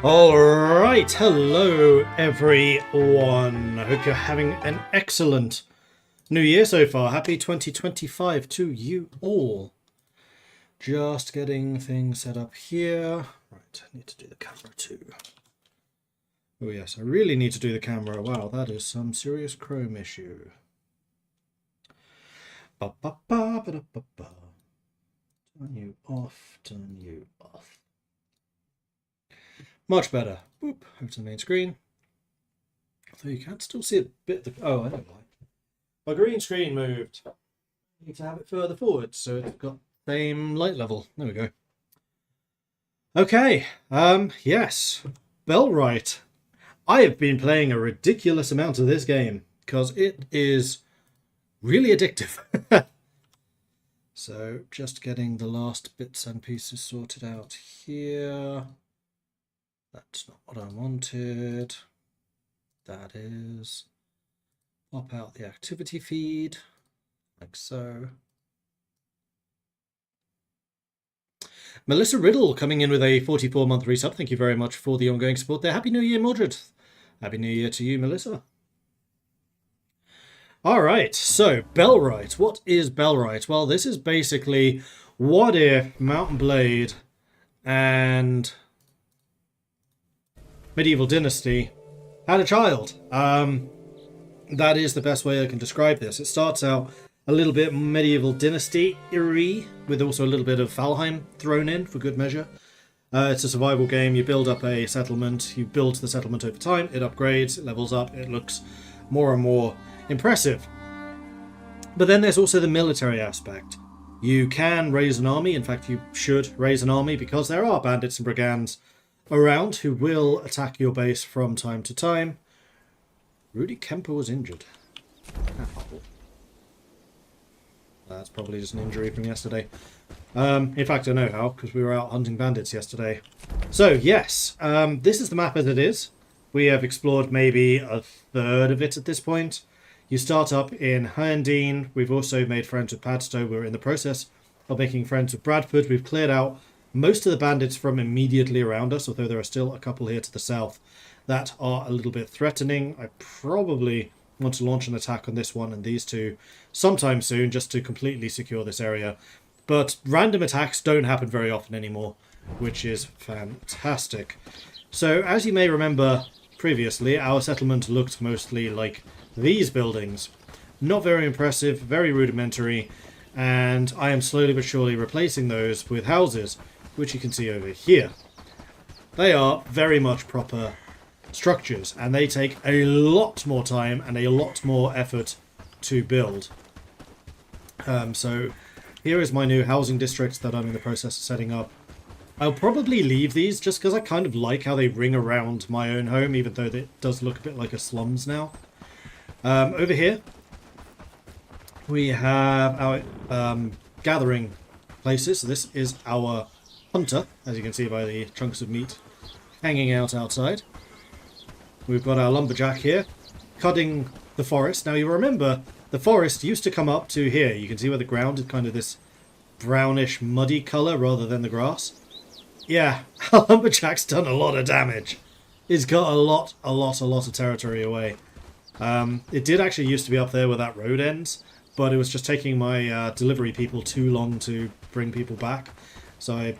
Alright, hello everyone. I hope you're having an excellent new year so far. Happy 2025 to you all. Just getting things set up here. Right, I need to do the camera too. Oh yes, I really need to do the camera. Wow, that is some serious Chrome issue. Ba ba ba ba ba ba. Turn you off, turn you off. Much better. Boop, over to the main screen. Although you can still see a bit of the... Oh, I don't like. My green screen moved. I need to have it further forward so it's got the same light level. There we go. Okay, yes. Bellwright. I have been playing a ridiculous amount of this game because it is really addictive. So, just getting the last bits and pieces sorted out here. That's not what I wanted. That is. Pop out the activity feed, like so. Melissa Riddle coming in with a 44-month resub. Thank you very much for the ongoing support there. Happy New Year, Mildred. Happy New Year to you, Melissa. All right, so Bellwright. What is Bellwright? Well, this is basically what if Mount and Blade and Medieval Dynasty had a child. That is the best way I can describe this. It starts out a little bit Medieval Dynasty-y, with also a little bit of Valheim thrown in for good measure. It's a survival game. You build up a settlement. You build the settlement over time. It upgrades. It levels up. It looks more and more impressive. But then there's also the military aspect. You can raise an army. In fact, you should raise an army because there are bandits and brigands around who will attack your base from time to time. Rudy Kemper was injured. Ow. That's probably just an injury from yesterday. In fact, I know how, because we were out hunting bandits yesterday. So, yes, this is the map as it is. We have explored maybe a third of it at this point. You start up in Haerndean. We've also made friends with Padstow. We're in the process of making friends with Bradford. We've cleared out most of the bandits from immediately around us, although there are still a couple here to the south that are a little bit threatening. I probably want to launch an attack on this one and these two sometime soon just to completely secure this area. But random attacks don't happen very often anymore, which is fantastic. So as you may remember previously, our settlement looked mostly like these buildings. Not very impressive, very rudimentary, and I am slowly but surely replacing those with houses, which you can see over here. They are very much proper structures, and they take a lot more time and a lot more effort to build. So here is my new housing district that I'm in the process of setting up. I'll probably leave these just because I kind of like how they ring around my own home, even though it does look a bit like a slums now. Over here we have our gathering places. So this is our hunter, as you can see by the chunks of meat hanging out outside. We've got our lumberjack here, cutting the forest. Now you remember, the forest used to come up to here. You can see where the ground is kind of this brownish, muddy colour rather than the grass. Yeah, our lumberjack's done a lot of damage. It's got a lot of territory away. It did actually used to be up there where that road ends, but it was just taking my delivery people too long to bring people back. So I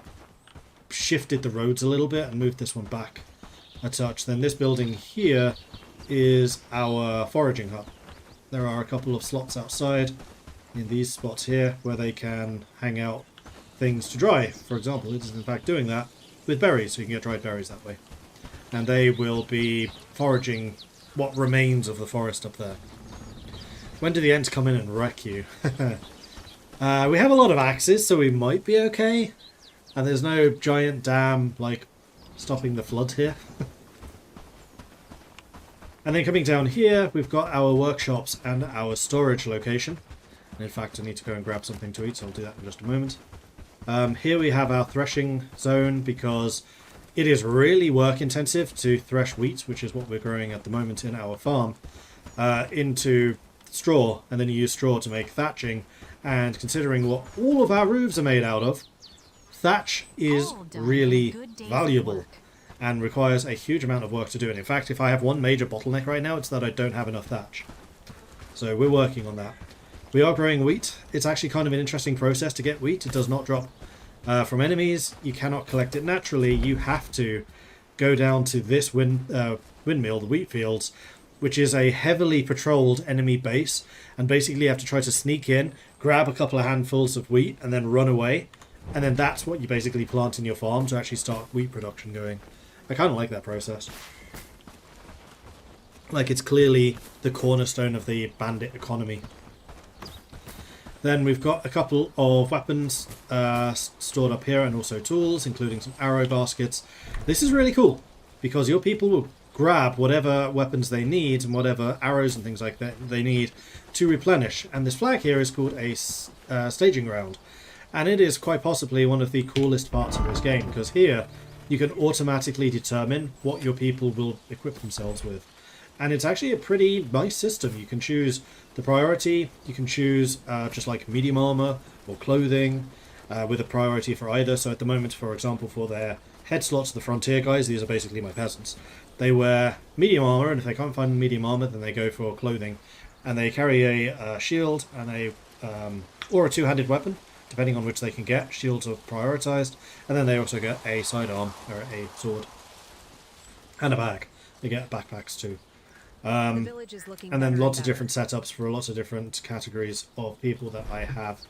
shifted the roads a little bit and moved this one back a touch. Then this building here is our foraging hut. There are a couple of slots outside in these spots here where they can hang out things to dry. For example, it is in fact doing that with berries, so you can get dried berries that way. And they will be foraging what remains of the forest up there. When do the Ents come in and wreck you? We have a lot of axes, so we might be okay. And there's no giant dam, like, stopping the flood here. And then coming down here, we've got our workshops and our storage location. And in fact, I need to go and grab something to eat, so I'll do that in just a moment. Here we have our threshing zone, because it is really work intensive to thresh wheat, which is what we're growing at the moment in our farm, into straw, and then you use straw to make thatching. And considering what all of our roofs are made out of, thatch is really valuable. and requires a huge amount of work to do it. In fact, if I have one major bottleneck right now, it's that I don't have enough thatch. So we're working on that. We are growing wheat. It's actually kind of an interesting process to get wheat. It does not drop from enemies. You cannot collect it naturally. You have to go down to this windmill, the wheat fields, which is a heavily patrolled enemy base, and basically you have to try to sneak in, grab a couple of handfuls of wheat, and then run away. And then that's what you basically plant in your farm to actually start wheat production going. I kind of like that process. Like, it's clearly the cornerstone of the bandit economy. Then we've got a couple of weapons stored up here, and also tools, including some arrow baskets. This is really cool, because your people will grab whatever weapons they need and whatever arrows and things like that they need to replenish. And this flag here is called a staging ground. And it is quite possibly one of the coolest parts of this game, because here you can automatically determine what your people will equip themselves with. And it's actually a pretty nice system. You can choose the priority, you can choose just like medium armor or clothing with a priority for either. So at the moment, for example, for their head slots, the frontier guys, these are basically my peasants. They wear medium armor, and if they can't find medium armor, then they go for clothing. And they carry a shield and a or a two-handed weapon, depending on which they can get. Shields are prioritized, and then they also get a sidearm or a sword and a bag. They get backpacks too. And then lots of different setups for lots of different categories of people that I have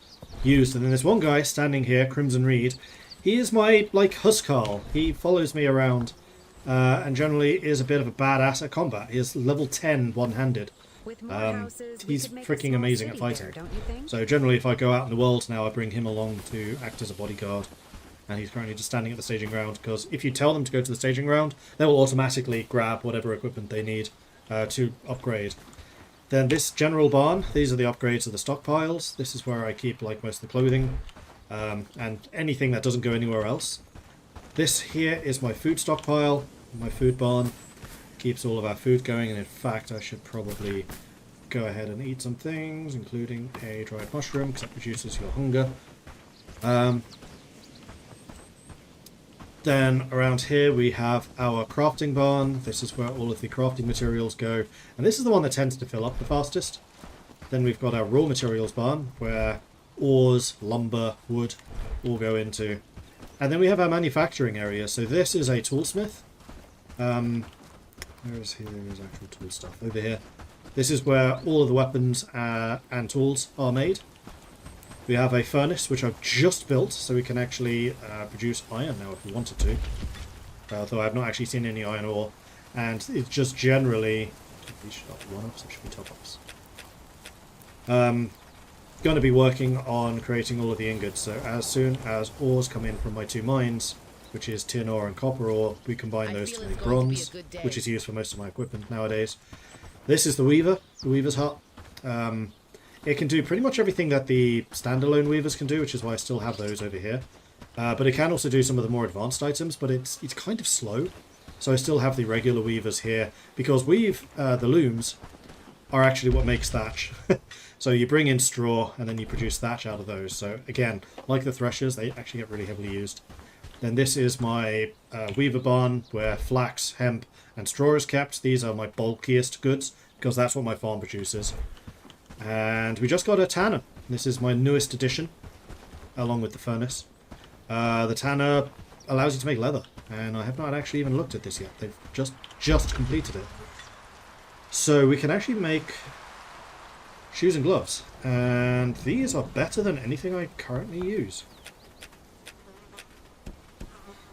used. And then there's one guy standing here, Crimson Reed. He is my, like, Huskarl. He follows me around and generally is a bit of a badass at combat. He is level 10 one-handed. He's freaking amazing at fighting. So generally if I go out in the world now, I bring him along to act as a bodyguard. And he's currently just standing at the staging ground, because if you tell them to go to the staging ground, they will automatically grab whatever equipment they need to upgrade. Then this general barn, these are the upgrades of the stockpiles. This is where I keep like most of the clothing and anything that doesn't go anywhere else. This here is my food stockpile, my food barn. Keeps all of our food going, and in fact I should probably go ahead and eat some things, including a dried mushroom, because that reduces your hunger. Then around here we have our crafting barn. This is where all of the crafting materials go, and this is the one that tends to fill up the fastest. Then we've got our raw materials barn, where ores, lumber, wood all go into. And then we have our manufacturing area. So this is a toolsmith. Where is here? There's actual tool stuff over here. This is where all of the weapons and tools are made. We have a furnace, which I've just built, so we can actually produce iron now if we wanted to. Although I've not actually seen any iron ore. And it's just generally... These should not be one-ups, they should be top-ups. Going to be working on creating all of the ingots. So as soon as ores come in from my two mines, which is tin ore and copper ore, we combine those to make bronze, which is used for most of my equipment nowadays. This is the weaver, the weaver's hut. It can do pretty much everything that the standalone weavers can do, which is why I still have those over here. But it can also do some of the more advanced items, but it's kind of slow. So I still have the regular weavers here, because the looms are actually what makes thatch. So you bring in straw, and then you produce thatch out of those. So again, like the threshers, they actually get really heavily used. Then this is my weaver barn, where flax, hemp, and straw is kept. These are my bulkiest goods, because that's what my farm produces. And we just got a tanner. This is my newest addition, along with the furnace. The tanner allows you to make leather, and I have not actually even looked at this yet. They've just completed it. So we can actually make shoes and gloves, and these are better than anything I currently use.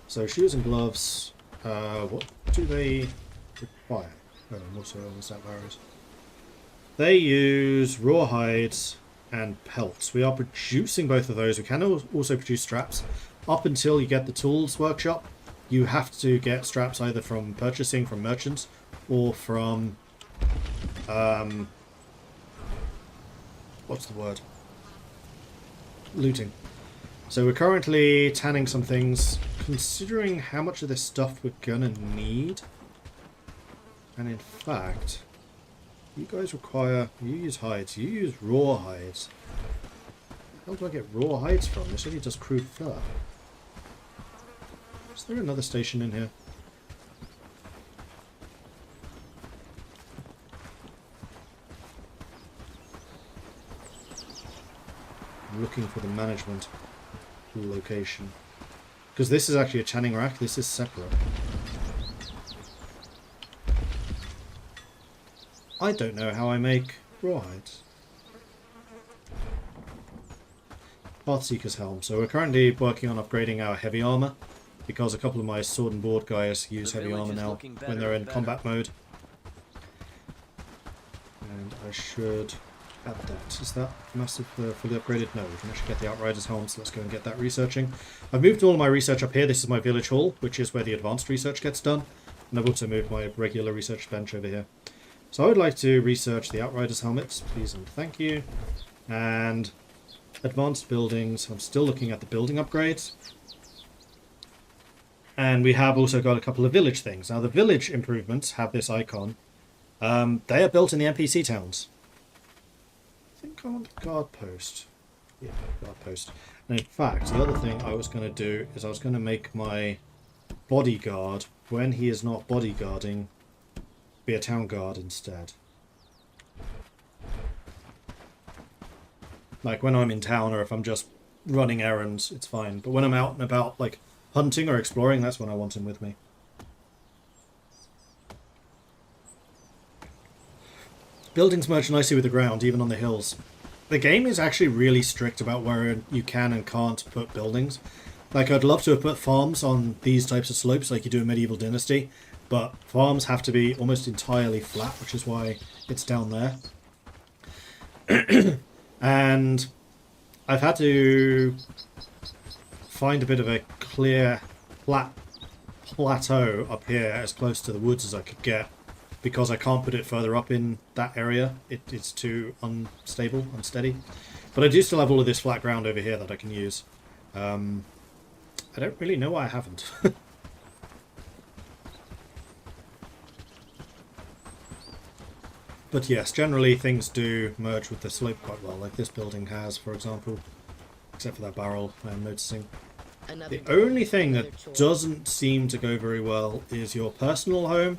So shoes and gloves, what do they require? Oh, also stat arrows. They use raw hides and pelts. We are producing both of those. We can also produce straps. Up until you get the tools workshop, you have to get straps either from purchasing from merchants or from what's the word? Looting. So we're currently tanning some things, considering how much of this stuff we're gonna need. And in fact, you guys require... You use hides. You use raw hides. Where do I get raw hides from? This only does crude fur. Is there another station in here? looking for the management location. Because this is actually a tanning rack, this is separate. I don't know how I make rawhides. Pathseeker's helm. So we're currently working on upgrading our heavy armor, because a couple of my sword and board guys use heavy armor now when they're in combat mode. And I should add that. Is that massive fully upgraded? No, we can actually get the Outrider's helm, so let's go and get that researching. I've moved all of my research up here. This is my village hall, which is where the advanced research gets done. And I've also moved my regular research bench over here. So I would like to research the Outrider's helmets, please and thank you. And advanced buildings. I'm still looking at the building upgrades. And we have also got a couple of village things. Now the village improvements have this icon. They are built in the NPC towns. I think I want a guard post. Yeah, guard post. And in fact, the other thing I was going to do is I was going to make my bodyguard, when he is not bodyguarding, be a town guard instead. Like when I'm in town or if I'm just running errands, it's fine. But when I'm out and about, like hunting or exploring, that's when I want him with me. Buildings merge nicely with the ground, even on the hills. The game is actually really strict about where you can and can't put buildings. Like, I'd love to have put farms on these types of slopes like you do in Medieval Dynasty, but farms have to be almost entirely flat, which is why it's down there. And I've had to find a bit of a clear, flat plateau up here as close to the woods as I could get, because I can't put it further up in that area. It's too unstable, unsteady. But I do still have all of this flat ground over here that I can use. I don't really know why I haven't. But yes, generally things do merge with the slope quite well, like this building has, for example. Except for that barrel, I'm noticing. The only thing that doesn't seem to go very well is your personal home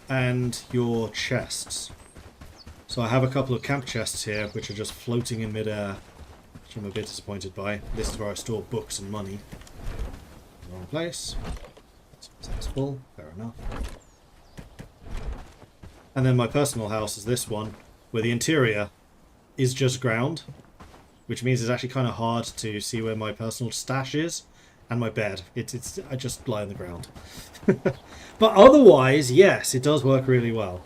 and your chests. So I have a couple of camp chests here which are just floating in midair, which I'm a bit disappointed by. This is where I store books and money. Wrong place. That's full, fair enough. And then my personal house is this one, where the interior is just ground, which means it's actually kind of hard to see where my personal stash is, and my bed. I just lie on the ground. But otherwise, yes, it does work really well.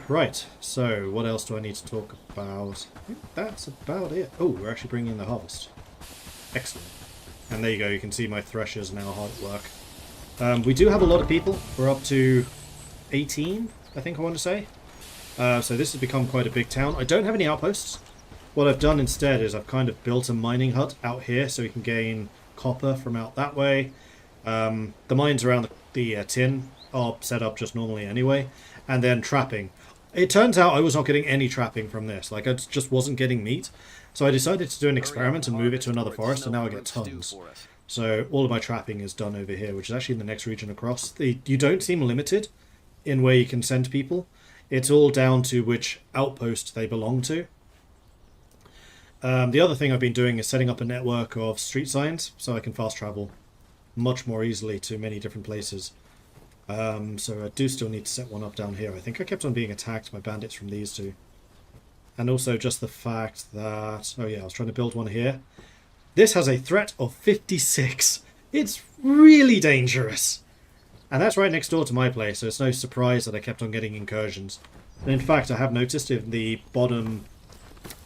Right, so what else do I need to talk about? I think that's about it. Oh, we're actually bringing in the harvest. Excellent. And there you go, you can see my threshers now hard at work. We do have a lot of people. We're up to 18, I think I want to say. So this has become quite a big town. I don't have any outposts. What I've done instead is I've kind of built a mining hut out here so we can gain copper from out that way. The mines around the tin are set up just normally anyway. And then trapping. It turns out I was not getting any trapping from this. Like, I just wasn't getting meat. So I decided to do an experiment and move it to another forest, and now I get tons. So all of my trapping is done over here, which is actually in the next region across. You don't seem limited in where you can send people. It's all down to which outpost they belong to. The other thing I've been doing is setting up a network of street signs so I can fast travel much more easily to many different places. So I do still need to set one up down here. I think I kept on being attacked by bandits from these two. And also just the fact that... Oh yeah, I was trying to build one here. This has a threat of 56. It's really dangerous. And that's right next door to my place, so it's no surprise that I kept on getting incursions. And in fact, I have noticed in the bottom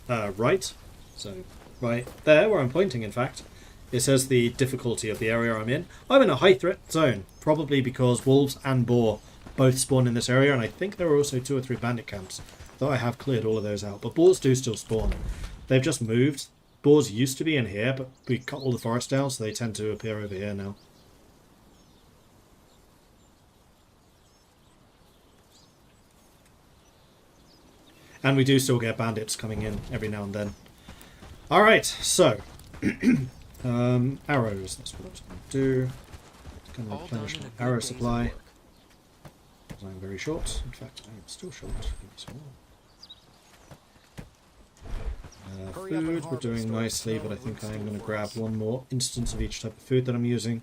right, so right there where I'm pointing in fact, it says the difficulty of the area I'm in. I'm in a high threat zone, probably because wolves and boar both spawn in this area, and I think there are also 2 or 3 bandit camps, though I have cleared all of those out. But boars do still spawn. They've just moved. Boars used to be in here, but we cut all the forest down, so they tend to appear over here now. And we do still get bandits coming in every now and then. Alright, so... arrows, that's what I was going to do. It's going to replenish my arrow supply. Because I'm very short. In fact, I am still short. Give me some more. Food, we're doing nicely, but I think I'm going to grab one more instance of each type of food that I'm using.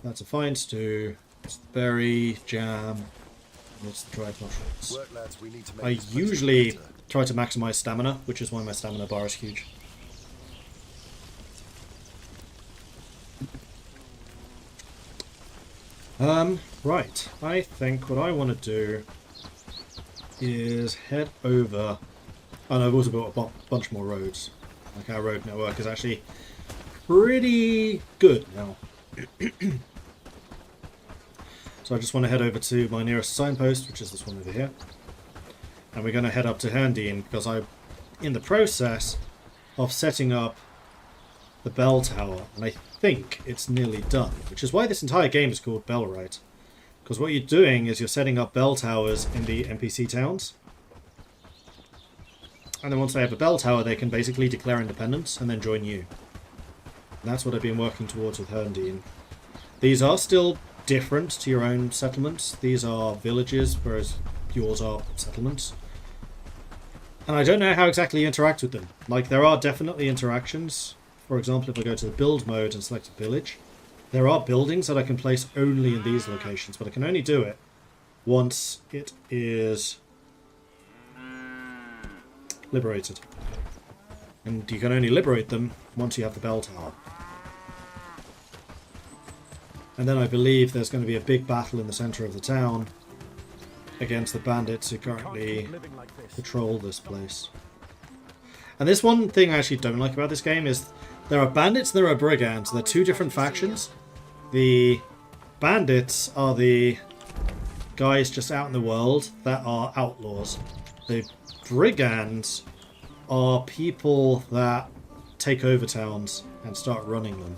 That's a fine stew, it's the berry, jam, and it's the dried mushrooms. I usually try to maximize stamina, which is why my stamina bar is huge. Right, I think what I want to do is head over. Oh no, I've also built a bunch more roads. Like our road network is actually pretty good now. So I just want to head over to my nearest signpost, which is this one over here. And we're going to head up to Haerndean because I'm in the process of setting up the bell tower. And I think it's nearly done, which is why this entire game is called Bellwright. Because what you're doing is you're setting up bell towers in the NPC towns. And then once they have a bell tower, they can basically declare independence and then join you. And that's what I've been working towards with Haerndean. These are still different to your own settlements. These are villages, whereas yours are settlements. And I don't know how exactly you interact with them. Like, there are definitely interactions. For example, if I go to the build mode and select a village, there are buildings that I can place only in these locations, but I can only do it once it is liberated. And you can only liberate them once you have the bell tower. And then I believe there's going to be a big battle in the centre of the town against the bandits who currently patrol this place. And this one thing I actually don't like about this game is there are bandits and there are brigands. They're two different factions. The bandits are the guys just out in the world that are outlaws. The brigands are people that take over towns and start running them.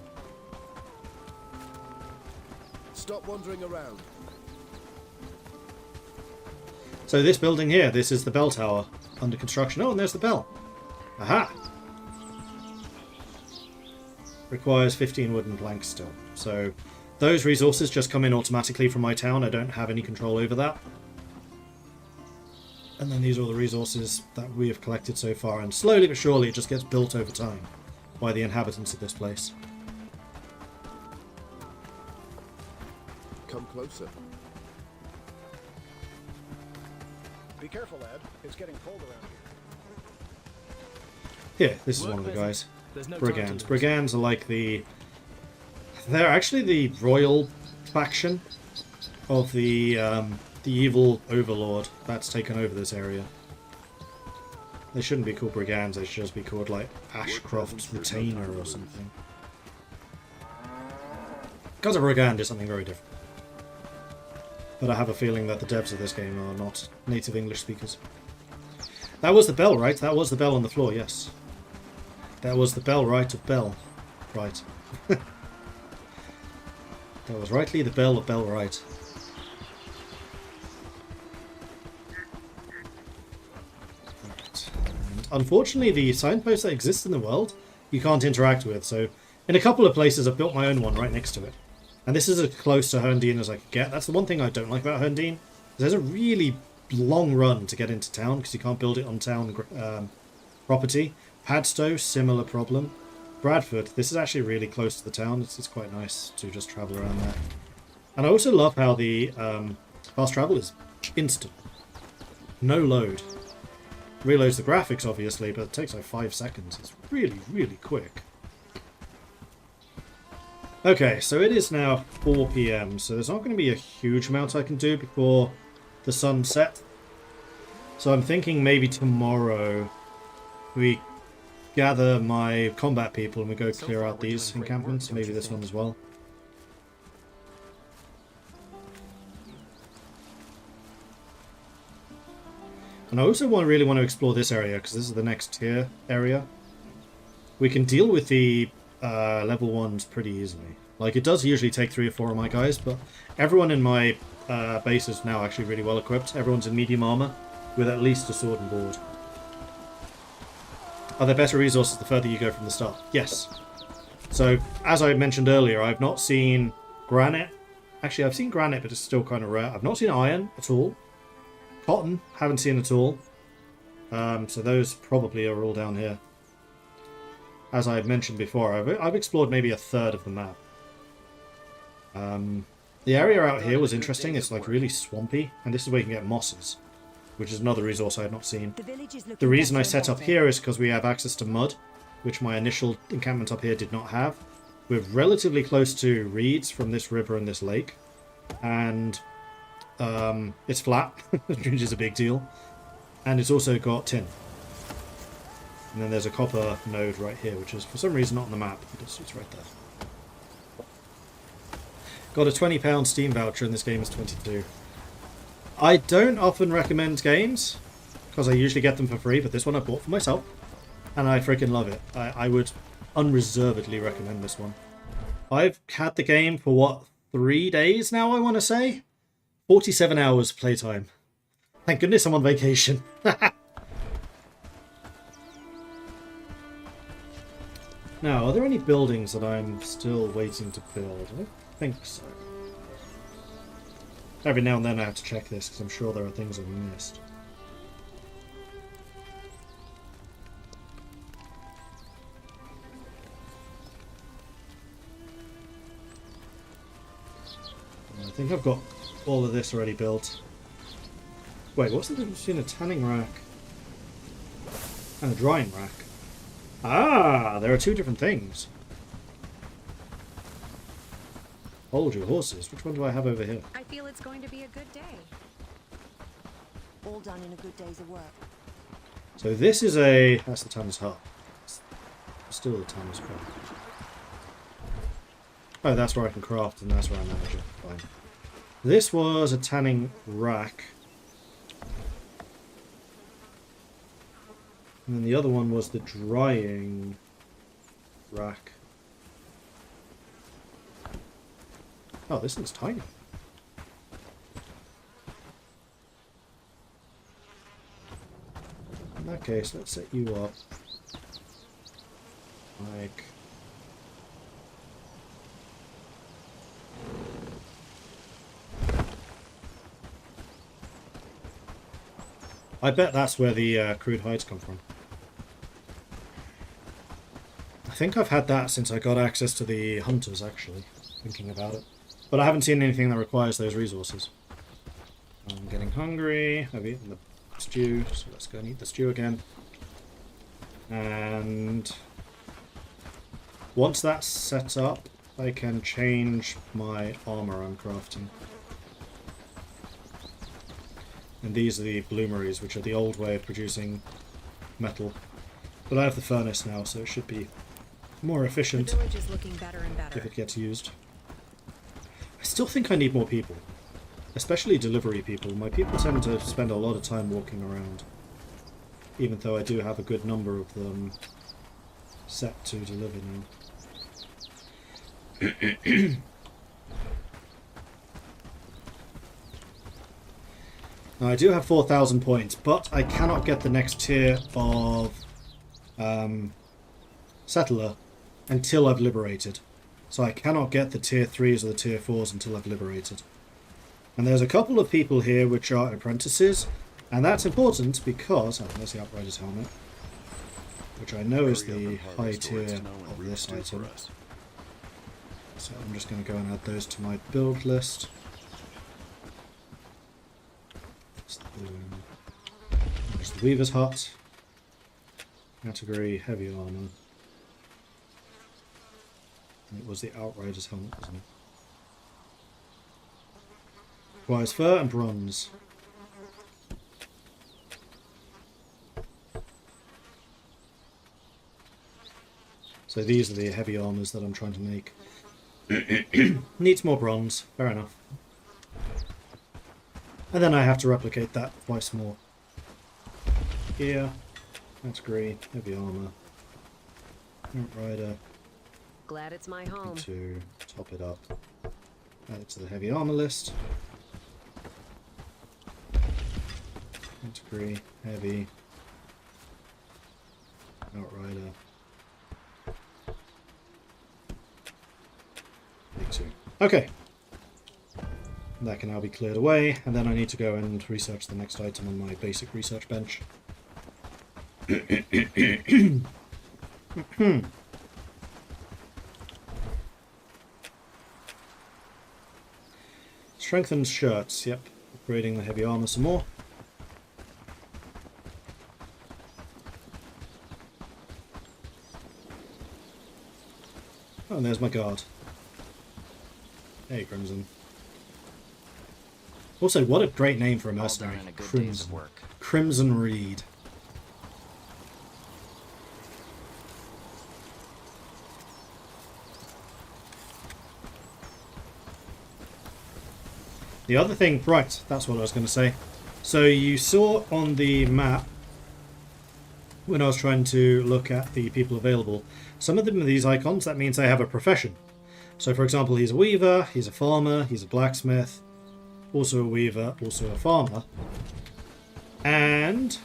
Stop wandering around. So this building here, this is the bell tower under construction. Oh, and there's the bell. Aha! Requires 15 wooden planks still. So those resources just come in automatically from my town. I don't have any control over that. And then these are all the resources that we have collected so far. And slowly but surely it just gets built over time by the inhabitants of this place. Come closer. Be careful, lad. It's getting cold around Here, this is one of the guys. Brigands. Brigands are like the... They're actually the royal faction of the evil overlord that's taken over this area. They shouldn't be called brigands, they should just be called like Ashcroft's Retainer or something. Because a brigand is something very different. But I have a feeling that the devs of this game are not native English speakers. That was the bell, right? That was the bell on the floor, yes. That was the bell right of bell. Right. That was rightly the bell of Bellwright. Right. And unfortunately, the signposts that exist in the world, you can't interact with. So, in a couple of places, I've built my own one right next to it. And this is as close to Haerndean as I could get. That's the one thing I don't like about Haerndean. There's a really long run to get into town because you can't build it on town property. Padstow, similar problem. Bradford, this is actually really close to the town. It's quite nice to just travel around there. And I also love how the fast travel is instant. No load. Reloads the graphics, obviously, but it takes like 5 seconds. It's really, really quick. Okay, so it is now 4 PM, so there's not going to be a huge amount I can do before the sun set. So I'm thinking maybe tomorrow we gather my combat people and we go clear out these encampments, maybe this one as well. And I also really want to explore this area because this is the next tier area. We can deal with the level 1s pretty easily. Like, it does usually take 3 or 4 of my guys, but everyone in my base is now actually really well equipped. Everyone's in medium armor with at least a sword and board. Are there better resources the further you go from the start? Yes. So, as I mentioned earlier, I've not seen granite. Actually, I've seen granite, but it's still kind of rare. I've not seen iron at all. Cotton, haven't seen at all. So those probably are all down here. as I mentioned before, I've explored maybe a third of the map. The area out here was interesting. It's like really swampy, and this is where you can get mosses, which is another resource I had not seen. The reason I set up here is because we have access to mud, which my initial encampment up here did not have. We're relatively close to reeds from this river and this lake, and it's flat, which is a big deal, and it's also got tin. And then there's a copper node right here, which is for some reason not on the map, but it's right there. Got a £20 Steam voucher, and this game is 22. I don't often recommend games, because I usually get them for free, but this one I bought for myself, and I freaking love it. I would unreservedly recommend this one. I've had the game for, what, 3 days now, I want to say? 47 hours playtime. Thank goodness I'm on vacation. Now, are there any buildings that I'm still waiting to build? I don't think so. Every now and then I have to check this, because I'm sure there are things I've missed. I think I've got all of this already built. Wait, what's the difference between a tanning rack and a drying rack? Ah, there are two different things. Hold your horses. Which one do I have over here? I feel it's going to be a good day. All done in a good day's of work. So this is a... That's the tanner's hut. Still the tanner's hut. Oh, that's where I can craft, and that's where I manage it. Fine. This was a tanning rack. And then the other one was the drying rack. Oh, this looks tiny. In that case, let's set you up like... I bet that's where the crude hides come from. I think I've had that since I got access to the hunters, actually, thinking about it. But I haven't seen anything that requires those resources. I'm getting hungry. I've eaten the stew, so let's go and eat the stew again. And once that's set up, I can change my armor I'm crafting. And these are the bloomeries, which are the old way of producing metal. But I have the furnace now, so it should be more efficient The village is looking better and better. if it gets used. I still think I need more people. Especially delivery people. My people tend to spend a lot of time walking around. Even though I do have a good number of them set to deliver now. Now, I do have 4,000 points, but I cannot get the next tier of settler until I've liberated. So I cannot get the tier 3s or the tier 4s until I've liberated. And there's a couple of people here which are apprentices, and that's important because... Oh, there's the Outrider's helmet, which I know is the high tier of this item. So I'm just going to go and add those to my build list. There's the Weaver's Hut. Category Heavy Armour. And it was the Outrider's helmet, wasn't it? Requires fur and bronze. So these are the heavy armours that I'm trying to make. Needs more bronze, fair enough. And then I have to replicate that twice more. Here, that's green, heavy armour. Outrider. Glad it's my home. To top it up. Add it to the heavy armour list. Category, heavy. Outrider. Big two. Okay. That can now be cleared away, and then I need to go and research the next item on my basic research bench. Strengthened shirts, yep. Upgrading the heavy armor some more. Oh, and there's my guard. Hey, Crimson. Also, what a great name for a mercenary. All done in a good day's Crimson. work. Crimson Reed. The other thing, right, that's what I was going to say. So you saw on the map, when I was trying to look at the people available, some of them are these icons. That means they have a profession. So for example, he's a weaver, he's a farmer, he's a blacksmith, also a weaver, also a farmer. And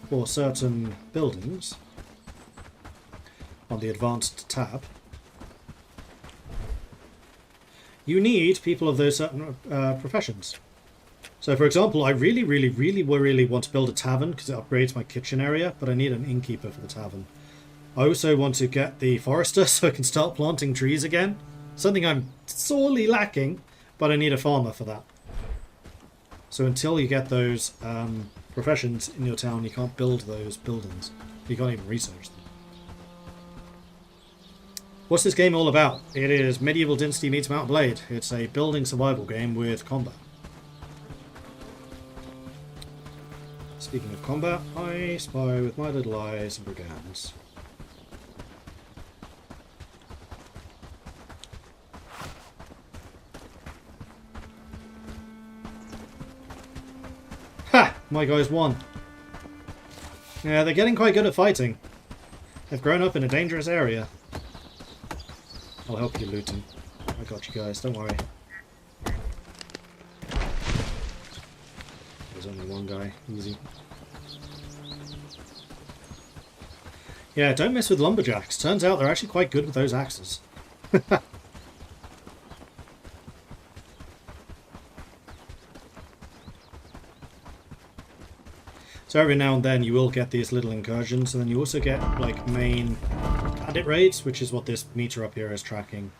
for certain buildings, on the advanced tab, you need people of those certain professions. So for example, I really want to build a tavern because it upgrades my kitchen area, but I need an innkeeper for the tavern. I also want to get the forester so I can start planting trees again. Something I'm sorely lacking, but I need a farmer for that. So until you get those professions in your town, you can't build those buildings. You can't even research them. What's this game all about? It is Medieval Dynasty meets Mount Blade. It's a building survival game with combat. Speaking of combat, I spy with my little eyes brigands. Ha! My guys won. Yeah, they're getting quite good at fighting. They've grown up in a dangerous area. I'll help you, Luton. I got you guys, don't worry. There's only one guy, easy. Yeah, don't mess with lumberjacks. Turns out they're actually quite good with those axes. So every now and then you will get these little incursions, and then you also get like main bandit raids, which is what this meter up here is tracking.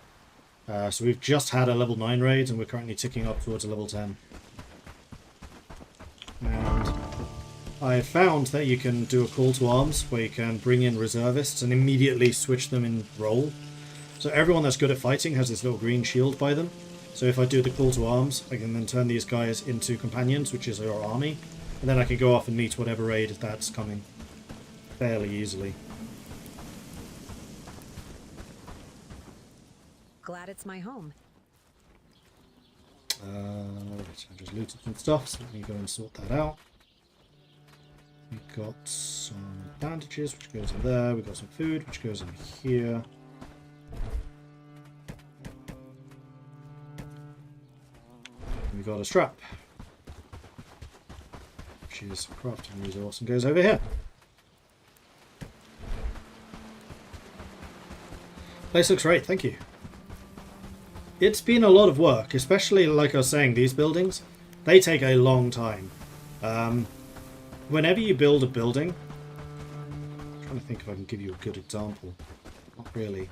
So we've just had a level 9 raid, and we're currently ticking up towards a level 10. And I found that you can do a call to arms where you can bring in reservists and immediately switch them in role. So everyone that's good at fighting has this little green shield by them. So if I do the call to arms, I can then turn these guys into companions, which is our army. And then I can go off and meet whatever raid that's coming fairly easily. Glad it's my home. Right, I just looted some stuff, so let me go and sort that out. We've got some bandages, which goes in there. We've got some food, which goes in here. We've got a strap, which is a crafting resource and goes over here. Place looks great, thank you. It's been a lot of work, especially like I was saying, these buildings, they take a long time. Whenever you build a building, I'm trying to think if I can give you a good example. Not really.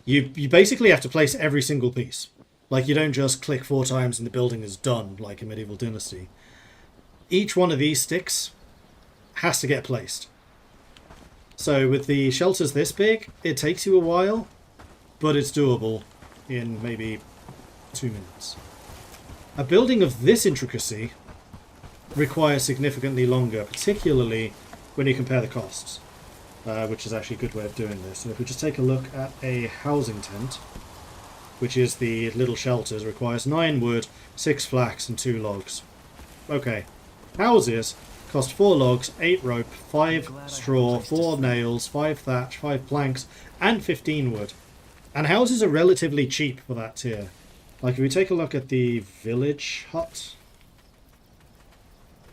You basically have to place every single piece. Like, you don't just click 4 times and the building is done, like in Medieval Dynasty. Each one of these sticks has to get placed. So with the shelters this big, it takes you a while, but it's doable in maybe 2 minutes. A building of this intricacy requires significantly longer, particularly when you compare the costs, which is actually a good way of doing this. So if we just take a look at a housing tent, which is the little shelters, requires 9 wood, 6 flax and 2 logs. Okay, houses cost 4 logs, 8 rope, 5 straw, 4 nails, 5 thatch, 5 planks, and 15 wood. And houses are relatively cheap for that tier. Like if we take a look at the village hut,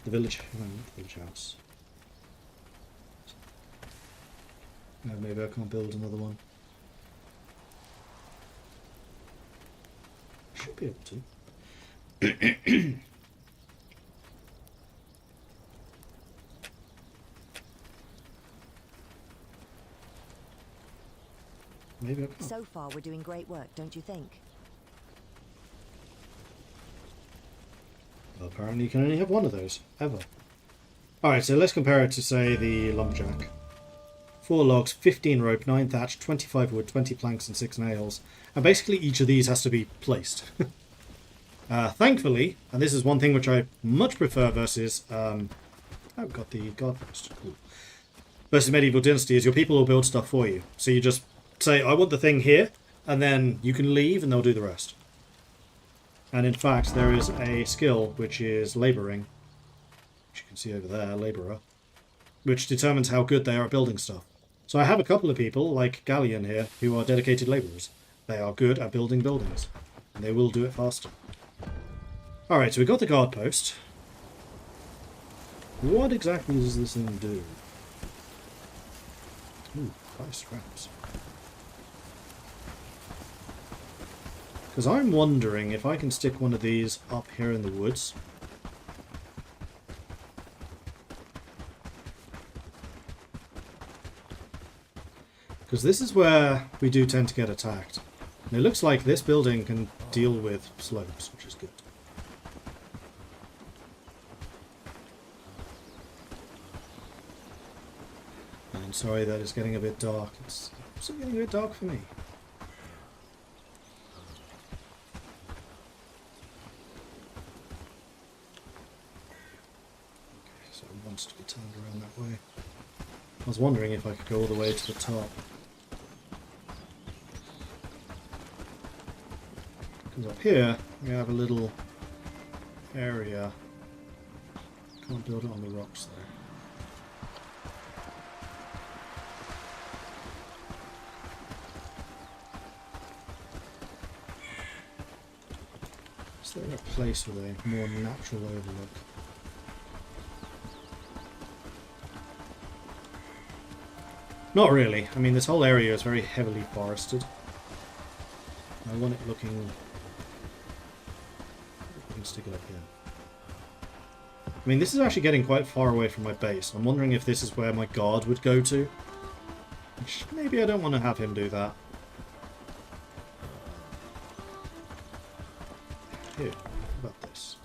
the village house. Maybe I can't build another one. Should be able to. Maybe I can't. So far, we're doing great work, don't you think? Well, apparently you can only have one of those, ever. Alright, so let's compare it to, say, the lumberjack. 4 logs, 15 rope, 9 thatch, 25 wood, 20 planks, and 6 nails. And basically each of these has to be placed. Thankfully, and this is one thing which I much prefer versus... I've got the guard post. Cool. Versus Medieval Dynasty, is your people will build stuff for you. So you just say, I want the thing here, and then you can leave and they'll do the rest. And in fact, there is a skill which is labouring, which you can see over there, labourer, which determines how good they are at building stuff. So I have a couple of people, like Galleon here, who are dedicated labourers. They are good at building buildings, and they will do it faster. Alright, so we got the guard post. What exactly does this thing do? Ooh, 5 scraps. Because I'm wondering if I can stick one of these up here in the woods. Because this is where we do tend to get attacked. And it looks like this building can deal with slopes, which is good. I'm sorry that it's getting a bit dark. It's also getting a bit dark for me. Okay, so it wants to be turned around that way. I was wondering if I could go all the way to the top. Because up here, we have a little area. Can't build it on the rocks there. Is there a place with a more natural overlook? Not really. I mean, this whole area is very heavily forested. I want it looking... I can stick it up here. I mean, this is actually getting quite far away from my base. I'm wondering if this is where my guard would go to. Which maybe I don't want to have him do that. Here, how about this?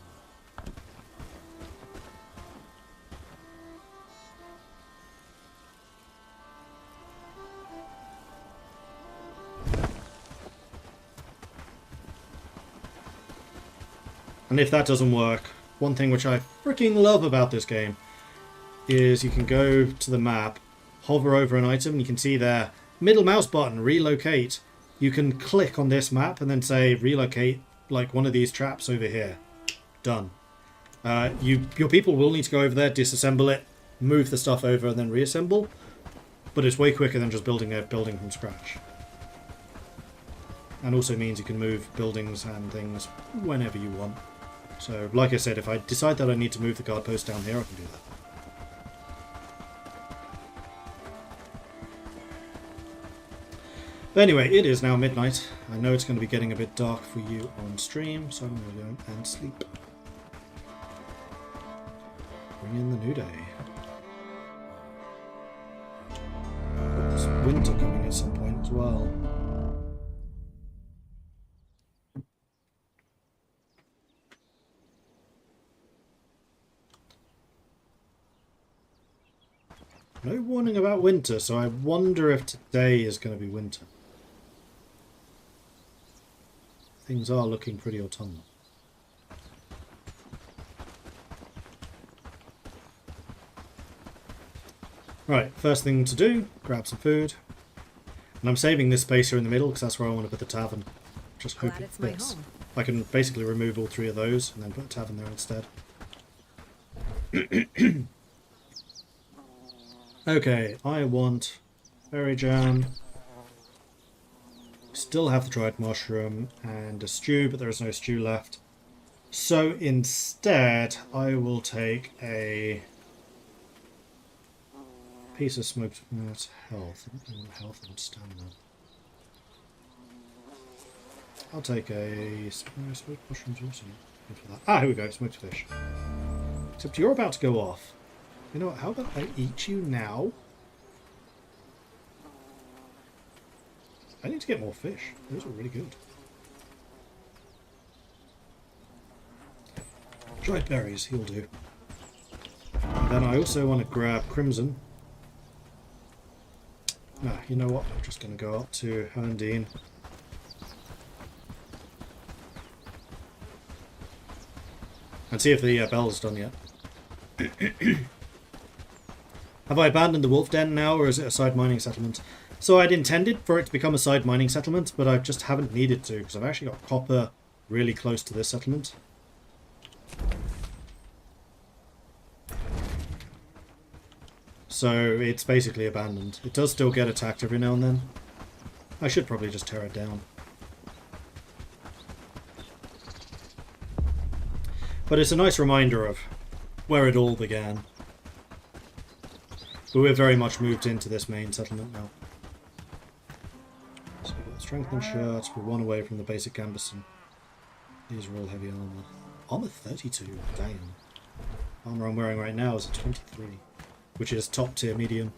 And if that doesn't work, one thing which I freaking love about this game is you can go to the map, hover over an item, and you can see there, middle mouse button, relocate. You can click on this map and then say relocate like one of these traps over here. Done. Your people will need to go over there, disassemble it, move the stuff over, and then reassemble. But it's way quicker than just building a building from scratch. And also means you can move buildings and things whenever you want. So, like I said, if I decide that I need to move the guard post down here, I can do that. But anyway, it is now midnight. I know it's going to be getting a bit dark for you on stream, so I'm going to go and sleep. Bring in the new day. There's winter coming at some point as well. No warning about winter, so I wonder if today is going to be winter. Things are looking pretty autumnal. Right, first thing to do, grab some food. And I'm saving this space here in the middle because that's where I want to put the tavern. Just hope it fits. I can basically remove all 3 of those and then put a tavern there instead. Okay, I want berry jam. Still have the dried mushroom and a stew, but there is no stew left. So instead, I will take a piece of smoked health. I want health and stamina. I'll take a smoked mushrooms also. For that. Ah, here we go, smoked fish. Except you're about to go off. You know what, how about I eat you now? I need to get more fish. Those are really good. Dried berries, he'll do. And then I also want to grab Crimson. Nah, you know what? I'm just going to go up to Haerndean. And see if the bell's done yet. Have I abandoned the wolf den now, or is it a side mining settlement? So I'd intended for it to become a side mining settlement, but I just haven't needed to, because I've actually got copper really close to this settlement. So it's basically abandoned. It does still get attacked every now and then. I should probably just tear it down. But it's a nice reminder of where it all began. But we're very much moved into this main settlement now. So we've got strengthened shirts, we're one away from the basic gambeson. These are all heavy armour. Armour 32, damn. Armour I'm wearing right now is a 23, which is top tier medium.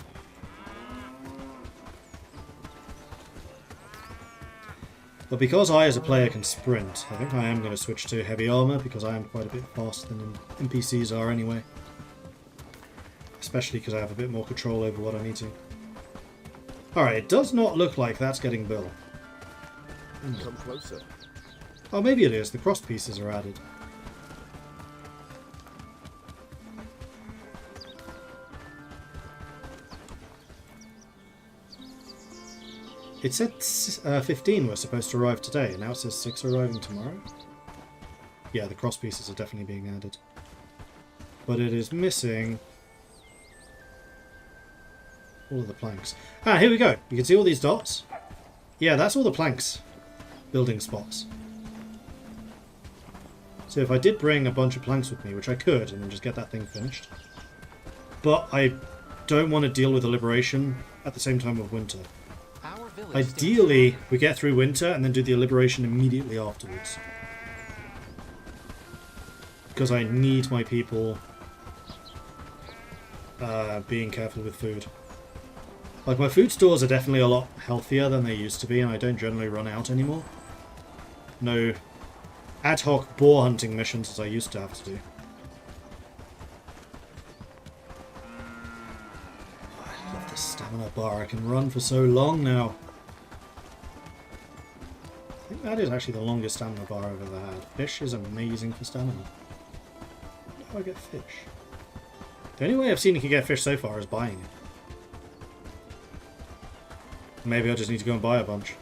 But because I as a player can sprint, I think I am going to switch to heavy armour because I am quite a bit faster than NPCs are anyway. Especially because I have a bit more control over what I'm eating. Alright, it does not look like that's getting built. Come closer. Oh, maybe it is. The cross pieces are added. It said 15 were supposed to arrive today, and now it says 6 are arriving tomorrow? Yeah, the cross pieces are definitely being added. But it is missing all of the planks. Ah, here we go. You can see all these dots? Yeah, that's all the planks. Building spots. So if I did bring a bunch of planks with me, which I could, and then just get that thing finished. But I don't want to deal with the liberation at the same time of winter. Ideally, we get through winter and then do the liberation immediately afterwards. Because I need my people being careful with food. Like, my food stores are definitely a lot healthier than they used to be, and I don't generally run out anymore. No ad hoc boar hunting missions as I used to have to do. I love this stamina bar. I can run for so long now. I think that is actually the longest stamina bar I've ever had. Fish is amazing for stamina. How do I get fish? The only way I've seen you can get fish so far is buying it. Maybe I just need to go and buy a bunch.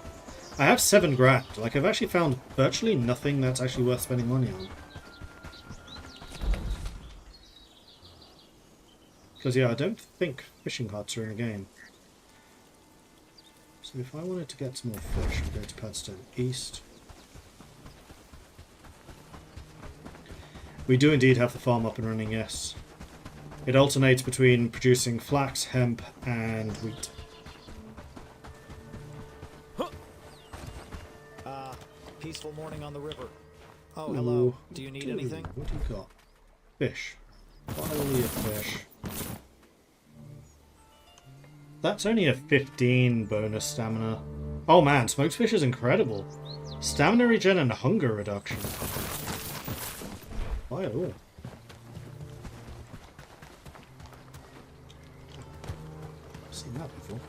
I have 7 grand. Like, I've actually found virtually nothing that's actually worth spending money on. Because, yeah, I don't think fishing huts are in the game. So if I wanted to get some more fish, I'll go to Padstone East. We do indeed have the farm up and running, yes. It alternates between producing flax, hemp, and wheat. Peaceful morning on the river. Oh, hello. Do you need anything? What do you got? Fish. Finally a fish. That's only a 15 bonus stamina. Oh man, smoked fish is incredible. Stamina regen and hunger reduction. Why at all? I've seen that before.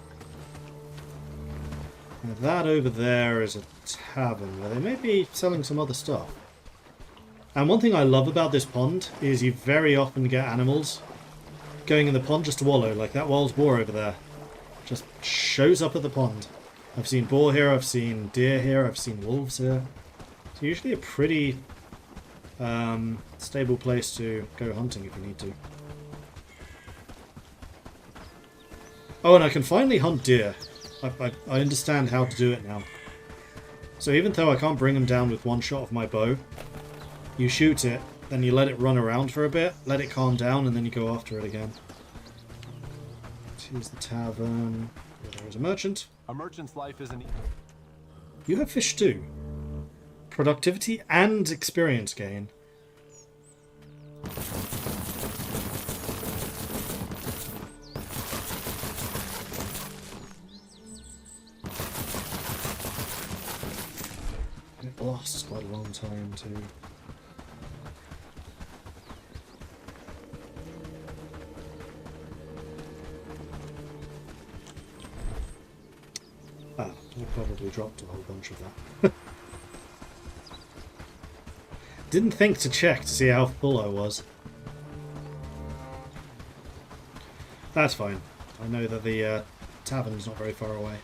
Now that over there is a tavern where they may be selling some other stuff. And one thing I love about this pond is you very often get animals going in the pond just to wallow, like that wild boar over there. Just shows up at the pond. I've seen boar here, I've seen deer here, I've seen wolves here. It's usually a pretty stable place to go hunting if you need to. Oh, and I can finally hunt deer. I understand how to do it now. So even though I can't bring them down with one shot of my bow, you shoot it, then you let it run around for a bit, let it calm down, and then you go after it again. Here's the tavern. There is a merchant. A merchant's life isn't. You have fish too. Productivity and experience gain. It lasts quite a long time too. I probably dropped a whole bunch of that. Didn't think to check to see how full I was. That's fine. I know that the tavern's not very far away.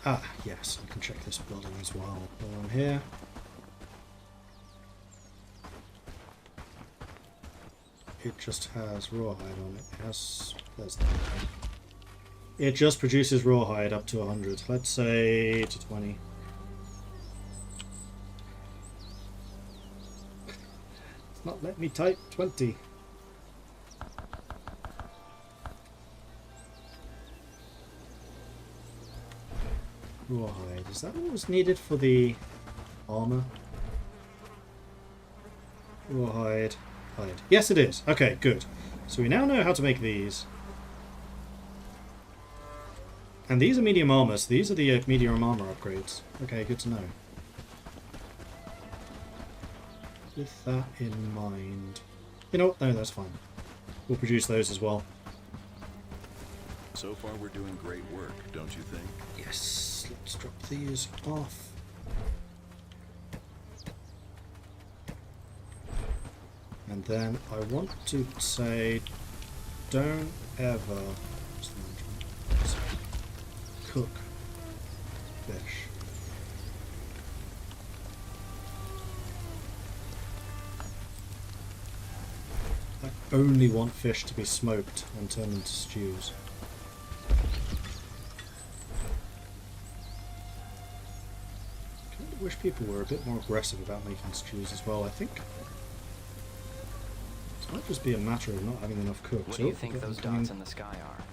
Ah, yes, I can check this building as well while I'm here. It just has rawhide on it. It has... There's that one. It just produces rawhide up to 100. Let's say to 20. It's not letting me type 20. Rawhide. Is that what was needed for the armor? Rawhide. Hide. Yes, it is. Okay, good. So we now know how to make these. And these are medium armor, so these are the medium armor upgrades. Okay, good to know. With that in mind... You know what? No, that's fine. We'll produce those as well. So far, we're doing great work, don't you think? Yes, let's drop these off. And then I want to say, don't ever cook fish. I only want fish to be smoked and turned into stews. I kind of wish people were a bit more aggressive about making stews as well. I think it might just be a matter of not having enough cooks. What do you think those dots in the sky are?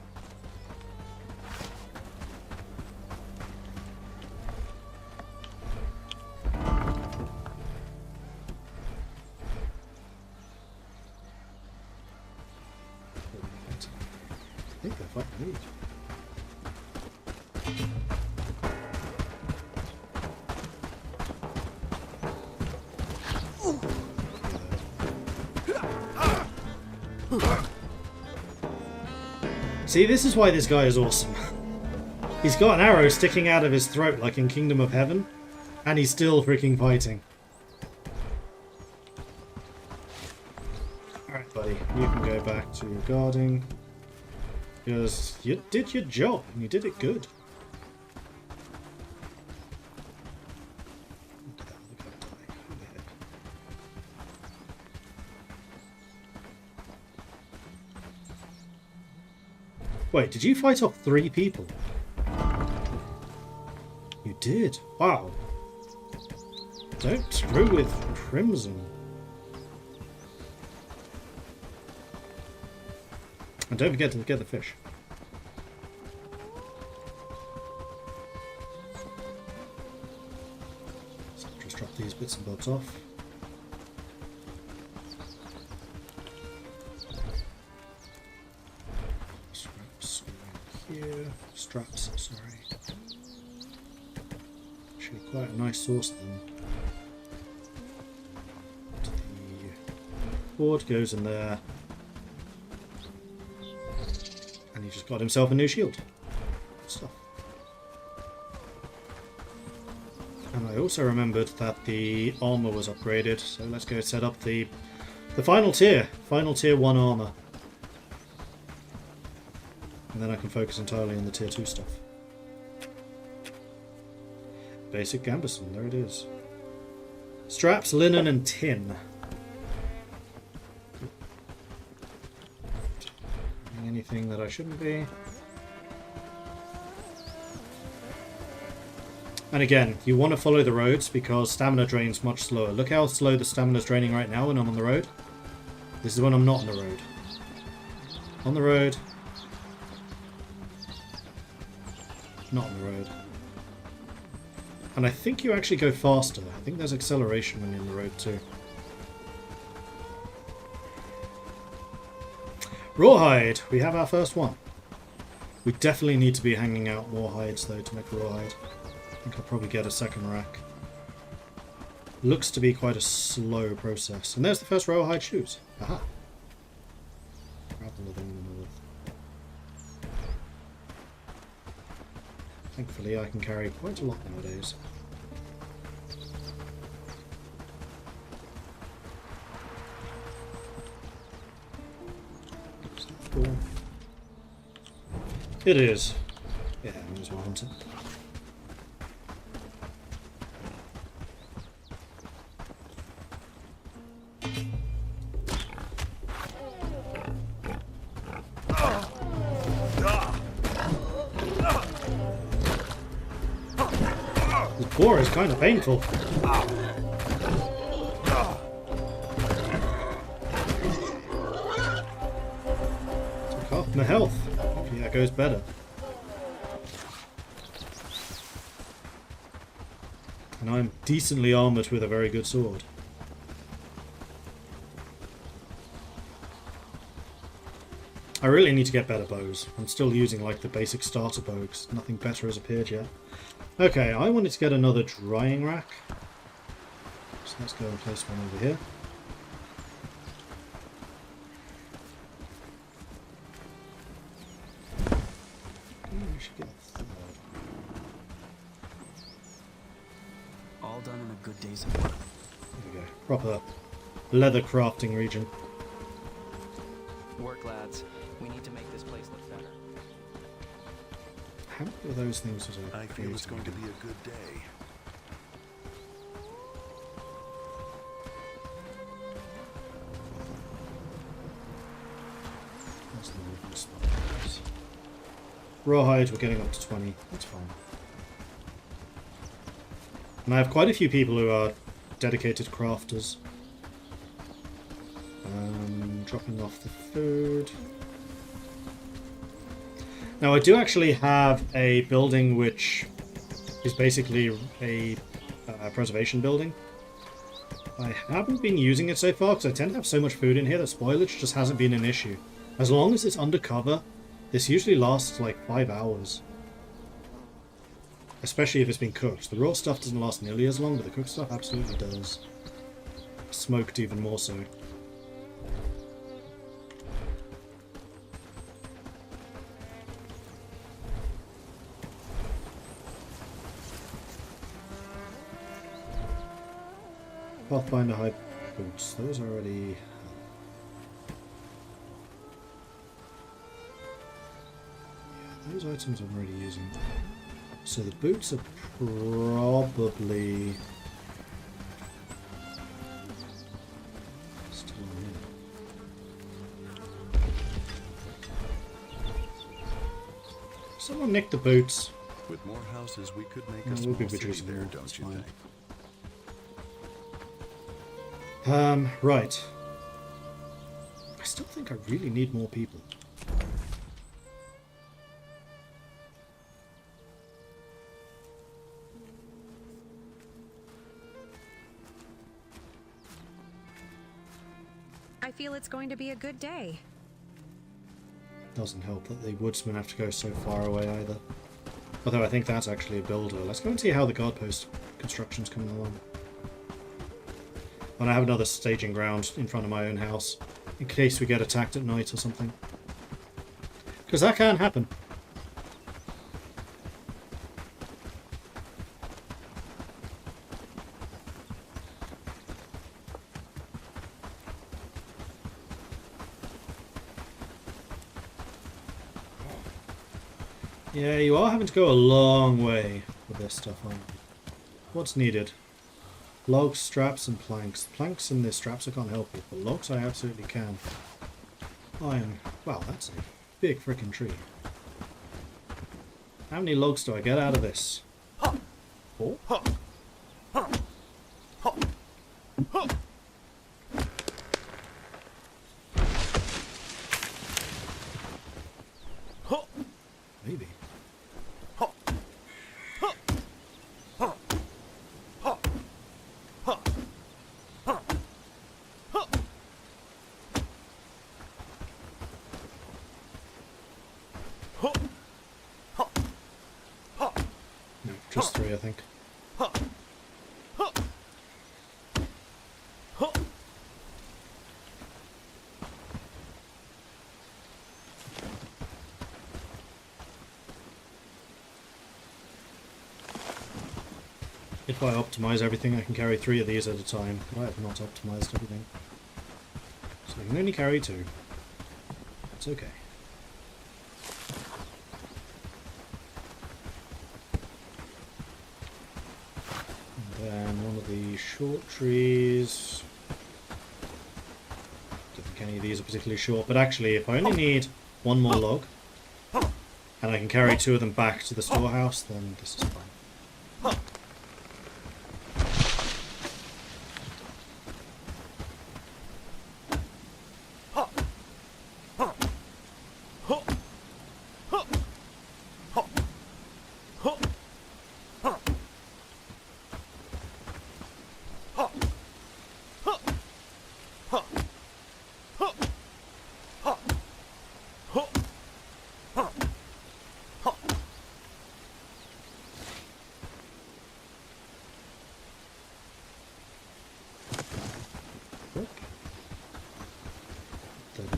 I think they're fighting me. See, this is why this guy is awesome. He's got an arrow sticking out of his throat like in Kingdom of Heaven, and he's still freaking fighting. Alright, buddy, you can go back to guarding. Because you did your job, and you did it good. Wait, did you fight off 3 people? You did? Wow. Don't screw with Crimson. And don't forget to get the fish. So just drop these bits and bobs off. Straps here. Straps, sorry. Actually quite a nice source of them. The board goes in there. And he just got himself a new shield. Good stuff. And I also remembered that the armor was upgraded, so let's go set up the final tier. Final tier 1 armor. And then I can focus entirely on the tier 2 stuff. Basic gambeson, there it is. Straps, linen, and tin. Anything that I shouldn't be. And again, you want to follow the roads because stamina drains much slower. Look how slow the stamina is draining right now when I'm on the road. This is when I'm not on the road. On the road. Not on the road. And I think you actually go faster. I think there's acceleration when you're on the road too. Rawhide! We have our first one. We definitely need to be hanging out more hides though to make rawhide. I think I'll probably get a second rack. Looks to be quite a slow process. And there's the first rawhide shoes. Aha! Grab all of them in Thankfully, I can carry quite a lot nowadays. Cool. It is. Yeah, I might as well hunt it. This boar is kind of painful. Took half my health. Hopefully that goes better. And I'm decently armoured with a very good sword. I really need to get better bows. I'm still using like the basic starter bow because nothing better has appeared yet. Okay, I wanted to get another drying rack. So let's go and place one over here. We should get a third. All done in a good day's of work. There we go. Proper leather crafting region. Work, lads. We need to make this place look better. How many of those things was I feel it's going to be a good day. That's the movement spot. Rawhide, we're getting up to 20. That's fine. And I have quite a few people who are dedicated crafters. Dropping off the food. Now I do actually have a building which is basically a preservation building. I haven't been using it so far because I tend to have so much food in here that spoilage just hasn't been an issue. As long as it's undercover, this usually lasts like 5 hours. Especially if it's been cooked. The raw stuff doesn't last nearly as long, but the cooked stuff absolutely does. Smoked even more so. Pathfinder high boots. Those are already... Yeah, those items I'm already using. So the boots are probably... still on here. Someone nicked the boots. With more houses, we could make No, a we'll small be city reducing there, more, don't that's you fine. think? Right. I still think I really need more people. I feel it's going to be a good day. Doesn't help that the woodsmen have to go so far away either. Although I think that's actually a builder. Let's go and see how the guard post construction's coming along. And I have another staging ground in front of my own house, in case we get attacked at night or something. Because that can happen. Yeah, you are having to go a long way with this stuff on. What's needed? Logs, straps, and planks. Planks and the straps I can't help with, but logs I absolutely can. Iron. Wow, that's a big frickin' tree. How many logs do I get out of this? 4? Maybe. No, just 3, I think. If I optimize everything, I can carry 3 of these at a time. I have not optimized everything. So I can only carry 2. It's okay. And then one of the short trees. Don't think any of these are particularly short, but actually if I only need 1 more log, and I can carry 2 of them back to the storehouse, then this is fine.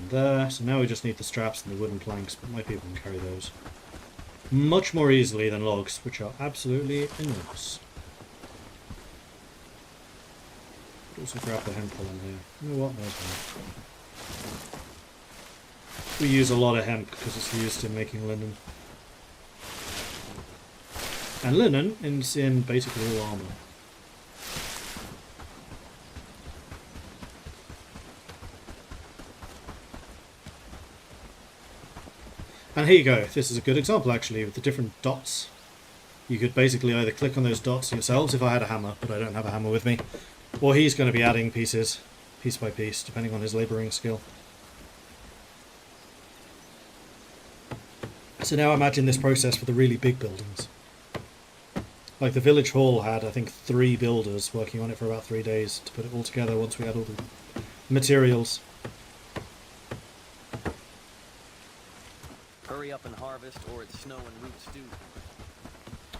There. So now we just need the straps and the wooden planks, but my people can carry those much more easily than logs, which are absolutely enormous. Also grab the hemp in here. You know what? There's one. We use a lot of hemp because it's used in making linen. And linen is in basically all armour. And here you go. This is a good example, actually, with the different dots. You could basically either click on those dots yourselves if I had a hammer, but I don't have a hammer with me, or he's going to be adding pieces, piece by piece, depending on his labouring skill. So now imagine this process for the really big buildings. Like the village hall had, I think, 3 builders working on it for about 3 days to put it all together once we had all the materials. Hurry up and harvest, or it's snow and root stew.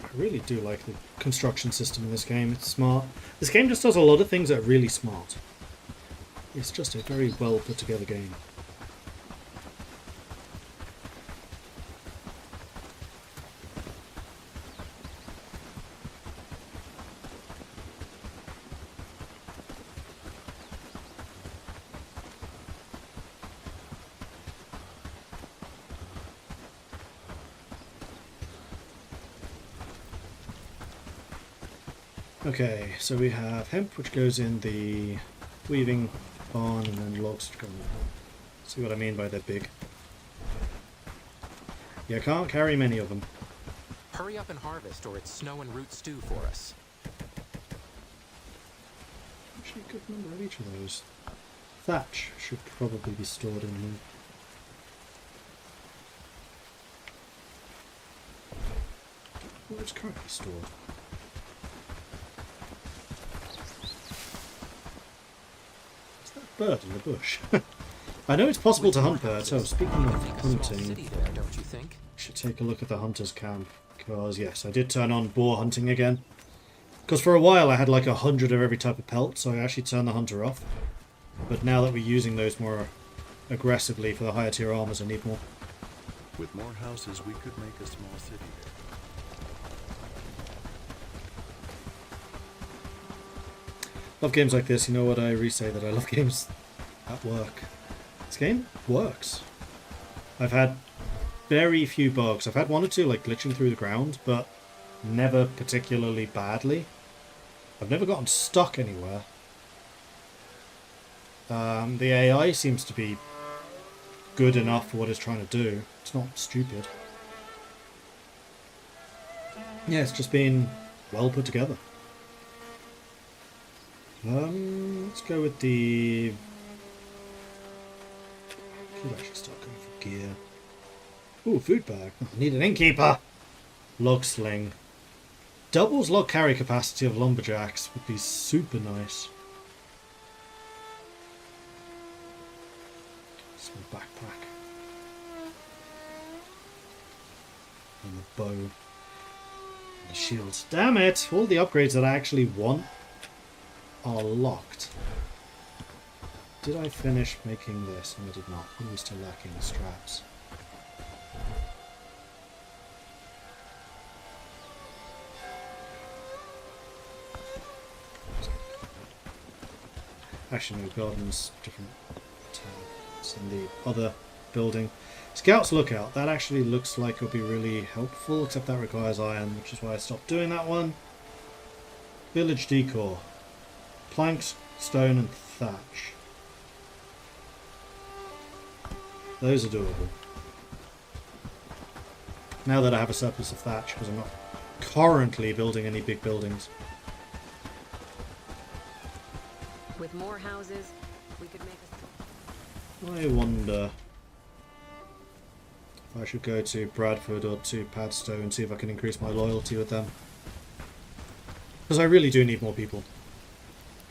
I really do like the construction system in this game. It's smart. This game just does a lot of things that are really smart. It's just a very well put together game. Okay, so we have hemp, which goes in the weaving barn, and then logs which go in the barn. See what I mean by they're big. You can't carry many of them. Hurry up and harvest, or it's snow and root stew for us. Actually, a good number of each of those. Thatch should probably be stored in here. Where it's currently stored. Bird in the bush. I know it's possible to hunt birds. So speaking of hunting, There, don't you think? should take a look at the hunter's camp, because yes, I did turn on boar hunting again. Because for a while I had like 100 of every type of pelt, so I actually turned the hunter off. But now that we're using those more aggressively for the higher tier armors, I need more. With more houses, we could make a small city there. Love games like this. You know what I re-say, that I love games at work. This game works. I've had very few bugs. I've had 1 or 2 like glitching through the ground, but never particularly badly. I've never gotten stuck anywhere. The AI seems to be good enough for what it's trying to do. It's not stupid. Yeah, it's just been well put together. Let's go with the... Could actually start going for gear. Ooh, food bag. I need an innkeeper. Log sling. Doubles log carry capacity of lumberjacks would be super nice. Small backpack. And the bow. And the shields. Damn it! All the upgrades that I actually want are locked. Did I finish making this? No, I did not. I'm still lacking the straps. Actually, no, gardens, different tabs in the other building. Scouts Lookout. That actually looks like it'll be really helpful, except that requires iron, which is why I stopped doing that one. Village Decor. Planks, stone, and thatch. Those are doable. Now that I have a surplus of thatch, because I'm not currently building any big buildings. With more houses, we could make I wonder if I should go to Bradford or to Padstow and see if I can increase my loyalty with them. Because I really do need more people.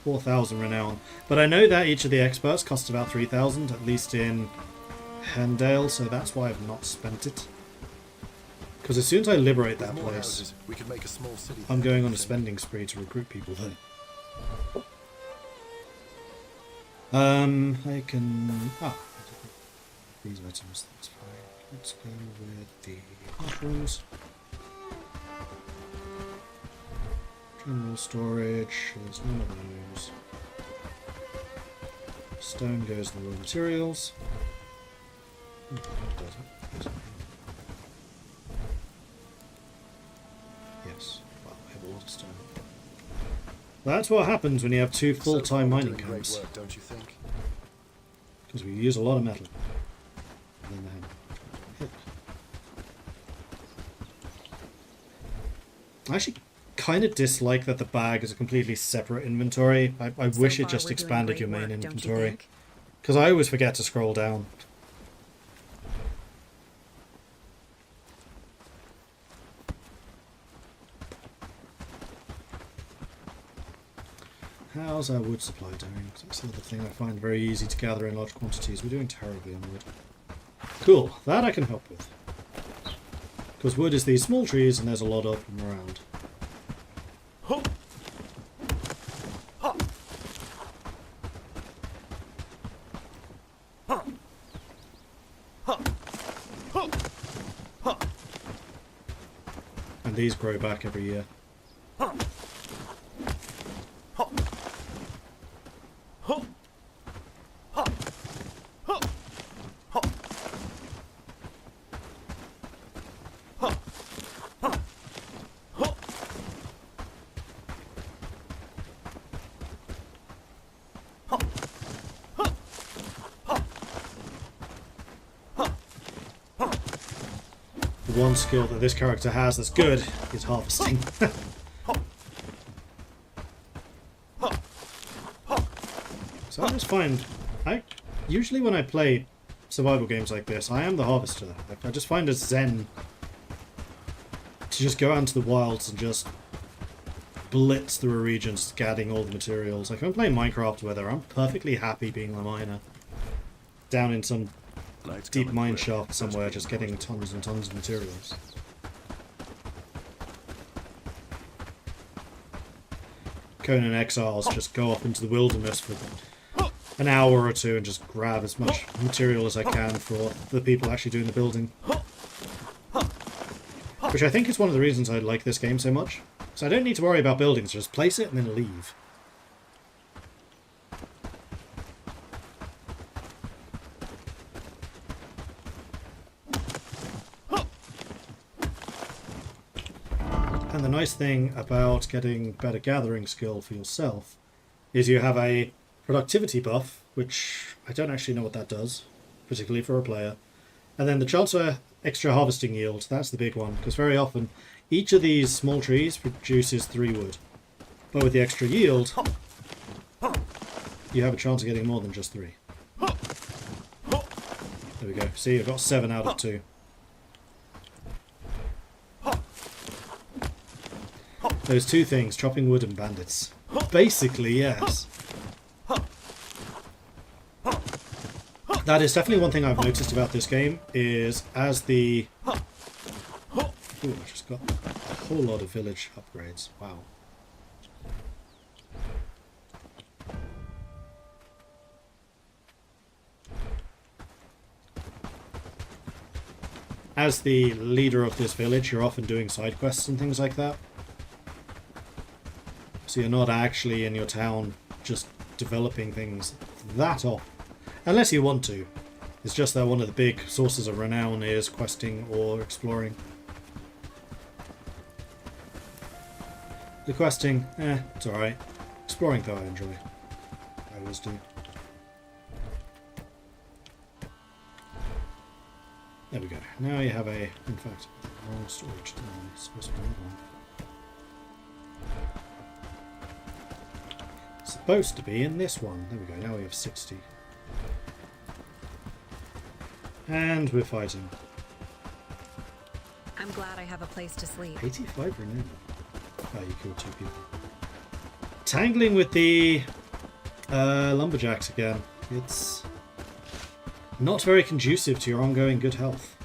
4,000 renown. But I know that each of the experts cost about 3,000, at least in Haerndean, so that's why I've not spent it. Because as soon as I liberate that With more place, houses, we could make a small city. I'm going on a spending spree to recruit people there. I can... these items, that's fine. Let's go with the mushrooms. General storage, there's none of those. Stone goes in the raw materials. Yes, well, I have a lot of stone. That's what happens when you have two full-time mining camps. Work, don't you think? Because we use a lot of metal. And then I actually kind of dislike that the bag is a completely separate inventory. I wish it just expanded your main inventory. Because I always forget to scroll down. How's our wood supply doing? That's the other thing I find very easy to gather in large quantities. We're doing terribly on wood. Cool, that I can help with. Because wood is these small trees and there's a lot of them around. And these grow back every year. The one skill that this character has that's good is harvesting. So I just find, usually when I play survival games like this, I am the harvester. Like, I just find a zen to just go out into the wilds and just blitz through a region, just gathering all the materials. Like if I'm playing Minecraft or whether, I'm perfectly happy being a miner. Down in some deep mine shaft somewhere, just getting tons and tons of materials. Conan Exiles just go off into the wilderness for an hour or two and just grab as much material as I can for the people actually doing the building. Which I think is one of the reasons I like this game so much. So I don't need to worry about buildings, just place it and then leave. And the nice thing about getting better gathering skill for yourself is you have a productivity buff, which I don't actually know what that does, particularly for a player. And then the chance for extra harvesting yield, that's the big one, because very often each of these small trees produces 3 wood. But with the extra yield, you have a chance of getting more than just 3. There we go. See, I've got 7 out of 2. Those 2 things, chopping wood and bandits. Basically, yes. That is definitely one thing I've noticed about this game, is as the... Ooh, I just got a whole lot of village upgrades. Wow. As the leader of this village, you're often doing side quests and things like that. So you're not actually in your town just developing things that often. Unless you want to. It's just that one of the big sources of renown is questing or exploring. The questing, it's alright. Exploring though I enjoy. I always do. There we go. Now you have a, in fact, wrong storage. It's supposed to be another one. Supposed to be in this one. There we go. Now we have 60. And we're fighting. I'm glad I have a place to sleep. 85 renown. Oh, you killed 2 people. Tangling with the lumberjacks again. It's not very conducive to your ongoing good health.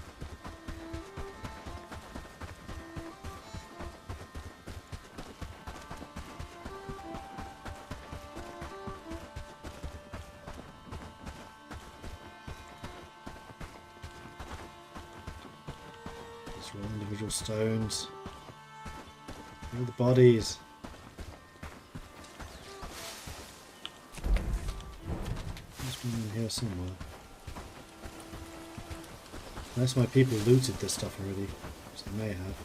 These are all individual stones. All the bodies. There's one in here somewhere. Unless my people looted this stuff already, which they may have.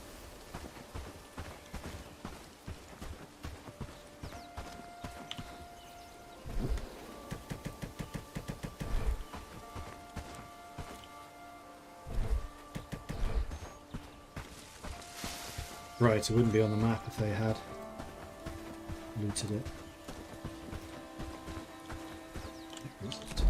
Right, it wouldn't be on the map if they had looted it. Where is it?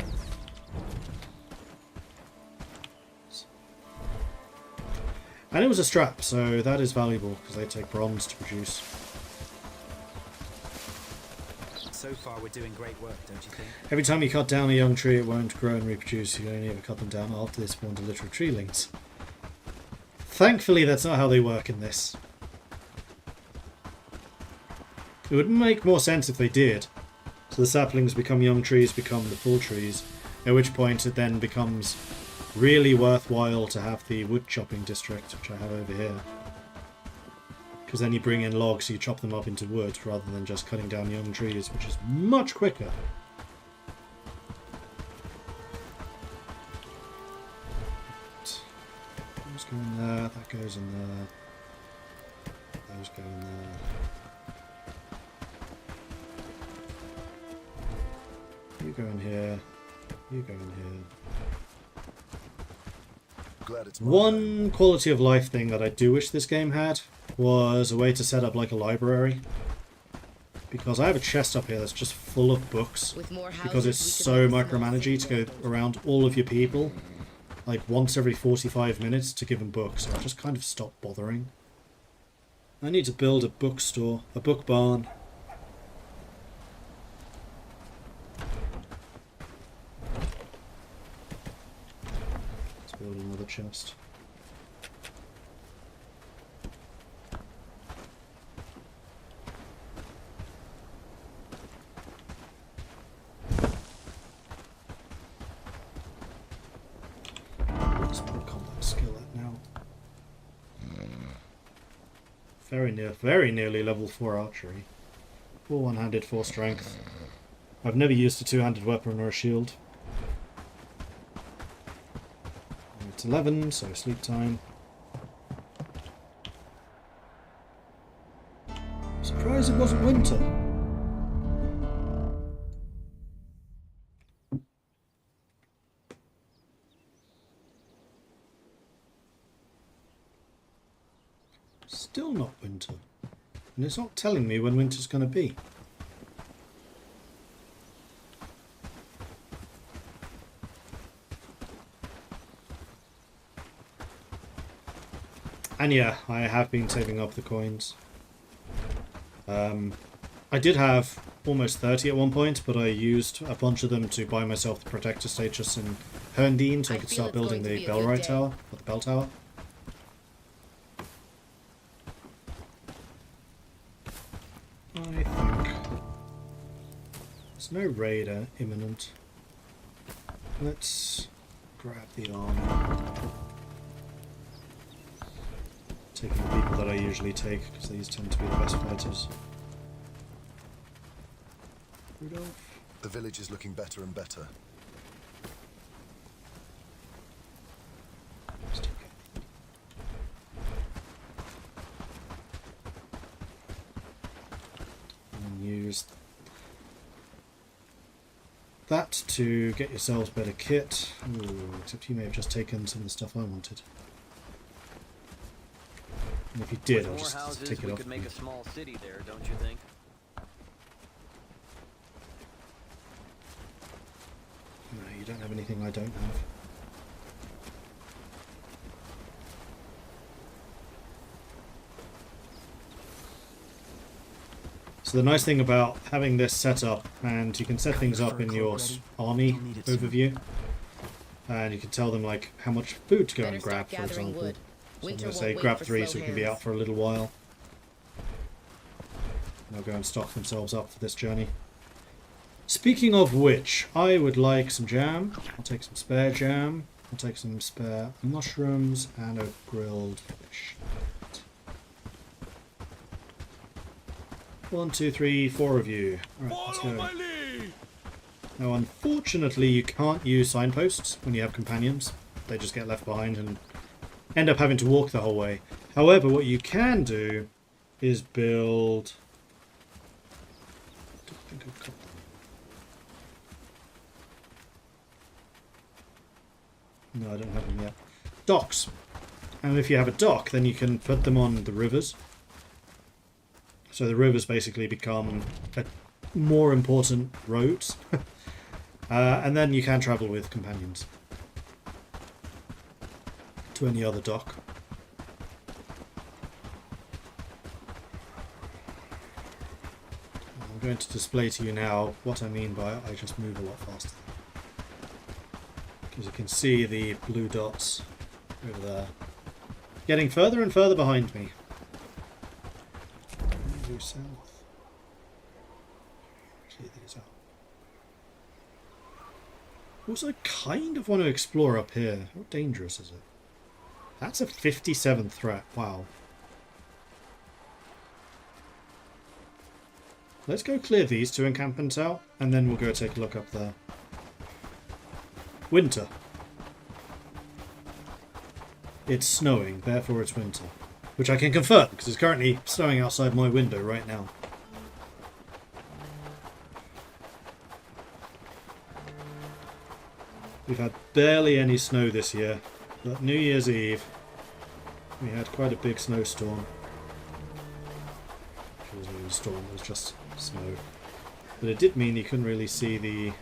And it was a strap, so that is valuable because they take bronze to produce. So far, we're doing great work, don't you think? Every time you cut down a young tree, it won't grow and reproduce. You only ever cut them down after they spawn to literal treelings. Thankfully, that's not how they work in this. It would make more sense if they did. So the saplings become young trees, become the full trees, at which point it then becomes really worthwhile to have the wood chopping district, which I have over here. Because then you bring in logs, you chop them up into wood, rather than just cutting down young trees, which is much quicker. Those go in there, that goes in there. Those go in there. You go in here. You go in here. Glad it's One quality of life thing that I do wish this game had was a way to set up like a library. Because I have a chest up here that's just full of books. With more houses, Because it's so micromanagey to go around all of your people like once every 45 minutes to give them books. So I just kind of stopped bothering. I need to build a bookstore, a book barn. Build another chest. What's my combat skill at now? Very nearly level 4 archery. 4 one-handed, 4 strength. I've never used a two-handed weapon or a shield. It's 11, so sleep time. Surprised it wasn't winter. Still not winter. And it's not telling me when winter's going to be. And yeah, I have been saving up the coins. I did have almost 30 at one point, but I used a bunch of them to buy myself the protector status in Haerndean so I could start building the Bellwright tower, or the bell tower. I think there's no raider imminent. Let's grab the armor. Taking the people that I usually take, because these tend to be the best fighters. Rudolph. The village is looking better and better. And use that to get yourselves better kit. Ooh, except you may have just taken some of the stuff I wanted. And if you did, I'll just take it off. We could make a small city there, don't you think? No, you don't have anything I don't have. So the nice thing about having this set up, and you can set things up in your army overview, and you can tell them like how much food to go and grab, for example. So I'm going to say grab 3 so we can be out for a little while. And they'll go and stock themselves up for this journey. Speaking of which, I would like some jam. I'll take some spare jam. I'll take some spare mushrooms and a grilled fish. 1, 2, 3, 4 of you. Alright, let's go. Now, unfortunately, you can't use signposts when you have companions. They just get left behind and end up having to walk the whole way. However, what you can do is build... I don't think I've got them. No, I don't have them yet. Docks. And if you have a dock, then you can put them on the rivers. So the rivers basically become a more important roads. And then you can travel with companions to any other dock. I'm going to display to you now what I mean by I just move a lot faster. Because you can see the blue dots over there getting further and further behind me. Go south. Actually, these out. Also, I kind of want to explore up here. How dangerous is it? That's a 57 threat. Wow. Let's go clear these 2 encampments out, and then we'll go take a look up there. Winter. It's snowing, therefore it's winter. Which I can confirm, because it's currently snowing outside my window right now. We've had barely any snow this year, but New Year's Eve we had quite a big snowstorm. It wasn't even a storm, it was just snow. But it did mean you couldn't really see the...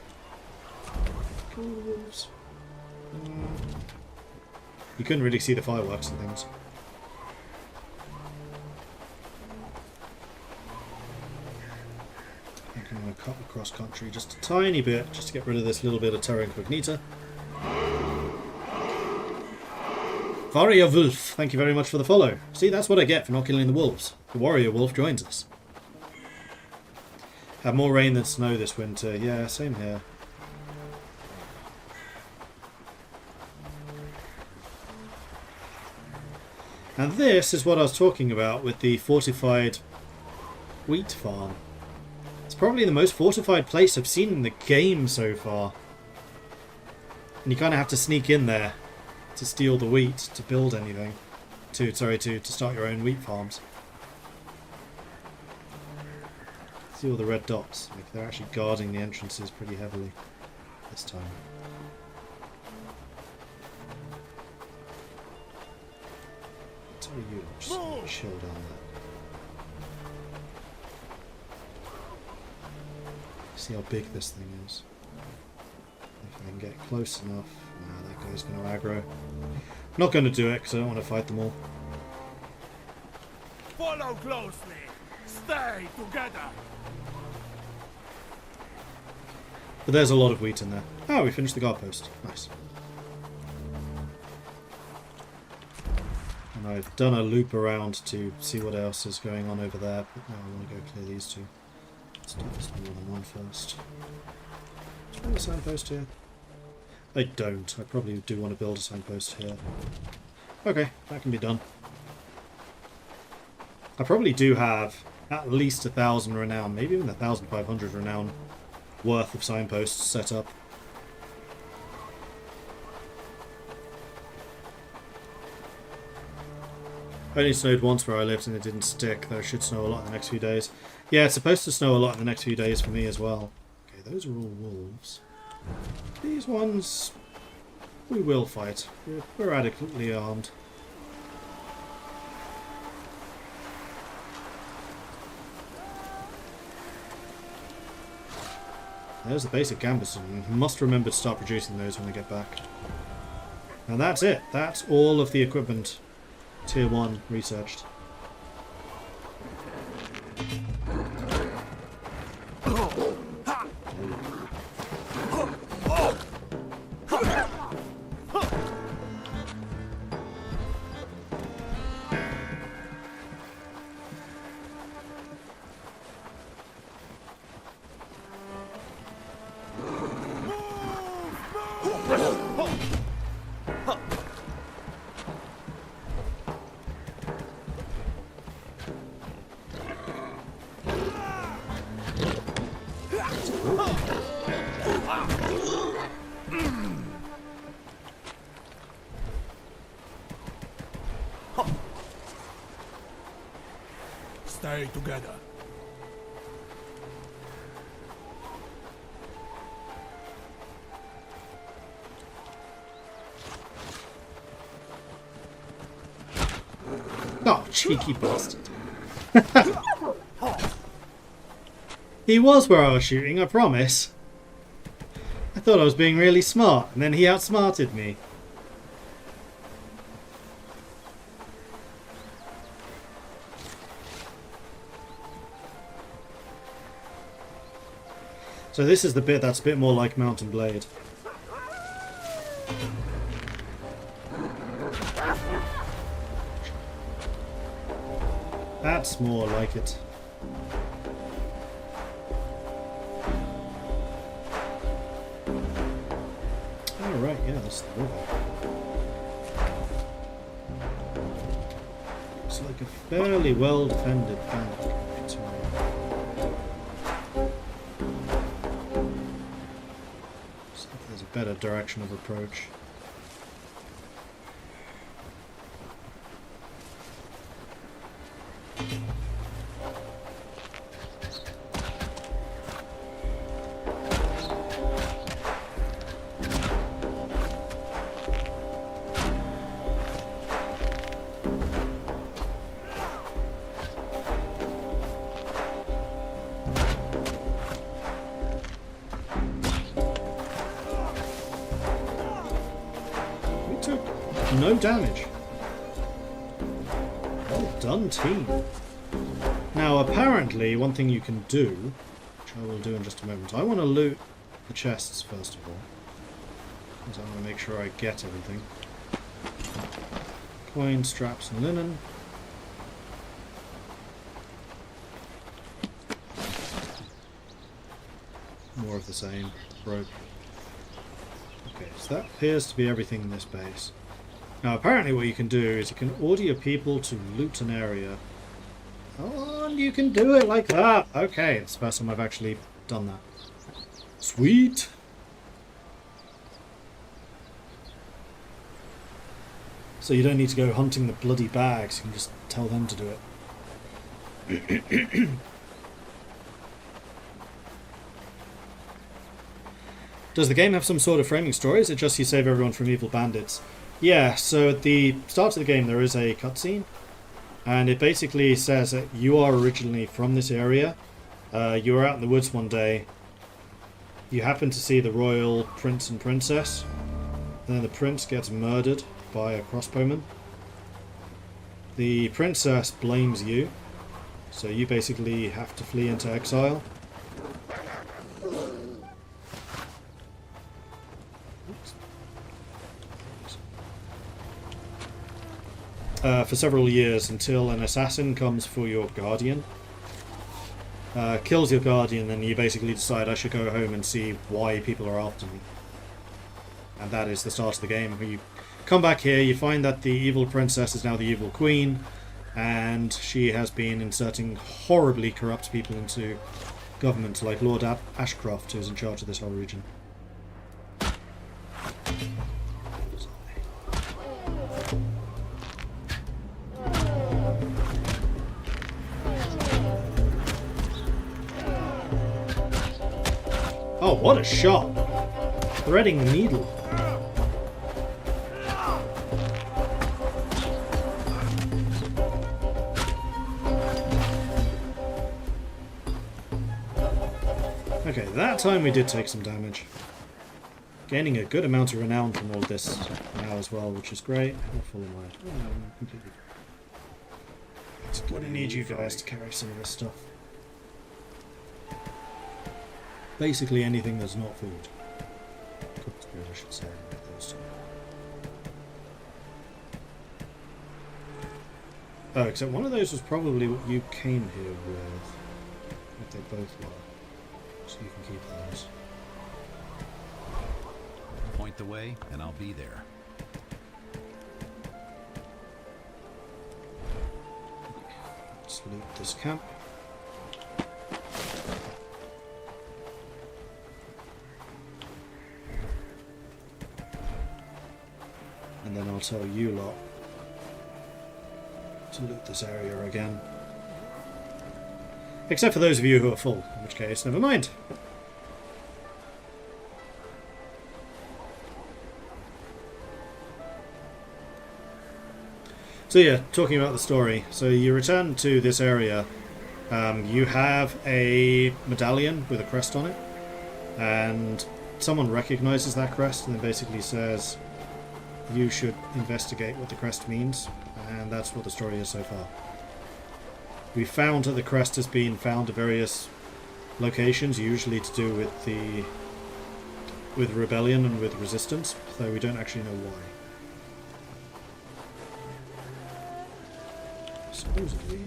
You couldn't really see the fireworks and things. I think I'm going to cut across country just a tiny bit, just to get rid of this little bit of terra incognita. Warrior Wolf, thank you very much for the follow. See, that's what I get for not killing the wolves. The Warrior Wolf joins us. Had more rain than snow this winter. Yeah, same here. And this is what I was talking about with the fortified wheat farm. It's probably the most fortified place I've seen in the game so far. And you kind of have to sneak in there to steal the wheat to build anything. To start your own wheat farms. See all the red dots? Like they're actually guarding the entrances pretty heavily this time. Tell you, just chill down there. See how big this thing is. If I can get close enough. Nah, that guy's going to aggro. Not going to do it because I don't want to fight them all. Follow closely. Stay together. But there's a lot of wheat in there. Oh, we finished the guard post. Nice. And I've done a loop around to see what else is going on over there, but now I want to go clear these 2. Let's do this more than one first. Do I have a signpost here? I don't. I probably do want to build a signpost here. Okay, that can be done. I probably do have at least 1,000 renown, maybe even 1,500 renown worth of signposts set up. Only snowed once where I lived and it didn't stick, though it should snow a lot in the next few days. Yeah, it's supposed to snow a lot in the next few days for me as well. Okay, those are all wolves. These ones we will fight. We're adequately armed. There's the basic Gambison. Must remember to start producing those when we get back. And that's it. That's all of the equipment. Tier 1 researched. Stay together. Oh, cheeky bastard. He was where I was shooting, I promise. I thought I was being really smart, and then he outsmarted me. So this is the bit that's a bit more like Mount and Blade. That's more like it. Oh right, yeah, that's the river. It's like a fairly well defended bank. There's a better direction of approach. No damage. Well done, team. Now, apparently, one thing you can do, which I will do in just a moment, I want to loot the chests first of all, because I want to make sure I get everything. Coin, straps, and linen. More of the same. Rope. Okay, so that appears to be everything in this base. Now apparently what you can do is you can order your people to loot an area. Oh, and you can do it like that! Okay, it's the first time I've actually done that. Sweet! So you don't need to go hunting the bloody bags, you can just tell them to do it. Does the game have some sort of framing story? Is it just you save everyone from evil bandits? Yeah, so at the start of the game there is a cutscene, and it basically says that you are originally from this area. You were out in the woods one day, you happen to see the royal prince and princess, and then the prince gets murdered by a crossbowman. The princess blames you, so you basically have to flee into exile. For several years until an assassin comes for your guardian, kills your guardian, then you basically decide I should go home and see why people are after me. And that is the start of the game. You come back here, you find that the evil princess is now the evil queen, and she has been inserting horribly corrupt people into government like Lord Ashcroft, who's in charge of this whole region. Oh, what a shot! Threading needle. Okay, that time we did take some damage. Gaining a good amount of renown from all this now as well, which is great. How full am I? Oh, no, I'm completely full. I'm gonna need you guys to carry some of this stuff. Basically anything that's not food. Cooked food, I should say. Those two. Oh, except one of those was probably what you came here with. If they both were. So you can keep those. Point the way, and I'll be there. Let's loot this camp. And then I'll tell you lot to loot this area again. Except for those of you who are full, in which case, never mind. So yeah, talking about the story. So you return to this area. You have a medallion with a crest on it. And someone recognizes that crest and then basically says, you should investigate what the crest means. And that's what the story is so far. We found that the crest has been found at various locations, usually to do with rebellion and with resistance, though we don't actually know why. Supposedly,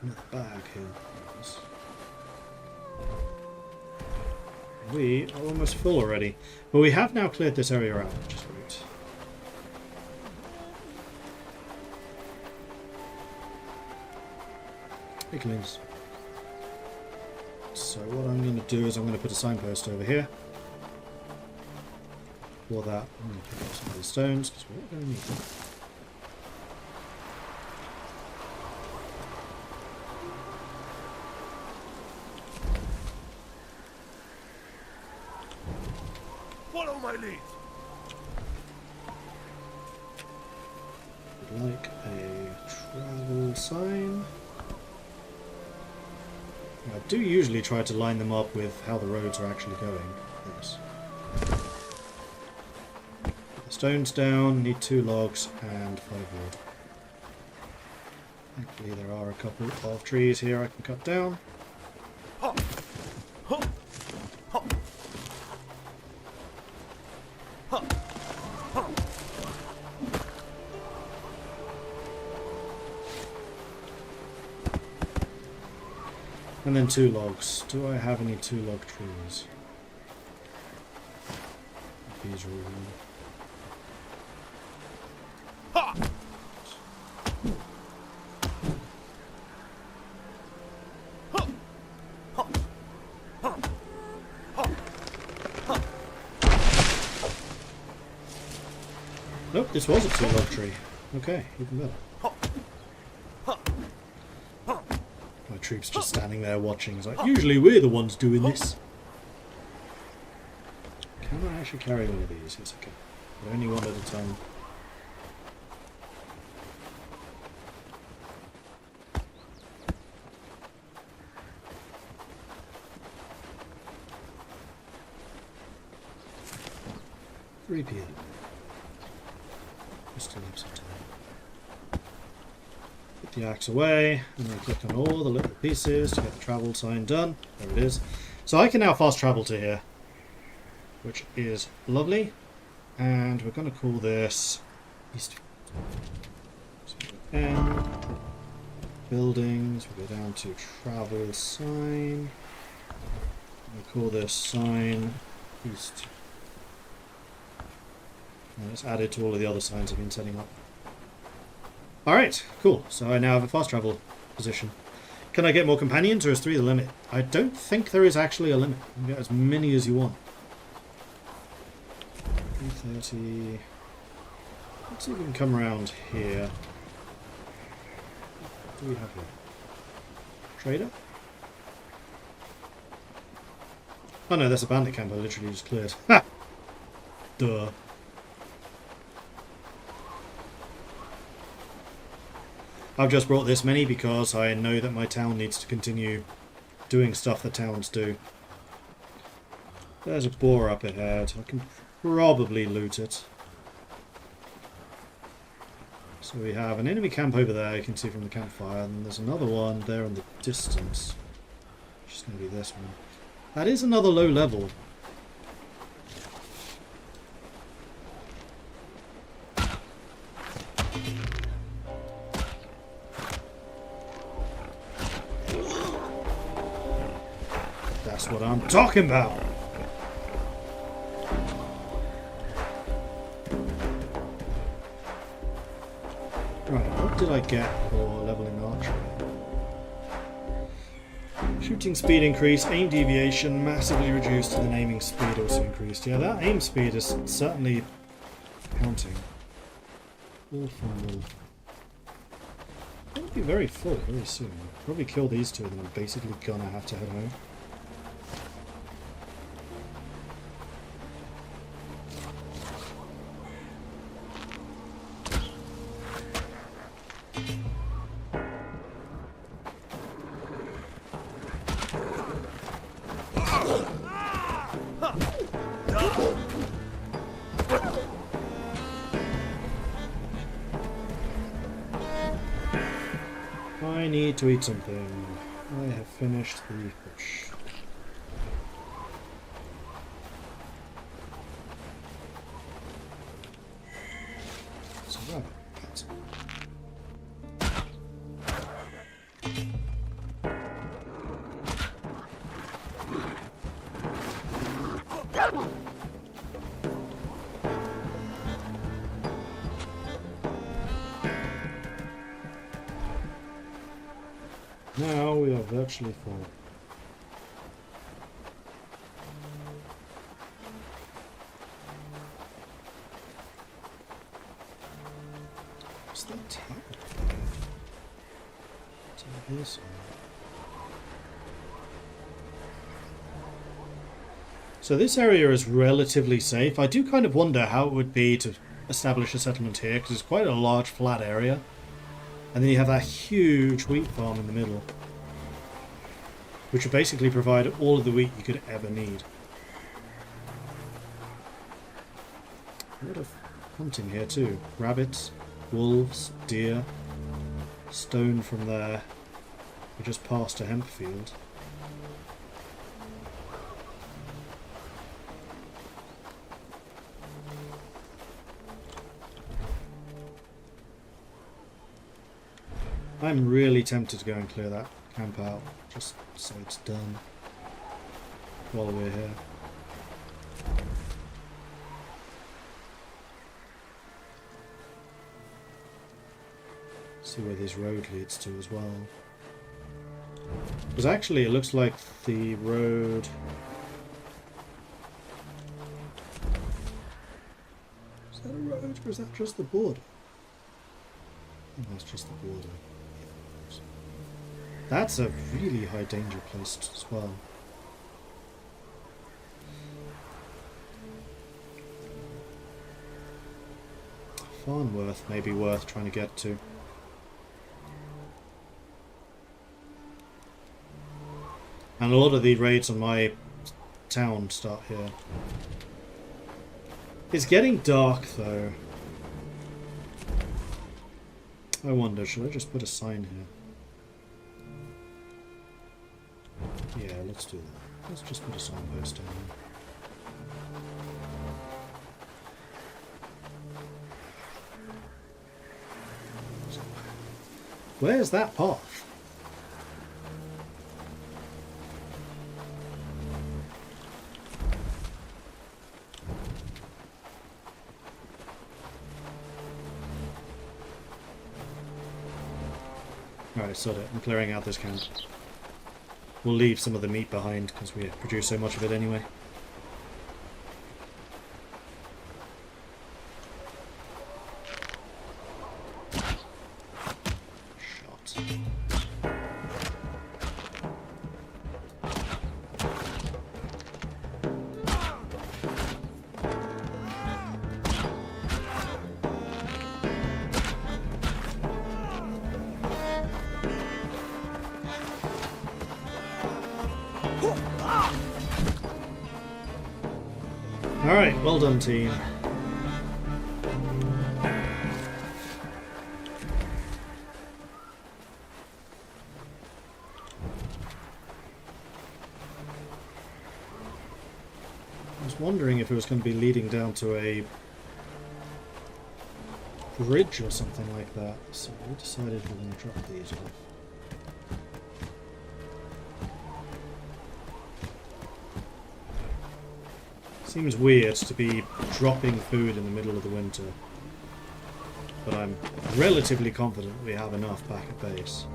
another bag here. We are almost full already, but we have now cleared this area out, which is great. Picklings. So what I'm going to do is I'm going to put a signpost over here. For that, I'm going to pick up some of the stones because we're not going to need them. Follow my lead. Would like a travel sign. I do usually try to line them up with how the roads are actually going. Yes. Put the stones down, need 2 logs and 5 wood. Thankfully there are a couple of trees here I can cut down. And then 2 logs. Do I have any 2 log trees? These are Nope, this was a 2 log tree. Okay, even better. My troops just standing there watching. It's like, usually we're the ones doing this. Can I actually carry one of these? Yes, I can. But only one at a time. PM. We still have some time. Put the axe away, and then click on all the little pieces to get the travel sign done. There it is. So I can now fast travel to here, which is lovely. And we're going to call this East. So we go down, buildings, we go down to travel sign. We call this sign East. And it's added to all of the other signs I've been setting up. Alright, cool. So I now have a fast travel position. Can I get more companions, or is 3 the limit? I don't think there is actually a limit. You can get as many as you want. 330. Let's see if we can come around here. What do we have here? Trader? Oh no, that's a bandit camp I literally just cleared. Ha! Duh. I've just brought this many because I know that my town needs to continue doing stuff that towns do. There's a boar up ahead. I can probably loot it. So we have an enemy camp over there, you can see from the campfire, and there's another one there in the distance. Which is going to be this one. That is another low level. That's what I'm talking about. Right, what did I get for leveling archery? Shooting speed increased, aim deviation massively reduced, and then aiming speed also increased. Yeah, that aim speed is certainly counting. Wolf and wolf. It'll be very full very soon. Probably kill these two, and then I'm basically gonna have to head home. I need to eat something. I have finished the push. It's a rabbit. Now we are virtually full. What's that tower? It's over here somewhere. So this area is relatively safe. I do kind of wonder how it would be to establish a settlement here, because it's quite a large flat area. And then you have that huge wheat farm in the middle, which would basically provide all of the wheat you could ever need. A lot of hunting here too. Rabbits, wolves, deer. Stone from there. We just passed a hemp field. I'm really tempted to go and clear that camp out, just so it's done while we're here. See where this road leads to as well. Because actually it looks like the road... Is that a road or is that just the border? I think that's just the border. That's a really high danger place as well. Farnworth may be worth trying to get to. And a lot of the raids on my town start here. It's getting dark though. I wonder, should I just put a sign here? Yeah, let's do that. Let's just put a signpost down there. Where's that path? Alright, sod it. I'm clearing out this camp. We'll leave some of the meat behind because we produce so much of it anyway. Shot. Alright, well done, team. I was wondering if it was going to be leading down to a bridge or something like that, so we decided we're going to drop these off. Seems weird to be dropping food in the middle of the winter, but I'm relatively confident we have enough back at base.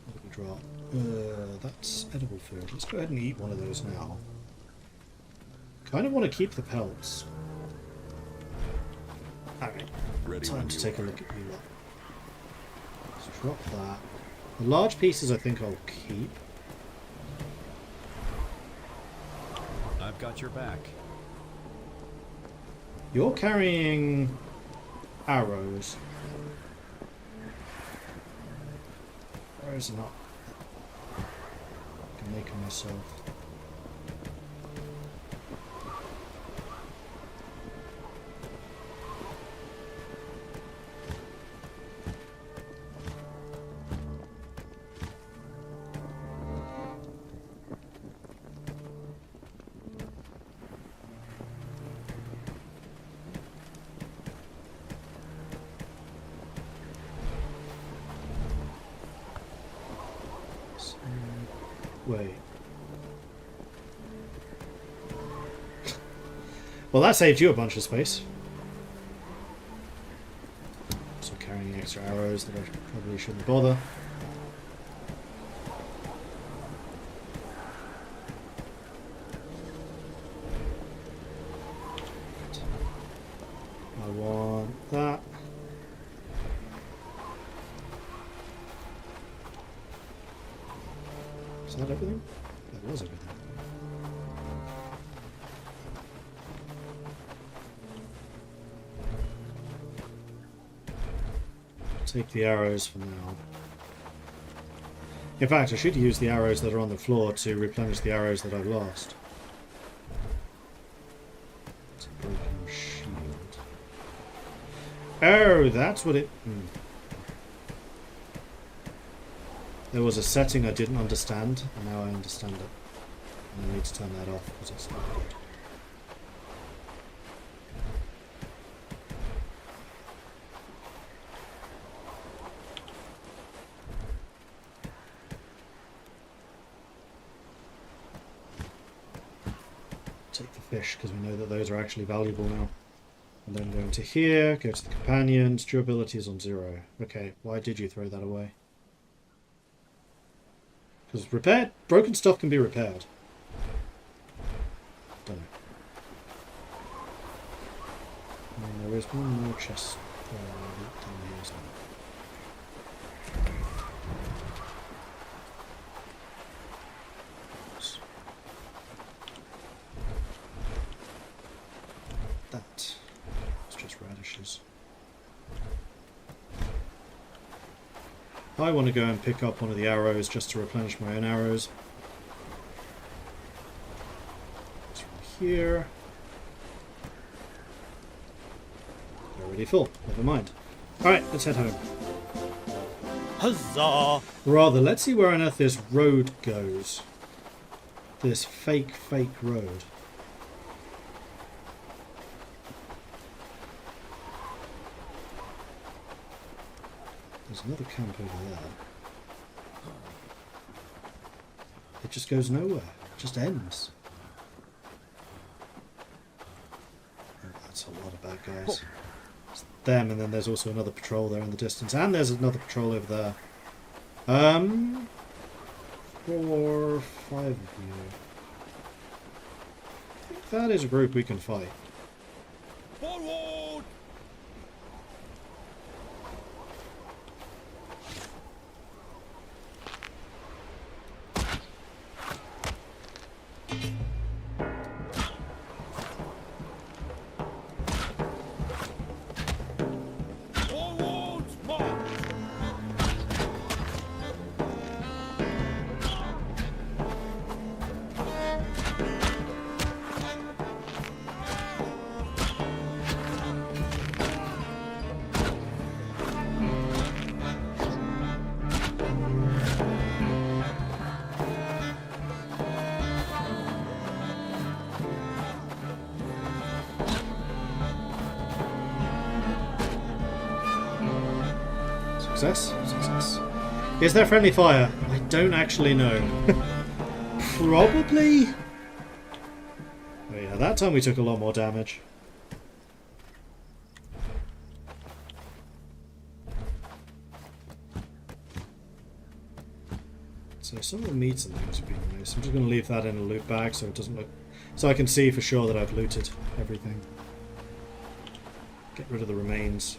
What did we drop? That's edible food. Let's go ahead and eat one of those now. Kind of want to keep the pelts. Alright, time to take a look at you lot. Let's drop that. The large pieces I think I'll keep. I've got your back. You're carrying arrows. Arrows are not. I can make them myself. Wait. Well, that saved you a bunch of space. So carrying extra arrows that I probably shouldn't bother. I want that. Is that everything? That was everything. Take the arrows for now. In fact, I should use the arrows that are on the floor to replenish the arrows that I've lost. It's a broken shield. Oh, that's what it... There was a setting I didn't understand, and now I understand it. And I need to turn that off because it's not good. Take the fish because we know that those are actually valuable now. And then go into here, go to the companions, durability is on 0. Okay, why did you throw that away? Because repaired, broken stuff can be repaired. Don't know. And there is one more chest down here as well. That. It's just radishes. I want to go and pick up one of the arrows just to replenish my own arrows. It's from here. They're already full. Never mind. Alright, let's head home. Huzzah! Rather, let's see where on earth this road goes. This fake road. There's another camp over there. It just goes nowhere. It just ends. Oh, that's a lot of bad guys. them, and then there's also another patrol there in the distance, and there's another patrol over there. 4 or 5 of you. I think that is a group we can fight. Forward! Forward, march! Success? Success. Is there friendly fire? I don't actually know. Probably? Oh yeah, that time we took a lot more damage. So some of the meats and things would be nice. I'm just going to leave that in a loot bag so it doesn't look... So I can see for sure that I've looted everything. Get rid of the remains.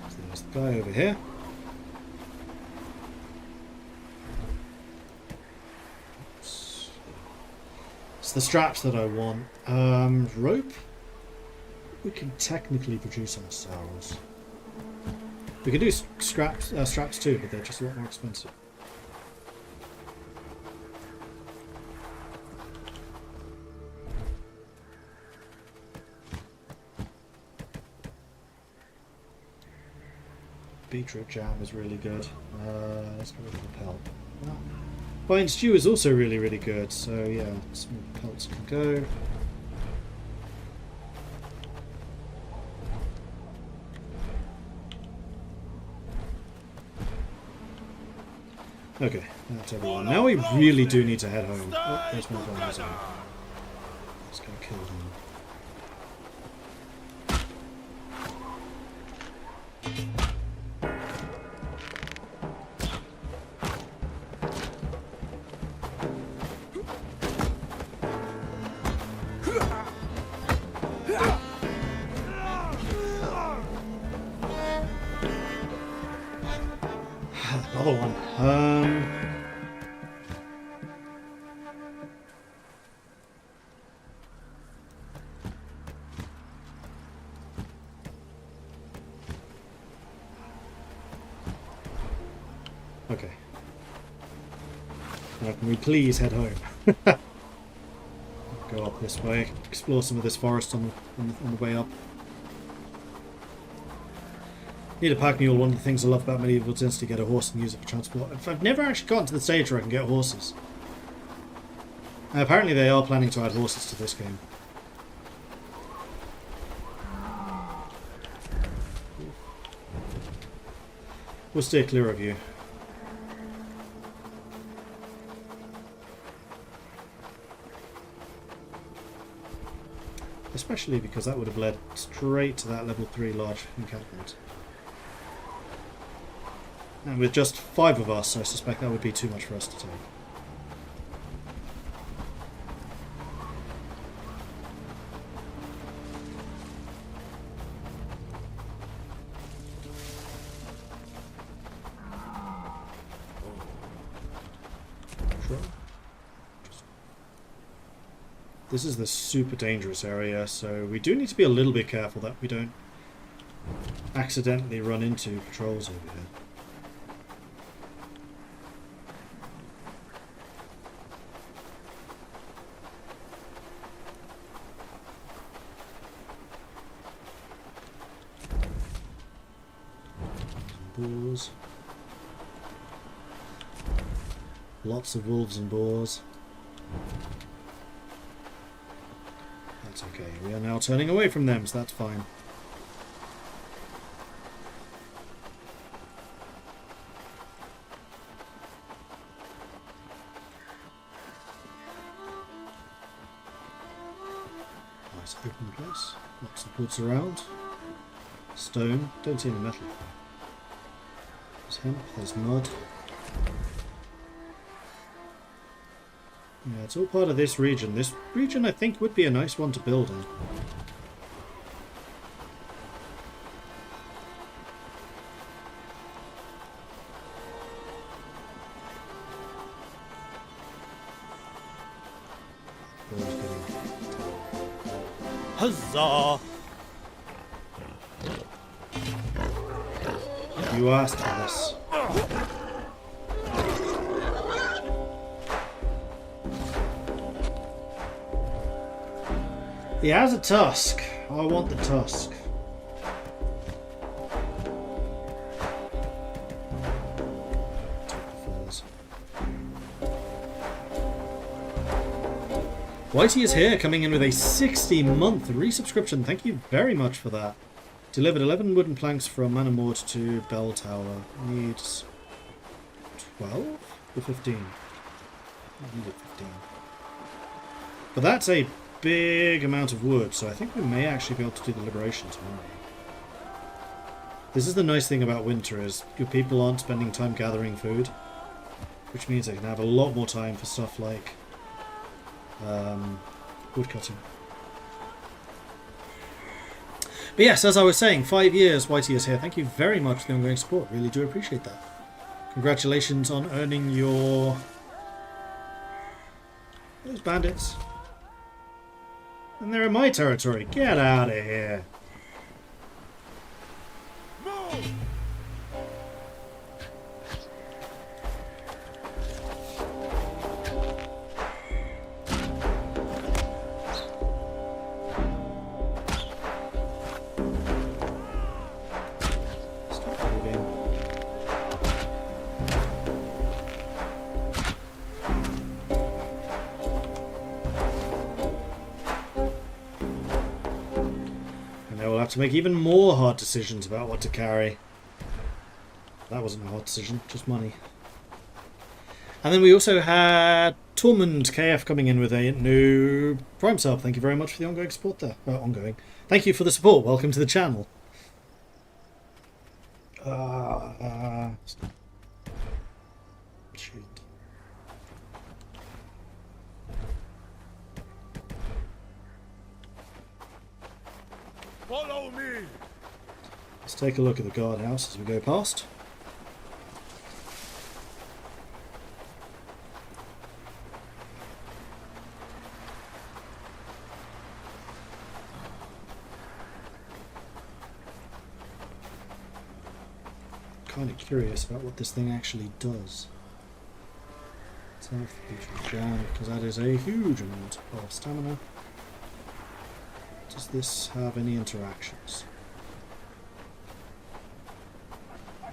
So there's the guy over here. Oops. It's the straps that I want. Rope? We can technically produce ourselves. We can do straps too, but they're just a lot more expensive. Beetroot jam is really good. Let's get rid of the pelt. Vine stew is also really, really good. So yeah, some pelts can go. Okay, that's everyone. Now we really do need to head home. Oh, there's more bombers on. Let's go kill them. Another one. Okay. Now can we please head home? Go up this way. Explore some of this forest on the way up. Need a pack mule. One of the things I love about medieval Dynasty, get a horse and use it for transport. I've never actually gotten to the stage where I can get horses. Apparently they are planning to add horses to this game. We'll stay clear of you. Especially because that would have led straight to that level 3 large encampment. And with just 5 of us, I suspect that would be too much for us to take. This is the super dangerous area, so we do need to be a little bit careful that we don't accidentally run into patrols over here. Boars. Lots of wolves and boars. That's okay. We are now turning away from them, so that's fine. nice open place. Lots of woods around. Stone. Don't see any metal. There's hemp. There's mud. Yeah, it's all part of this region. This region, I think, would be a nice one to build in. Huzzah! You asked for this. He has a tusk. I want the tusk. Whitey is here, coming in with a 60-month resubscription. Thank you very much for that. Delivered 11 wooden planks from Manamort to Bell Tower. Needs 12 or 15? I needed 15. But that's a big amount of wood, so I think we may actually be able to do the liberation tomorrow. This is the nice thing about winter, is your people aren't spending time gathering food, which means they can have a lot more time for stuff like wood cutting. But yes, as I was saying, 5 years Whitey is here. Thank you very much for the ongoing support. Really do appreciate that. Congratulations on earning your... those bandits. And they're in my territory. Get out of here. Move! Stop moving. We'll have to make even more hard decisions about what to carry. That wasn't a hard decision, just money. And then we also had Tormund KF coming in with a new Prime sub. Thank you very much for the ongoing support there. Ongoing. Thank you for the support. Welcome to the channel. Shit. Follow me! Let's take a look at the guardhouse as we go past. Kind of curious about what this thing actually does. Let's have a jam, because that is a huge amount of stamina. Does this have any interactions?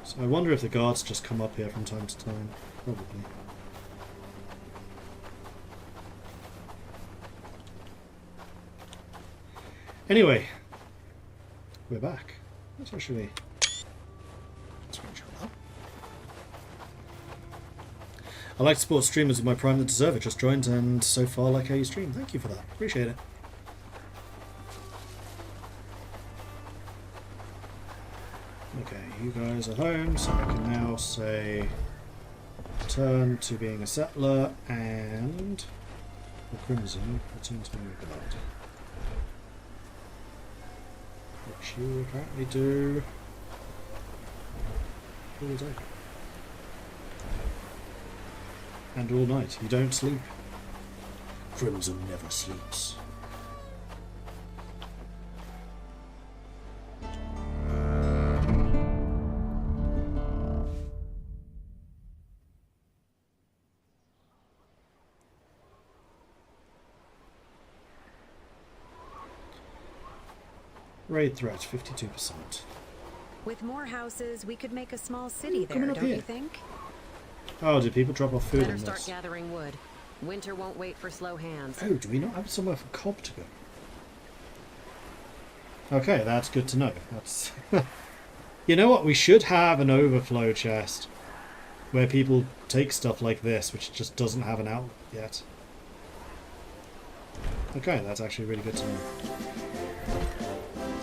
So I wonder if the guards just come up here from time to time. Probably. Anyway, we're back. Let's actually... screenshot that. I like to support streamers with my Prime that deserve it. Just joined and so far like how you stream. Thank you for that. Appreciate it. Okay, you guys are home, so I can now say return to being a settler and the Crimson return to being a guard. Which you apparently do all day. And all night. You don't sleep. Crimson never sleeps. Raid threat, 52%. With more houses, we could make a small city there, coming up don't here. you think? Oh, did people drop off food Better in start this? gathering wood. Winter won't wait for slow hands. Oh, do we not have somewhere for Cobb to go? Okay, that's good to know. That's you know what? We should have an overflow chest where people take stuff like this, which just doesn't have an outlet yet. Okay, that's actually really good to know.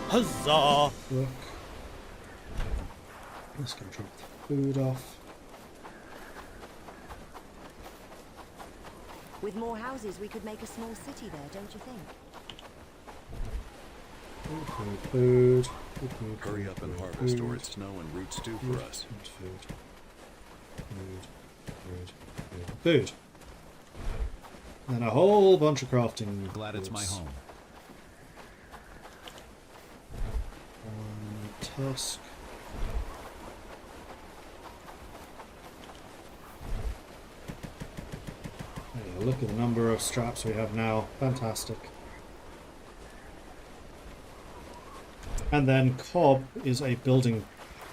Huzzah! Look. Let's go drop the food off. With more houses, we could make a small city there, don't you think? Food. Hurry up and harvest, or it's snow and roots stew for us. Food. And a whole bunch of crafting. Glad it's my goods. home. Tusk. Yeah, look at the number of straps we have now. Fantastic. And then cob is a building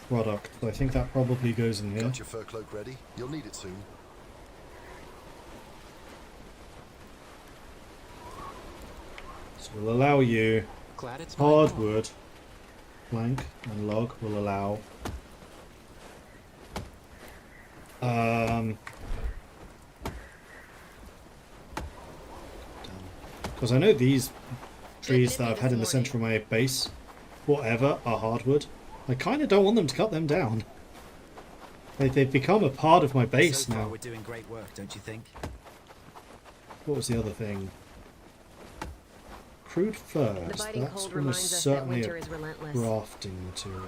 product. I think that probably goes in here. Got your fur cloak ready? You'll need it soon. So we'll allow you Glad it's my home. hardwood, plank, and log will allow. Because I know these trees that I've had in the centre of my base, whatever, are hardwood. I kind of don't want them to cut them down. They've become a part of my base So far, now. we're doing great work, don't you think? What was the other thing? Crude furs. The biting That's cold almost reminds us that certainly winter a is relentless. crafting material.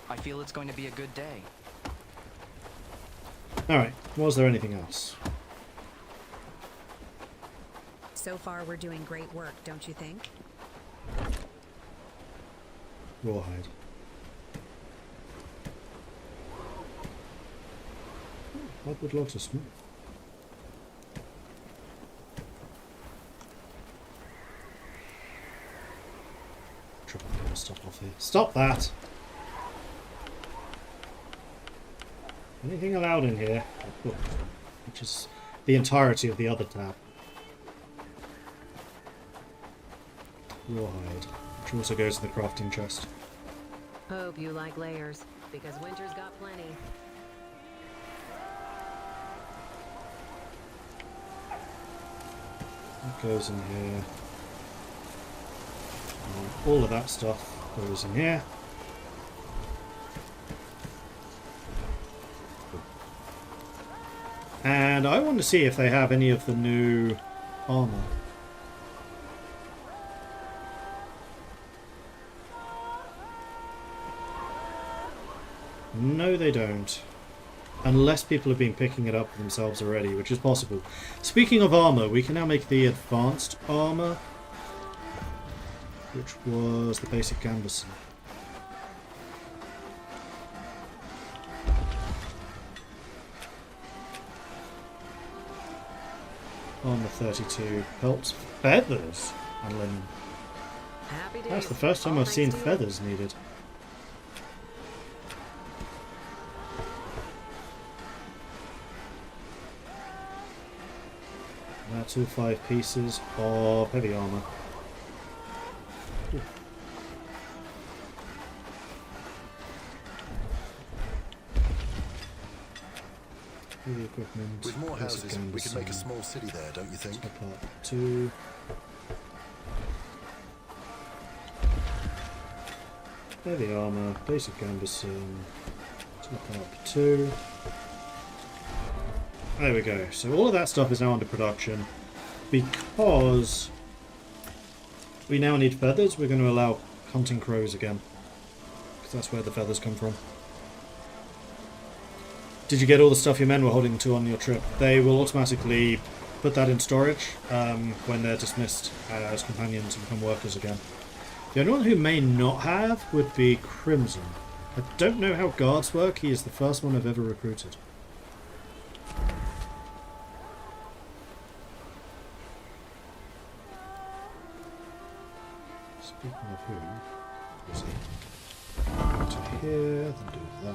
I feel it's going to be a good day. Alright, was there anything else? So far, we're doing great work, don't you think? Rawhide. Hardwood logs are smooth. Dropping more stuff off here. Stop that! Anything allowed in here? Oh, which is the entirety of the other tab. Rawhide, which also goes in the crafting chest. Hope you like layers, because winter's got plenty. That goes in here. And all of that stuff goes in here. And I want to see if they have any of the new armor. No, they don't. Unless people have been picking it up for themselves already, which is possible. Speaking of armor, we can now make the advanced armor, which was the basic gambeson. Armor 32 pelts, feathers, and linen. Happy days. That's the first time All I've seen thanks to you. feathers needed. That's all 5 pieces of heavy armor. Ooh. Heavy equipment. With more basic houses, we could make a gambeson, small city there, don't you think? top up 2. Heavy armor, basic gambeson, top up 2. There we go. So all of that stuff is now under production. Because we now need feathers, we're going to allow hunting crows again. Because that's where the feathers come from. Did you get all the stuff your men were holding to on your trip? They will automatically put that in storage when they're dismissed as companions and become workers again. The only one who may not have would be Crimson. I don't know how guards work. He is the first one I've ever recruited. Speaking of who, is he? Go to here, then do that.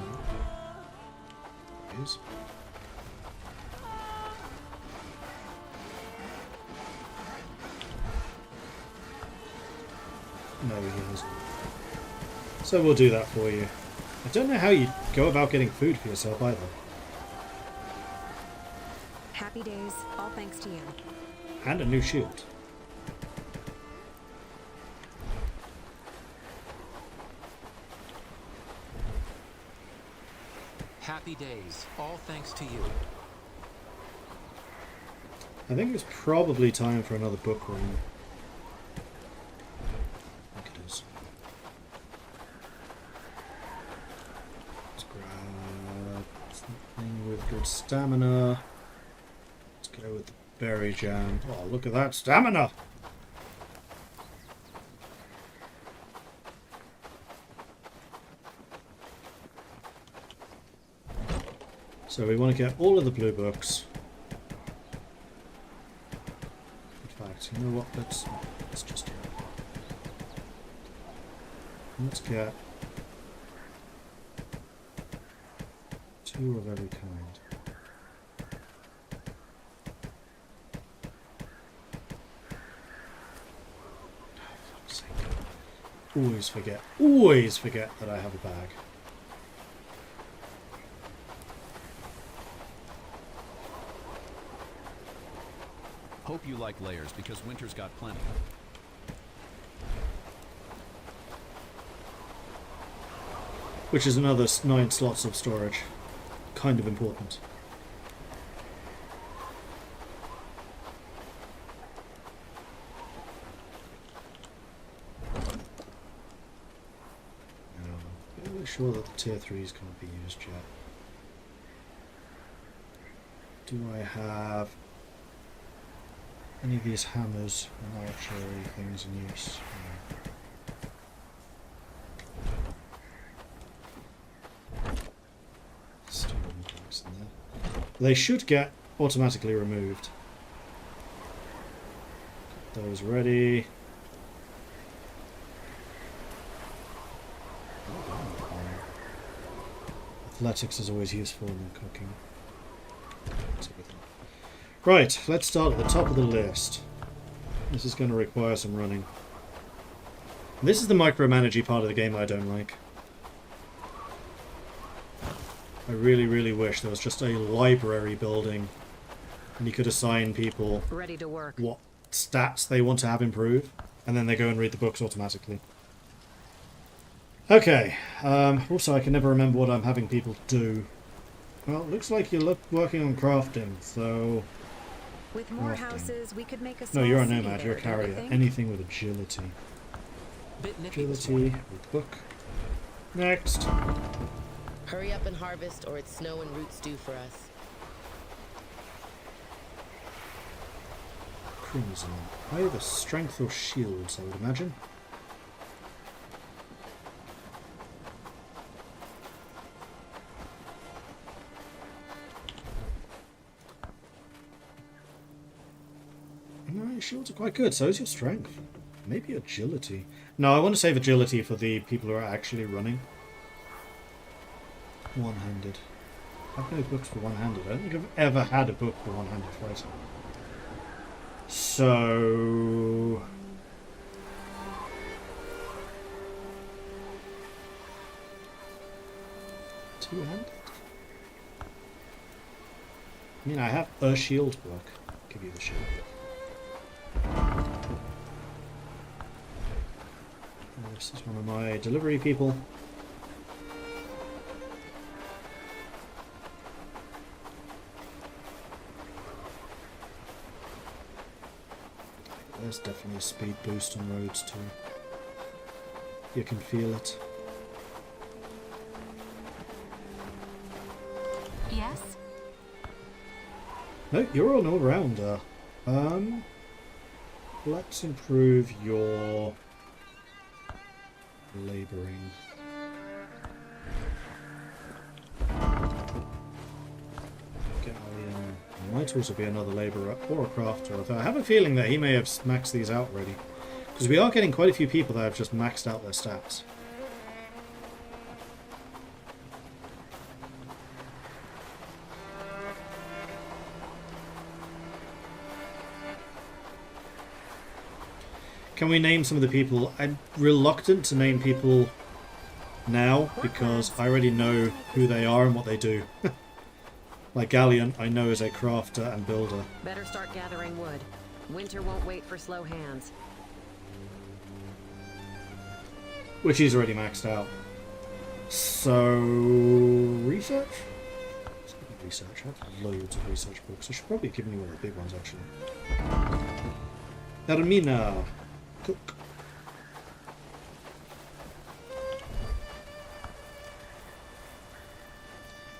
Is. No, he hasn't. So we'll do that for you. I don't know how you go about getting food for yourself either. Happy days, all thanks to you. And a new shield. Happy days, all thanks to you. I think it's probably time for another book room. I think it is. Let's grab something with good stamina. Let's go with the berry jam. Oh, look at that stamina! So we want to get all of the blue books. In fact, you know what? Let's just do it. Let's get 2 of every kind. Oh, for fuck's sake. Always forget that I have a bag. Hope you like layers because winter's got plenty. Which is another 9 slots of storage. Kind of important. Now, I'm really sure that the tier 3s can't be used yet. Do I have any of these hammers and archery things in use? Still things in there. They should get automatically removed. Get those ready. Athletics is always useful in cooking. That's everything. Right, let's start at the top of the list. This is going to require some running. This is the micromanagey part of the game I don't like. I really, really wish there was just a library building and you could assign people Ready to work. what stats they want to have improve, and then they go and read the books automatically. Okay, also I can never remember what I'm having people do. Well, it looks like you're working on crafting, so... With more Crafting. houses, we could make a small No, you're a city nomad, there, you're a don't you carrier. think? Anything with agility. Bit nippy this Agility morning. with book. Next. Hurry up and harvest, or it's snow and roots due for us. Crimson. Either strength or shields, I would imagine. No, your shields are quite good. So is your strength. Maybe agility. No, I want to save agility for the people who are actually running. One-handed. I have no books for one-handed. I don't think I've ever had a book for one-handed fighting. So... two-handed? I mean, I have a shield book. I'll give you the shield. This is one of my delivery people. There's definitely a speed boost on roads too. You can feel it. Yes? No, you're an all-rounder. Let's improve your labouring. Galleon. Might also be another labourer or a crafter. Although I have a feeling that he may have maxed these out already. Because we are getting quite a few people that have just maxed out their stats. Can we name some of the people? I'm reluctant to name people now because I already know who they are and what they do. Like Galleon, I know is a crafter and builder. Better start gathering wood. Winter won't wait for slow hands. Which he's already maxed out. So... research? Research. I have loads of research books. I should probably have given you one of the big ones, actually. Hermina. Cook.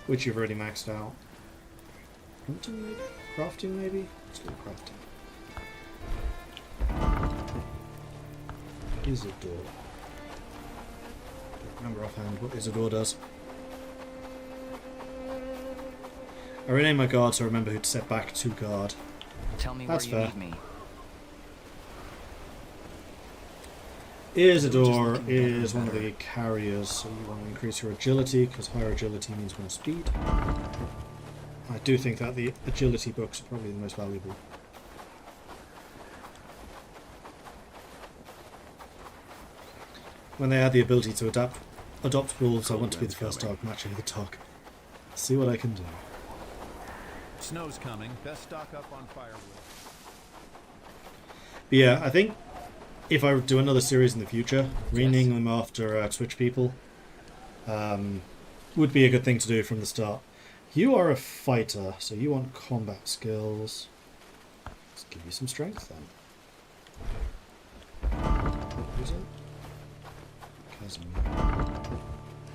Which you've already maxed out. Hunting, maybe? Crafting, maybe? Let's do crafting. Isidore. Don't remember offhand what Isidore does. I rename my guard so I remember who to set back to guard. Tell me That's where you fair. need me. Isidore is one of the carriers, so you want to increase your agility, because higher agility means more speed. I do think that the agility books are probably the most valuable. When they had the ability to adopt wolves, I want to be the first dog matching the dog. See what I can do. Snow's coming. Best stock up on firewood. But yeah, I think if I do another series in the future, renaming them after Twitch people would be a good thing to do from the start. You are a fighter, so you want combat skills. Let's give you some strength then. Who's it? Casimir.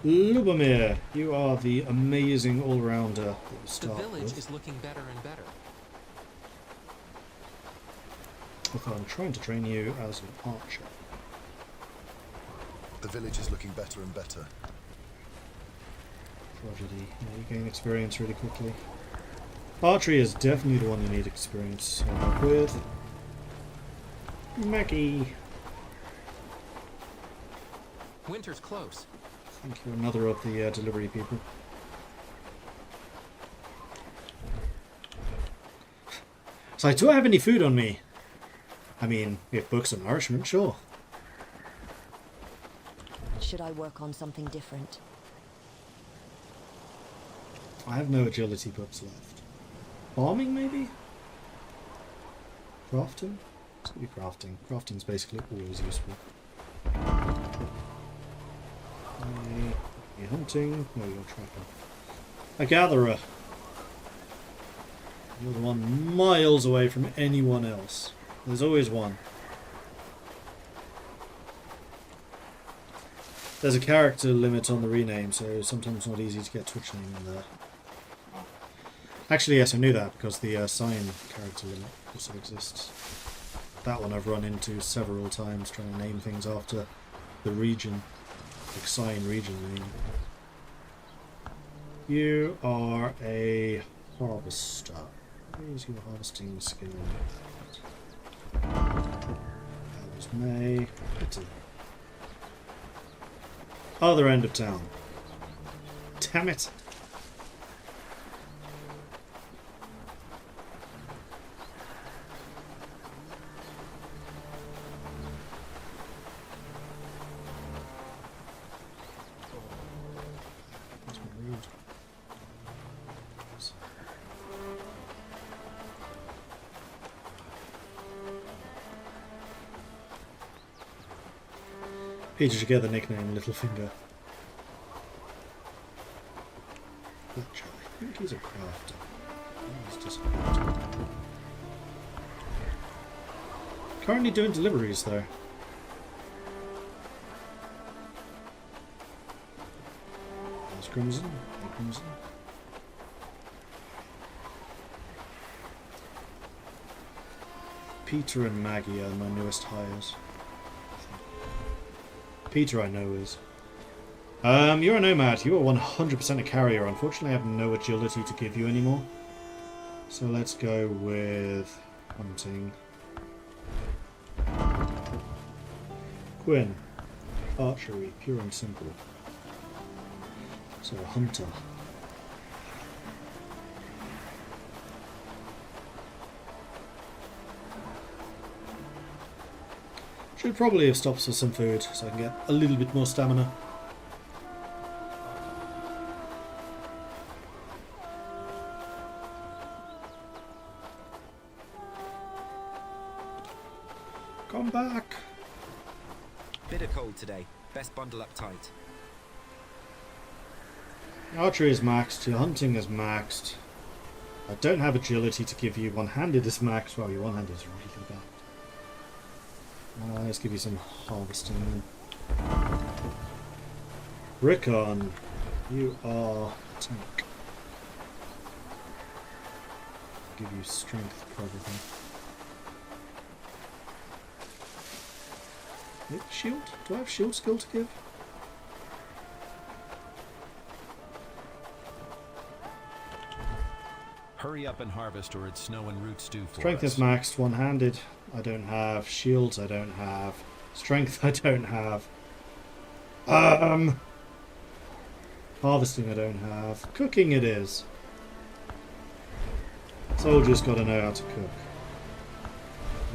Lubomir, you are the amazing all-rounder that you The start village with. is looking better and better. Although I'm trying to train you as an archer. The village is looking better and better. Tragedy. Yeah, you gain experience really quickly. Archery is definitely the one you need experience with. Maggie. Winter's close. I think you're another of the delivery people. So, do I have any food on me? I mean, if books and nourishment, sure. Should I work on something different? I have no agility books left. Farming, maybe? Crafting? It's gonna be crafting. Crafting's basically always useful. You're hunting? No, you're trapping. A gatherer. You're the one miles away from anyone else. There's always one. There's a character limit on the rename, so sometimes it's not easy to get Twitch name in there. Actually, yes, I knew that because the sign character limit also exists. That one I've run into several times trying to name things after the region. Like sign region name. You are a harvester. Where's your harvesting skill? That was May. Italy. Other end of town. Damn it! That's my road. Peter together nickname Littlefinger. Fletcher. I think he's a crafter. He's just a crafter. Currently doing deliveries though. There's Crimson. Hey, Crimson. Peter and Maggie are my newest hires. Peter I know is. You're a nomad. You are 100% a carrier. Unfortunately, I have no agility to give you anymore. So let's go with hunting. Quinn. Archery. Pure and simple. So a hunter. Should probably have stopped for some food so I can get a little bit more stamina. Come back. Bitter cold today. Best bundle up tight. Archery is maxed, your hunting is maxed. I don't have agility to give you. One-handed is maxed. Well, your one-handed is really bad. Let's give you some harvesting then. Rickon, you are a tank. Give you strength probably. Maybe shield? Do I have shield skill to give? Hurry up and harvest, or it's snow and root stew for Strength us. is maxed, one-handed. I don't have shields. I don't have strength. I don't have. Harvesting. I don't have. Cooking. It is. Soldiers got to know how to cook.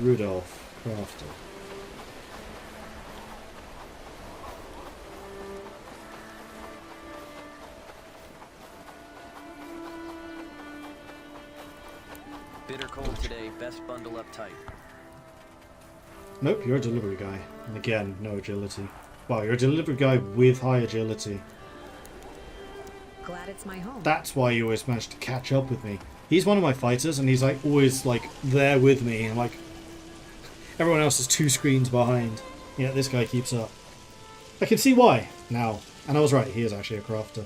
Rudolph, crafter. Bitter cold today. Best bundle up tight. Nope, you're a delivery guy. And again, no agility. Wow, you're a delivery guy with high agility. Glad it's my home. That's why you always manage to catch up with me. He's one of my fighters, and he's like always like there with me, and like everyone else is 2 screens behind. Yeah, this guy keeps up. I can see why now, and I was right. He is actually a crafter.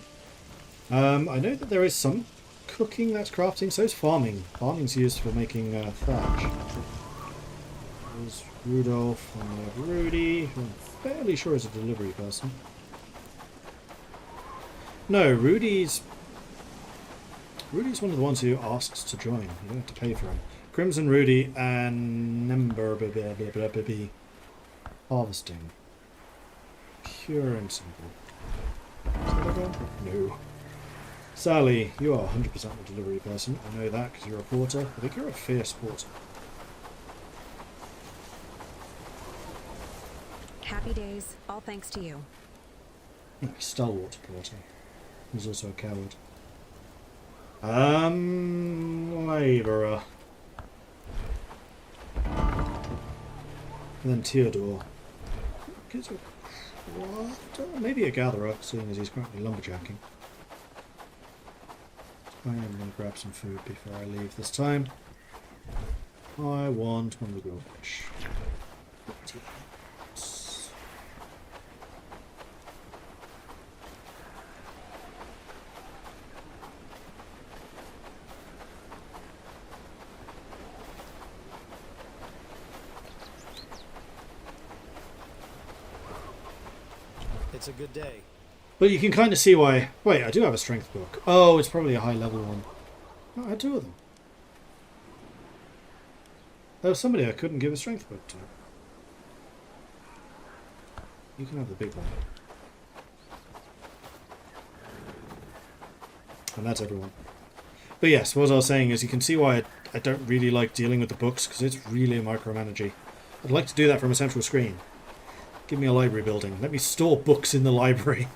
I know that there is some cooking that's crafting. So is farming. Farming's used for making thatch. There's Rudolph and we have Rudy, who I'm fairly sure is a delivery person. No, Rudy's one of the ones who asks to join. You don't have to pay for him. Crimson Rudy and Number Harvesting. Pure and simple. Is that everyone? No. Sally, you are 100% a delivery person. I know that because you're a porter. I think you're a fierce porter. Happy days, all thanks to you. Stalwart porter. He's also a coward. Labourer. And then Theodore. Gives a crafter? Maybe a gatherer, seeing as he's currently lumberjacking. I am going to grab some food before I leave this time. I want one of the goldfish. It's a good day. But you can kind of see why... Wait, I do have a strength book. Oh, it's probably a high level one. Oh, I had 2 of them. There was somebody I couldn't give a strength book to. You can have the big one. And that's everyone. But yes, what I was saying is you can see why I don't really like dealing with the books, because it's really micromanaging. I'd like to do that from a central screen. Give me a library building. Let me store books in the library.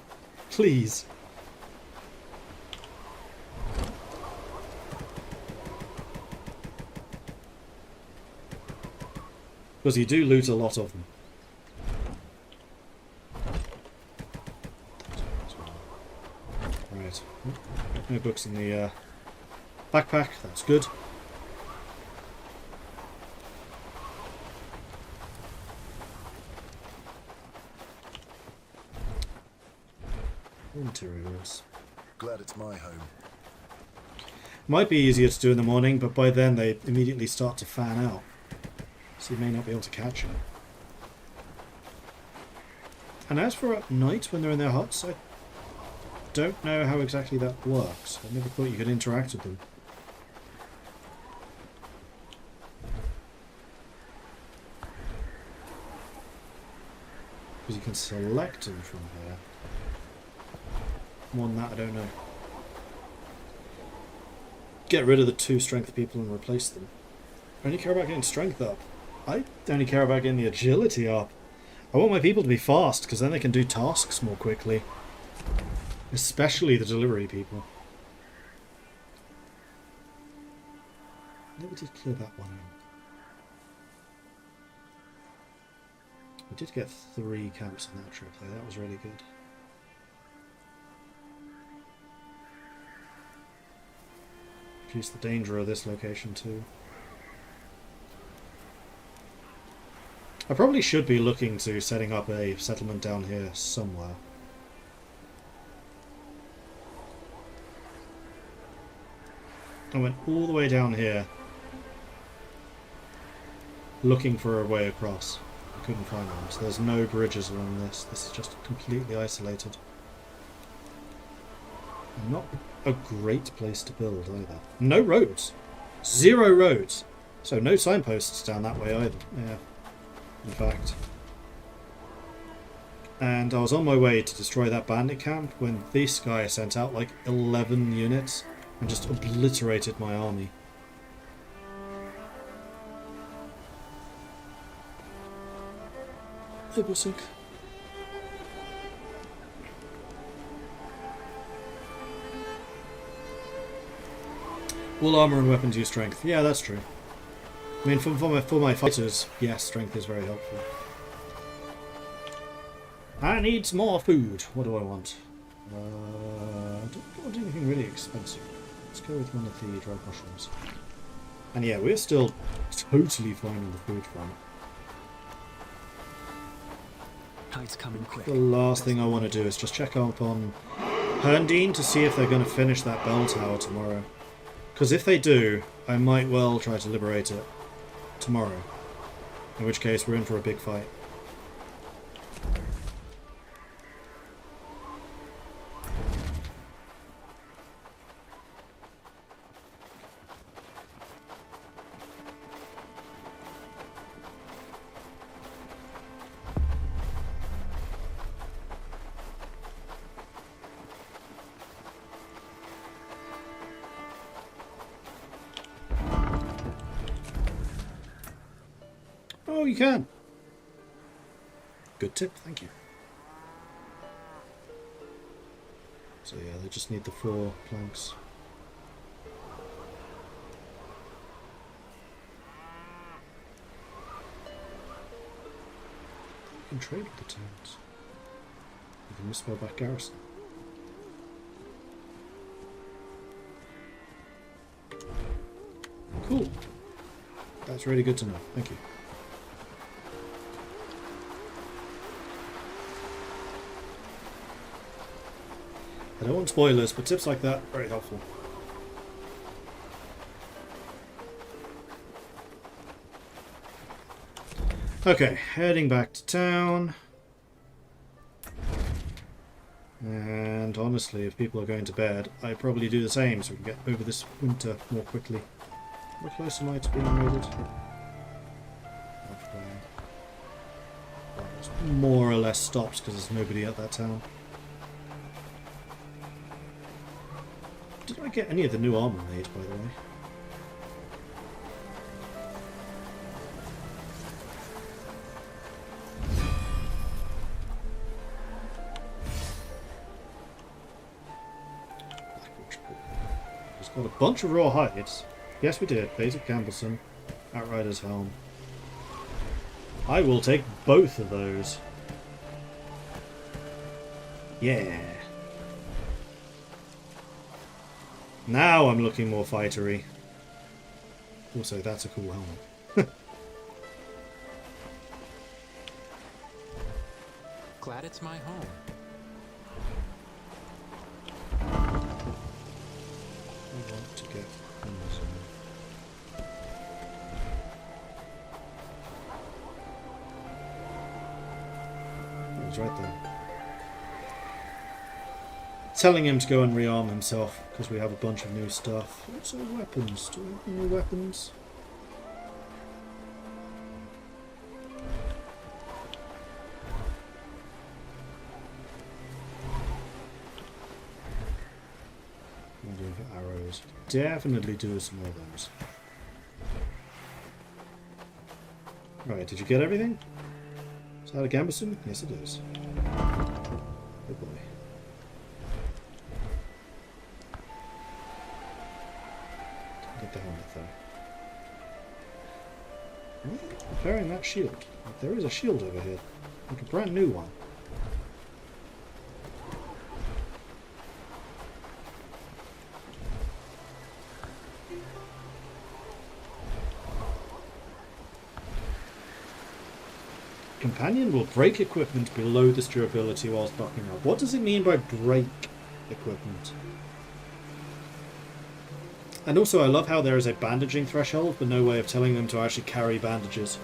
Please. Because you do loot a lot of them. Right. No books in the backpack. That's good. Materials. Glad it's my home. Might be easier to do in the morning, but by then they immediately start to fan out. So you may not be able to catch them. And as for at night when they're in their huts, I don't know how exactly that works. I never thought you could interact with them. Because you can select them from here. More than that, I don't know. Get rid of the 2 strength people and replace them. I only care about getting strength up. I only care about getting the agility up. I want my people to be fast, because then they can do tasks more quickly. Especially the delivery people. Never did clear that one out. We did get 3 camps on that trip though, that was really good. Reduce the danger of this location too. I probably should be looking to setting up a settlement down here somewhere. I went all the way down here looking for a way across. I couldn't find one, so there's no bridges along this. This is just completely isolated. Not a great place to build either. No roads. 0 roads. So no signposts down that way either. Yeah, in fact. And I was on my way to destroy that bandit camp when this guy sent out like 11 units and just obliterated my army. It was sick. All armor and weapons use strength. Yeah, that's true. I mean, for my fighters, yes, strength is very helpful. I need more food. What do I want? I don't want anything really expensive. Let's go with one of the dried mushrooms. And yeah, we're still totally fine on the food front. Tide's coming quick. The last thing I want to do is just check up on Haerndean to see if they're going to finish that bell tower tomorrow. Because if they do, I might well try to liberate it tomorrow. In which case, we're in for a big fight. Oh, you can. Good tip, thank you. So yeah, they just need the 4 planks. You can trade with the towns. You can whisper back garrison. Cool. That's really good to know. Thank you. I don't want spoilers, but tips like that, very helpful. Okay, heading back to town. And honestly, if people are going to bed, I probably do the same so we can get over this winter more quickly. How close am I to being raided? Halfway. It's more or less stopped because there's nobody at that town. Did I get any of the new armor made, by the way? It's got a bunch of raw hides. Yes, we did. Basic Campbellson, Outrider's Helm. I will take both of those. Yeah. Now I'm looking more fightery. Also, that's a cool helmet. Glad it's my home. I want to get Amazon. It was right there. Telling him to go and rearm himself because we have a bunch of new stuff. What's our weapons? Do we have new weapons? I'm doing for arrows. Definitely do some more of those. Right, did you get everything? Is that a gambeson? Yes, it is. Oh boy. Didn't get the helmet though. Repairing that shield. There is a shield over here. Like a brand new one. Companion will break equipment below this durability whilst docking up. What does it mean by break equipment? And also I love how there is a bandaging threshold, but no way of telling them to actually carry bandages.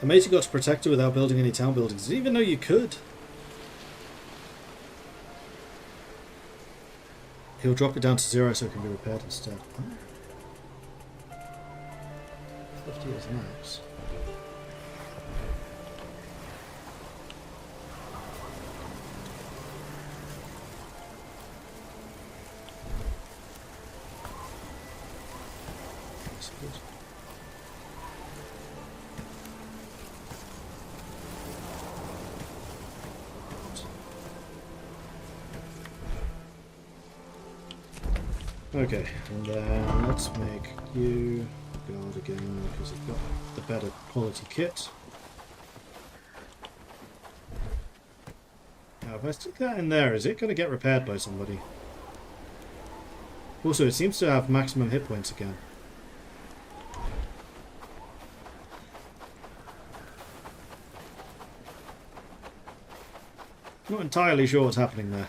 Amazing you got to protect her without building any town buildings. Didn't even know you could. He'll drop it down to 0 so it can be repaired instead. Oh. 50 is max. That's good. Okay, and then let's make you guard again because you've got the better quality kit. Now if I stick that in there, is it going to get repaired by somebody? Also, it seems to have maximum hit points again. Not entirely sure what's happening there.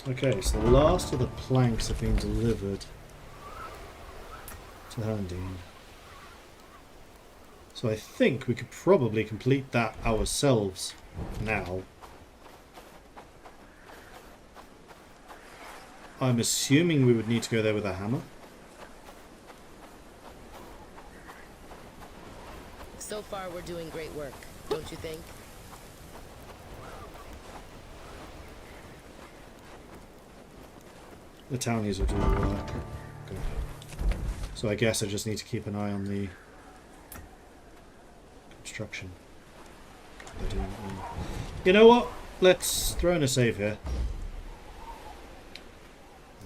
Okay, so the last of the planks have been delivered to Haerndean. So I think we could probably complete that ourselves now. I'm assuming we would need to go there with a hammer. So far, we're doing great work, don't you think? The townies will do the work. Okay. So I guess I just need to keep an eye on the construction. They're doing it all. You know what? Let's throw in a save here.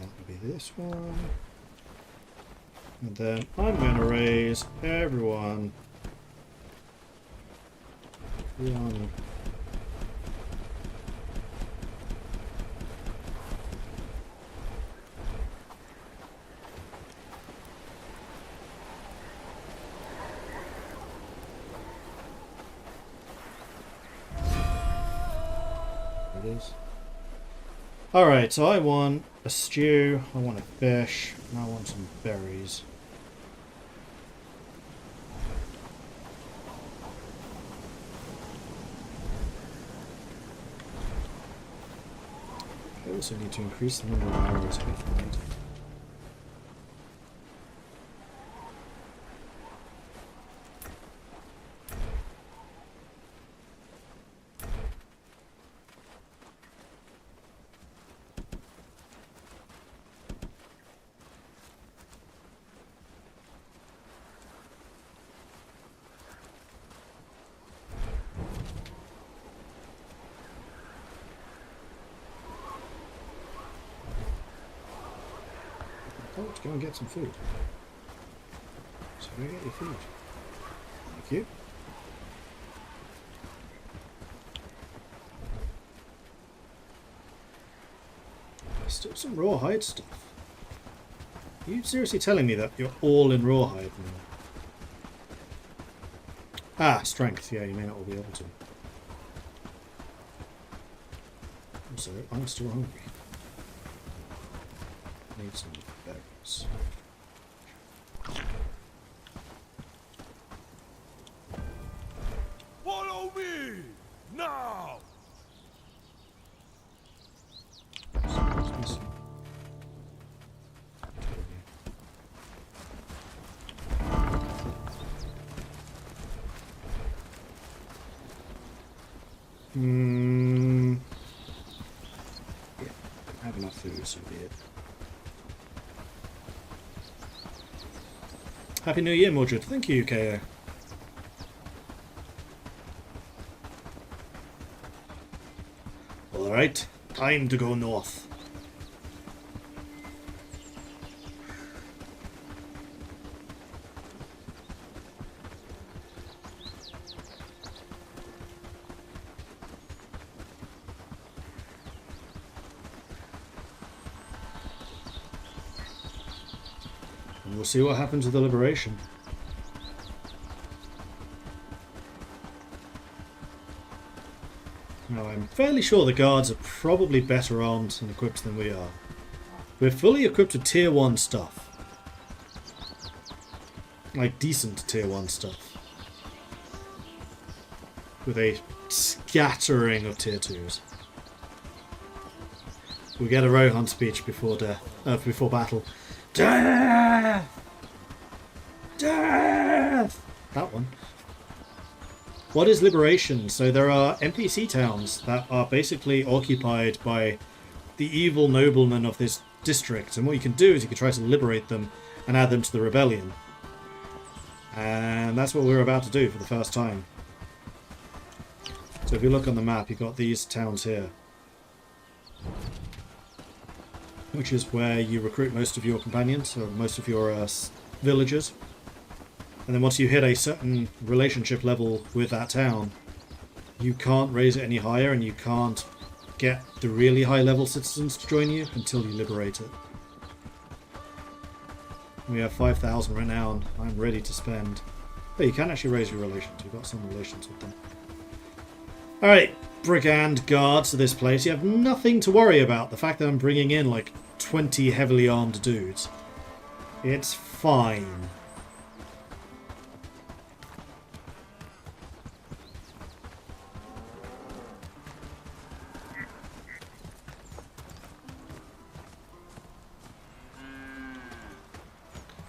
That would be this one. And then I'm going to raise everyone one. Alright, so I want a stew, I want a fish, and I want some berries. I also need to increase the number of arrows we find. Oh, let's go and get some food. So go get your food. Thank you. Still some rawhide stuff. Are you seriously telling me that you're all in rawhide now? Ah, strength. Yeah, you may not all be able to. Also, I'm still hungry. Need some berries. Follow me! Now! so be it. Happy New Year, Mordred. Thank you, KO. Alright, time to go north. And we'll see what happens with the Liberation. Now, I'm fairly sure the guards are probably better armed and equipped than we are. We're fully equipped with tier 1 stuff. Like, decent tier 1 stuff. With a scattering of tier 2s. We get a Rohan speech before before battle. Death! Death! That one. What is Liberation? So there are NPC towns that are basically occupied by the evil noblemen of this district. And what you can do is you can try to liberate them and add them to the rebellion. And that's what we're about to do for the first time. So if you look on the map, you've got these towns here. Which is where you recruit most of your companions, or most of your villagers. And then once you hit a certain relationship level with that town, you can't raise it any higher, and you can't get the really high level citizens to join you until you liberate it. We have 5,000 renown. I'm ready to spend. But you can actually raise your relations. You've got some relations with them. Alright, brigand guards to this place. You have nothing to worry about. The fact that I'm bringing in like 20 heavily armed dudes. It's fine.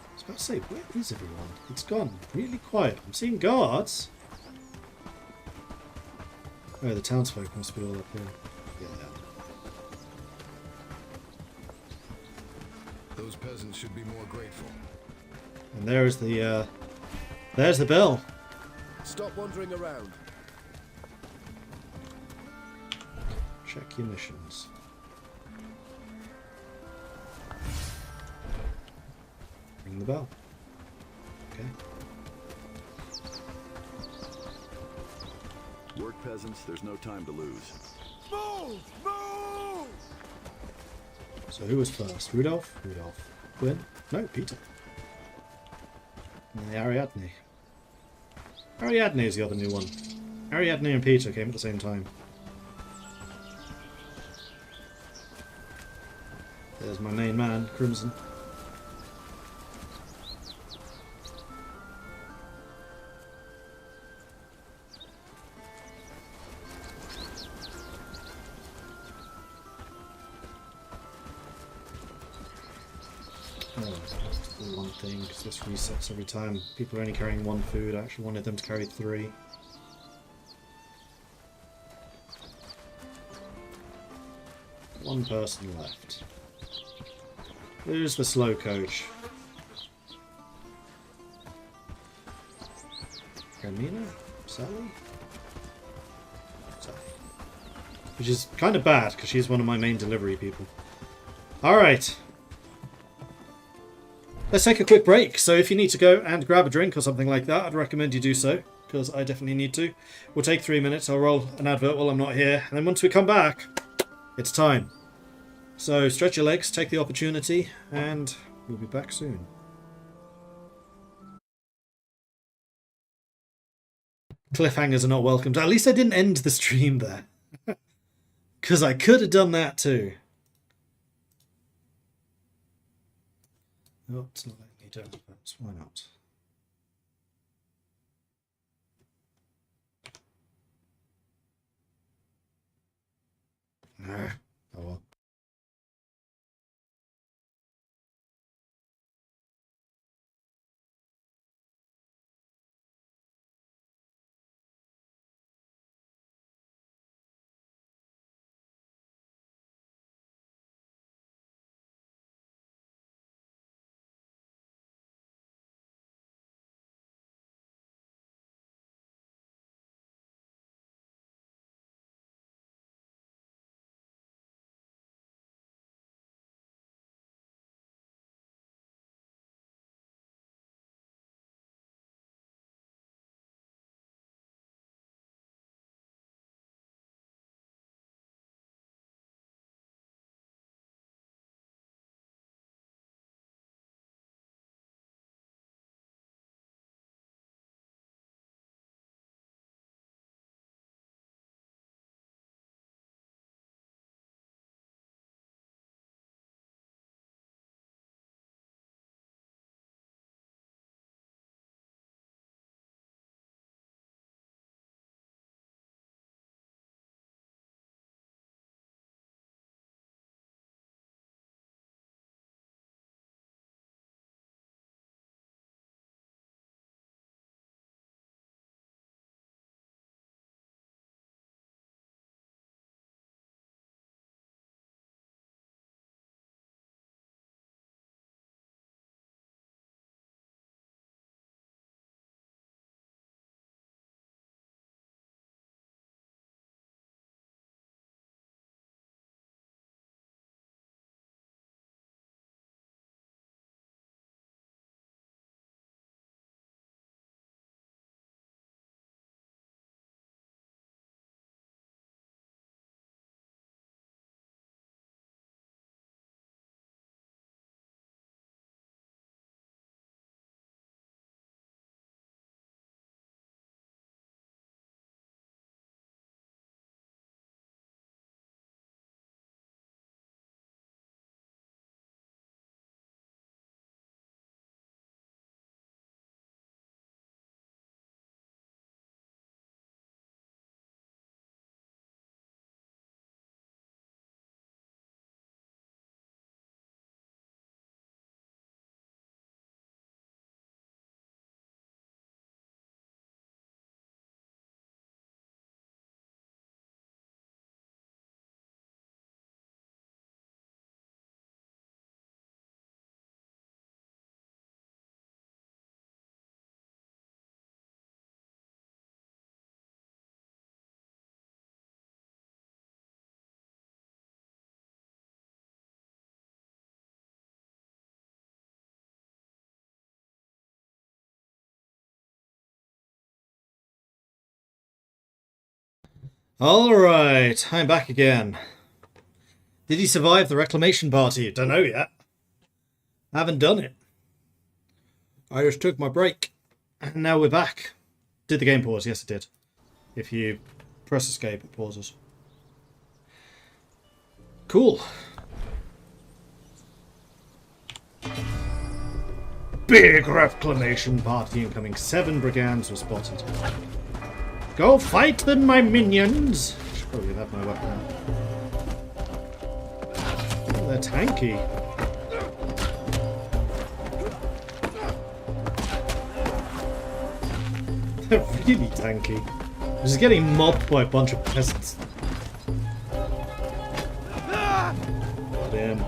I was about to say, where is everyone? It's gone really quiet. I'm seeing guards. Oh, the townsfolk must be all up here. Yeah. Those peasants should be more grateful. And there's the bell. Stop wandering around. Check your missions. Ring the bell. Okay. Work, peasants. There's no time to lose. Move! Move! So who was first? Rudolph? Rudolph. Quinn? No, Peter. And the Ariadne. Ariadne is the other new one. Ariadne and Peter came at the same time. There's my main man, Crimson. One thing, because this resets every time. People are only carrying one food. I actually wanted them to carry 3. One person left. Who's the slow coach? Hermina? Sally? Sally. Which is kind of bad, because she's one of my main delivery people. Alright. Let's take a quick break. So if you need to go and grab a drink or something like that, I'd recommend you do so, because I definitely need to. We'll take 3 minutes. I'll roll an advert while I'm not here. And then once we come back, it's time. So stretch your legs, take the opportunity, and we'll be back soon. Cliffhangers are not welcomed. At least I didn't end the stream there. Because I could have done that too. Oh, it's not letting me do adverts. Why not? Oh well. Alright, I'm back again. Did he survive the reclamation party? Don't know yet. Haven't done it. I just took my break. And now we're back. Did the game pause? Yes, it did. If you press escape, it pauses. Cool. Big reclamation party incoming. 7 brigands were spotted. Go fight them, my minions! I should probably have my weapon out. Oh, they're tanky. They're really tanky. I'm just getting mobbed by a bunch of peasants. Damn.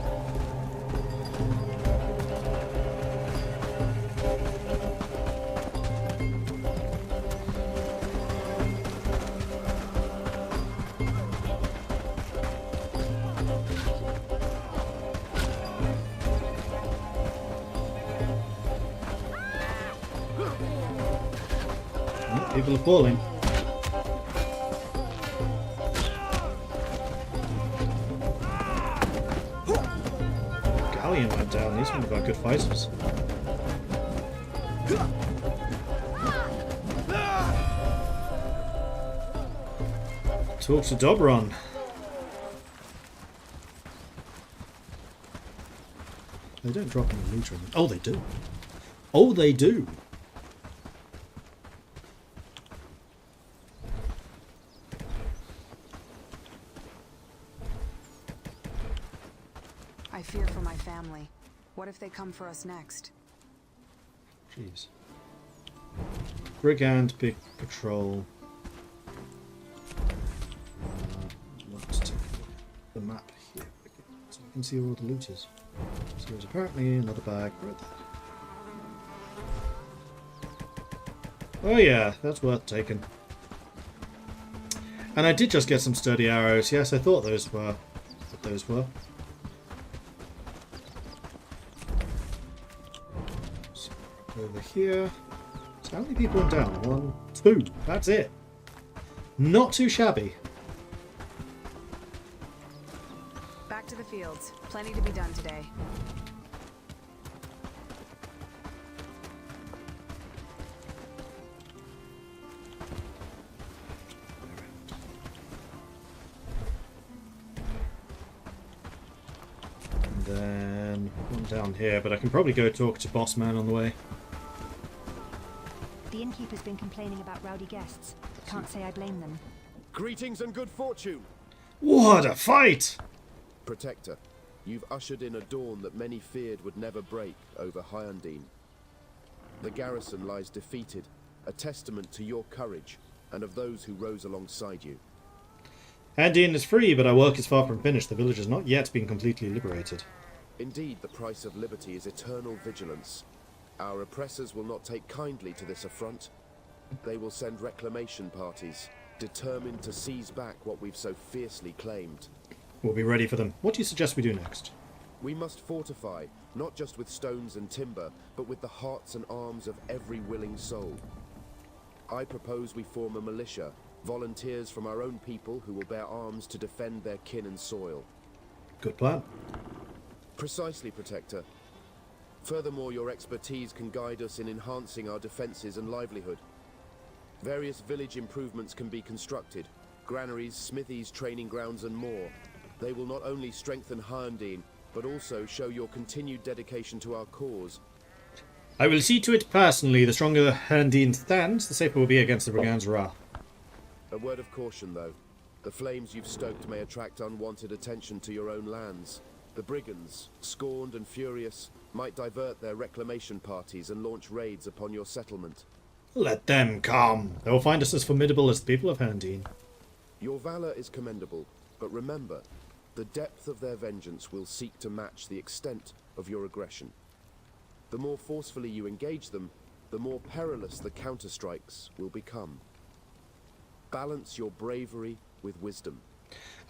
People are falling. Galleon went down. These ones are good fighters. Talk to Dobron. They don't drop any loot or anything. Oh, they do. Oh, they do. I fear for my family. What if they come for us next? Jeez. Brigand, big patrol. Let's take the map here so we can see where all the loot is. So there's apparently another bag right there. Oh yeah, that's worth taking. And I did just get some sturdy arrows. Yes, I thought those were what those were. Over here. So how many people are down? 1, 2. That's it. Not too shabby. Back to the fields. Plenty to be done today. And then one down here, but I can probably go talk to Boss Man on the way. The innkeeper's been complaining about rowdy guests. Can't say I blame them. Greetings and good fortune! What a fight! Protector, you've ushered in a dawn that many feared would never break over Haerndean. The garrison lies defeated, a testament to your courage and of those who rose alongside you. Haerndean is free, but our work is far from finished. The village has not yet been completely liberated. Indeed, the price of liberty is eternal vigilance. Our oppressors will not take kindly to this affront. They will send reclamation parties, determined to seize back what we've so fiercely claimed. We'll be ready for them. What do you suggest we do next? We must fortify, not just with stones and timber, but with the hearts and arms of every willing soul. I propose we form a militia, volunteers from our own people who will bear arms to defend their kin and soil. Good plan. Precisely, Protector. Furthermore, your expertise can guide us in enhancing our defences and livelihood. Various village improvements can be constructed. Granaries, smithies, training grounds and more. They will not only strengthen Haerndean, but also show your continued dedication to our cause. I will see to it personally. The stronger Haerndean stands, the safer we'll be against the brigands' wrath. A word of caution, though. The flames you've stoked may attract unwanted attention to your own lands. The brigands, scorned and furious, might divert their reclamation parties and launch raids upon your settlement. Let them come. They will find us as formidable as the people of Haerndean. Your valor is commendable, but remember, the depth of their vengeance will seek to match the extent of your aggression. The more forcefully you engage them, the more perilous the counterstrikes will become. Balance your bravery with wisdom.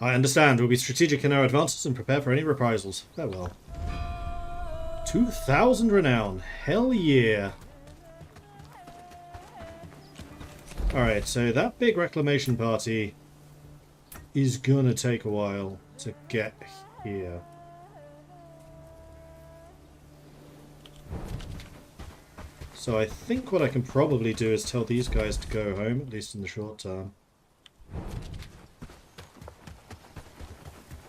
I understand. We'll be strategic in our advances and prepare for any reprisals. Farewell. 2,000 renown. Hell yeah. Alright, so that big reclamation party is gonna take a while to get here. So I think what I can probably do is tell these guys to go home, at least in the short term.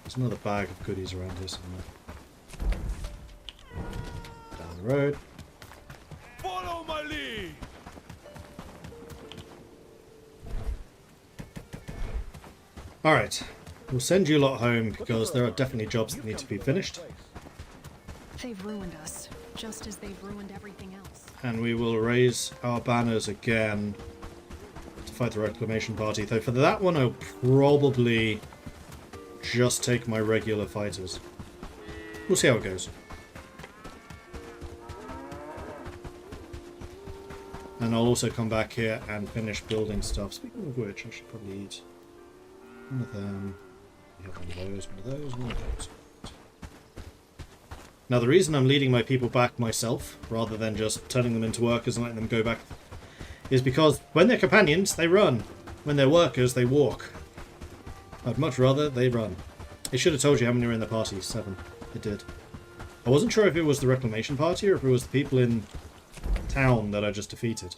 There's another bag of goodies around here somewhere. Down the road. Follow my lead. Alright, we'll send you lot home because there are definitely jobs that need to be finished. They've ruined us, just as they've ruined everything else. And we will raise our banners again to fight the Reclamation Party. Though for that one I'll probably just take my regular fighters. We'll see how it goes. And I'll also come back here and finish building stuff. Speaking of which, I should probably eat one of them. We have one of those, one of those, one of those. Now the reason I'm leading my people back myself, rather than just turning them into workers and letting them go back, is because when they're companions, they run. When they're workers, they walk. I'd much rather they run. It should have told you how many were in the party. 7. It did. I wasn't sure if it was the Reclamation Party or if it was the people in town that I just defeated.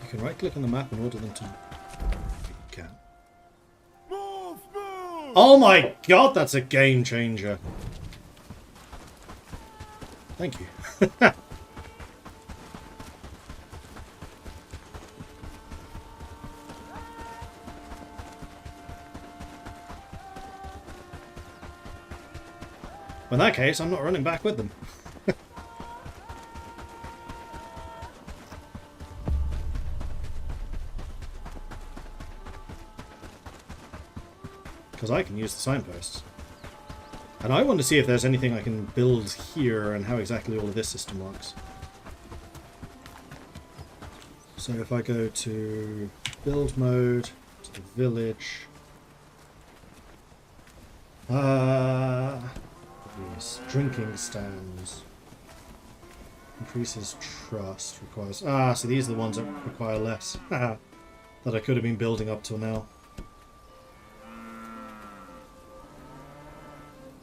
You can right click on the map and order them to... You can. Move, move. Oh my god, that's a game changer. Thank you. In that case, I'm not running back with them. Because I can use the signposts. And I want to see if there's anything I can build here and how exactly all of this system works. So if I go to build mode, to the village... Yes, drinking stands. Increases trust, requires... so these are the ones that require less. That I could have been building up till now.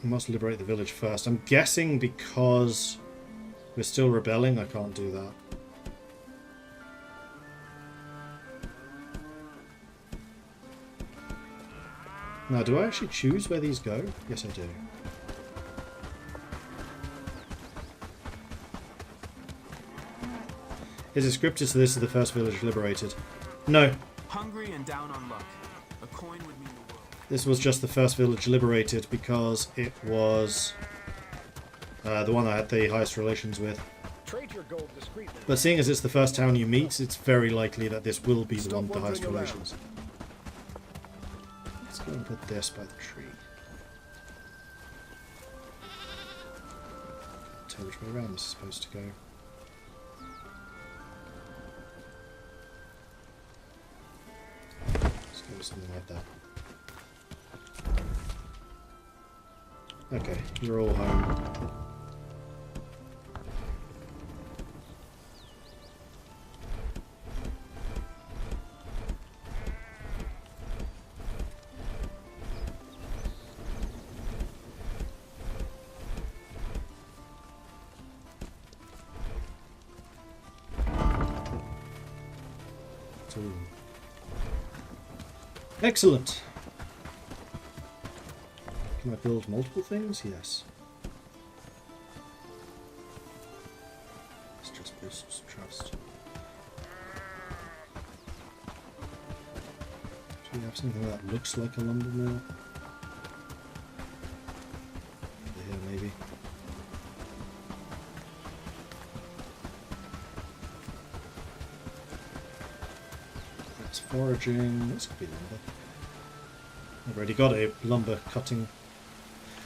I must liberate the village first. I'm guessing because we're still rebelling, I can't do that. Now, do I actually choose where these go? Yes, I do. Is it scripted so this is the first village liberated? No. Hungry and down on luck. A coin would mean the world. This was just the first village liberated because it was the one I had the highest relations with. Trade your gold discreetly. But seeing as it's the first town you meet, it's very likely that this will be the one with the highest relations. Let's go and put this by the tree. Tell which way around this is supposed to go. Let's go with something like that. Okay, you're all home. Excellent. Can I build multiple things? Yes. Let's just boost trust. Do we have something that looks like a lumber mill? Over here, maybe. That's foraging. This could be lumber. I've already got a lumber cutting.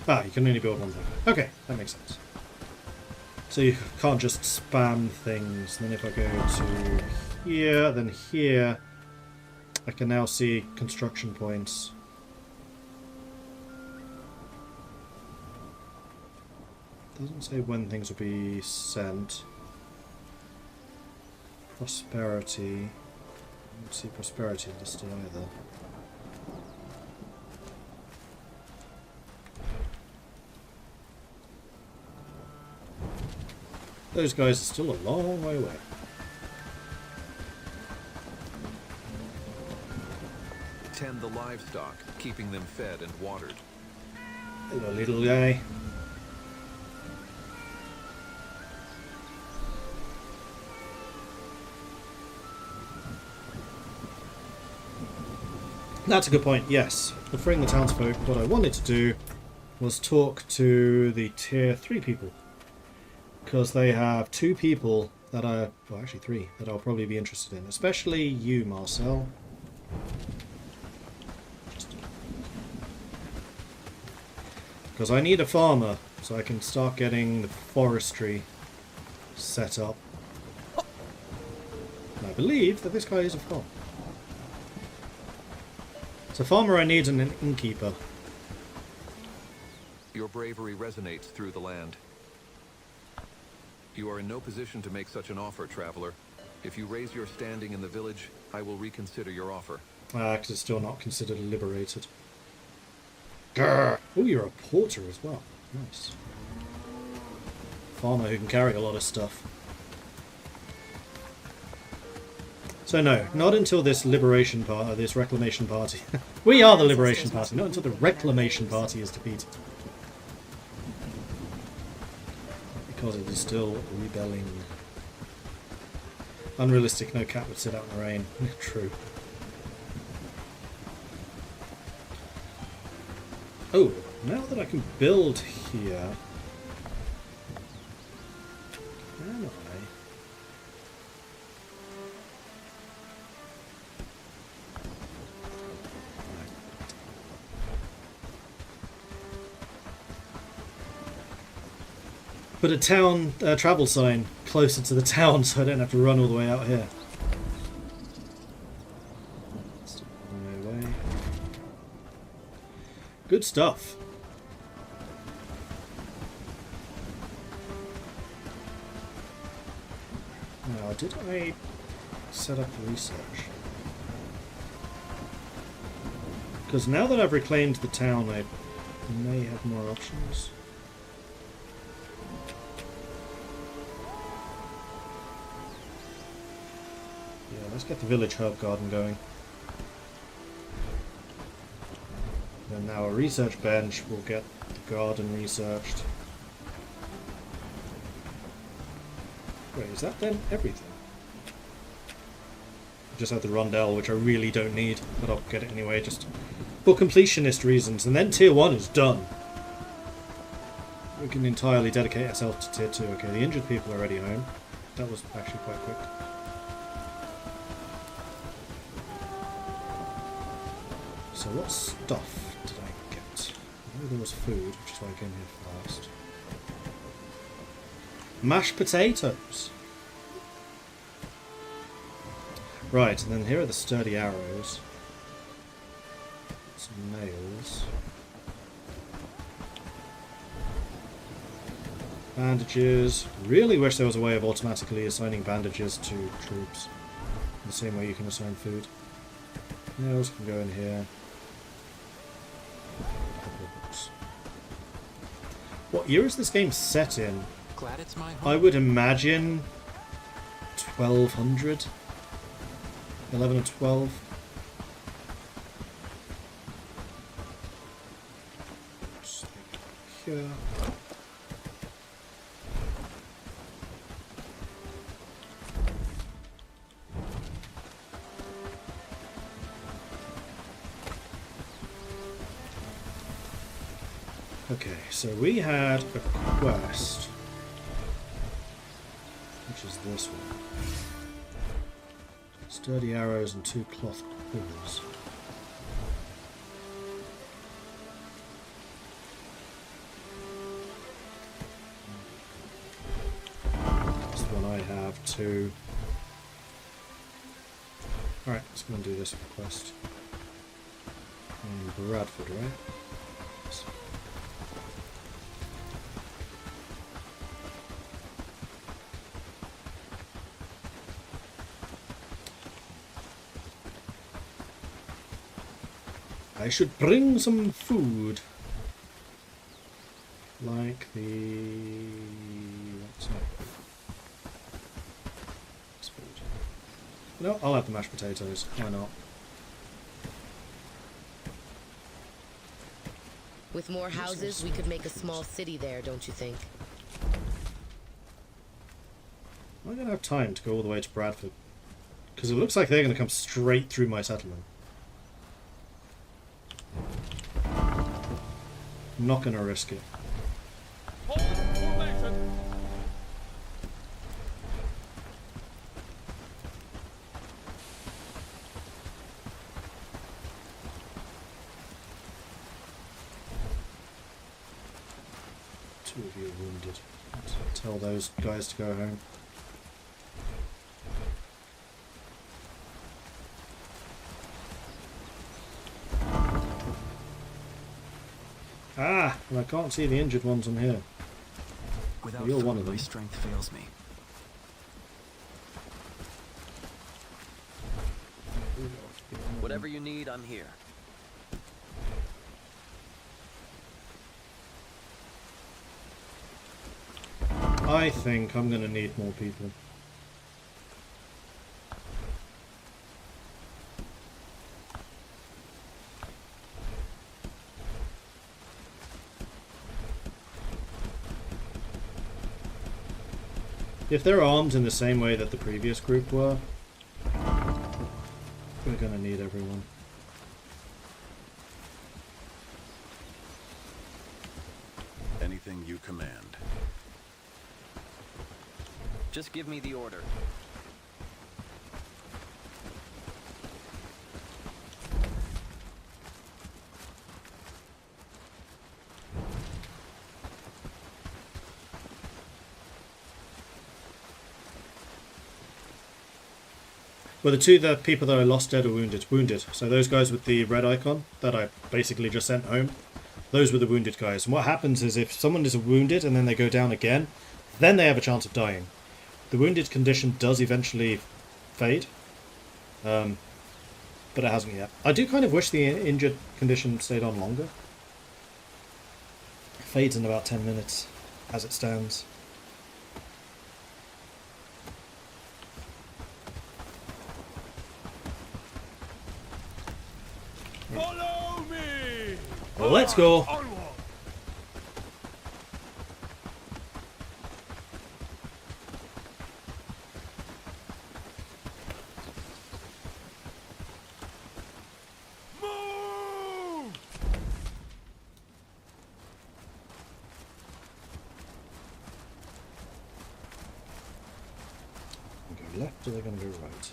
You can only build one thing. Okay, that makes sense. So you can't just spam things. Then if I go to here, then here, I can now see construction points. Doesn't say when things will be sent. Prosperity. I don't see prosperity listed either. Those guys are still a long way away. Tend the livestock, keeping them fed and watered. Hello, little guy. That's a good point, yes. For freeing the townsfolk, what I wanted to do was talk to the tier 3 people. Because they have 2 people that are, well actually 3, that I'll probably be interested in. Especially you, Marcel. Because I need a farmer, so I can start getting the forestry set up. And I believe that this guy is a farmer. It's a farmer I need and an innkeeper. Your bravery resonates through the land. You are in no position to make such an offer, traveler. If you raise your standing in the village, I will reconsider your offer. Because it's still not considered liberated. Grr. Oh, you're a porter as well. Nice. Farmer who can carry a lot of stuff. So no, not until this liberation part, this reclamation party. We are the liberation party, not until the reclamation party is defeated. Because it is still rebelling. Unrealistic, no cat would sit out in the rain. True. Oh, now that I can build here, can I? Put a town travel sign closer to the town so I don't have to run all the way out here. Still on my way. Good stuff. Now, did I set up research? Because now that I've reclaimed the town, I may have more options. Yeah, let's get the village herb garden going. And now a research bench will get the garden researched. Wait, is that then everything? I just had the rondel, which I really don't need, but I'll get it anyway, just for completionist reasons. And then tier 1 is done. We can entirely dedicate ourselves to tier 2. Okay, the injured people are already home. That was actually quite quick. So what stuff did I get? I know there was food, which is why I came here first. Mashed potatoes! Right, and then here are the sturdy arrows. Some nails. Bandages. Really wish there was a way of automatically assigning bandages to troops. In the same way you can assign food. Nails can go in here. What year is this game set in? Glad it's my home. I would imagine 1200. 11 or 12. Just here. Okay, so we had a quest, which is this one. Sturdy arrows and 2 cloth quills. That's the one I have too. Alright, let's go and do this quest. In Bradford, right? I should bring some food. Like the... What's not food? It's food. No, I'll have the mashed potatoes. Why not? With more houses, we could make a small city there, don't you think? Am I going to have time to go all the way to Bradford? Because it looks like they're going to come straight through my settlement. I'm not going to risk it. Two of you are wounded. Let's tell those guys to go home. Ah, and I can't see the injured ones on here. Without You're food, one of them. my strength fails me. Whatever you need, I'm here. I think I'm going to need more people. If they're armed in the same way that the previous group were, we're going to need everyone. Anything you command. Just give me the order. Well, the people that I lost dead or wounded. Wounded. So those guys with the red icon that I basically just sent home, those were the wounded guys. And what happens is if someone is wounded and then they go down again, then they have a chance of dying. The wounded condition does eventually fade, but it hasn't yet. I do kind of wish the injured condition stayed on longer. It fades in about 10 minutes as it stands. Follow me! Well, let's go. Left or are they going to go right?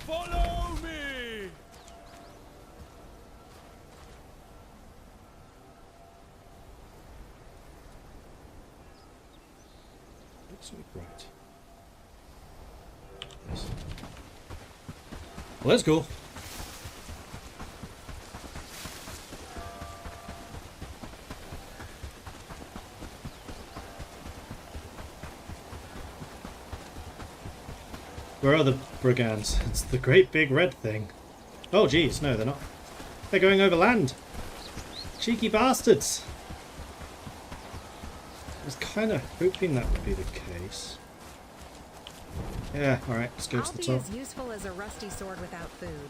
Follow me! Looks like right. Yes. Well, let's go. Where are the brigands? It's the great big red thing. Oh geez, no they're not. They're going over land. Cheeky bastards. I was kind of hoping that would be the case. Yeah, alright, let's go to the top. I'll be as useful as a rusty sword without food.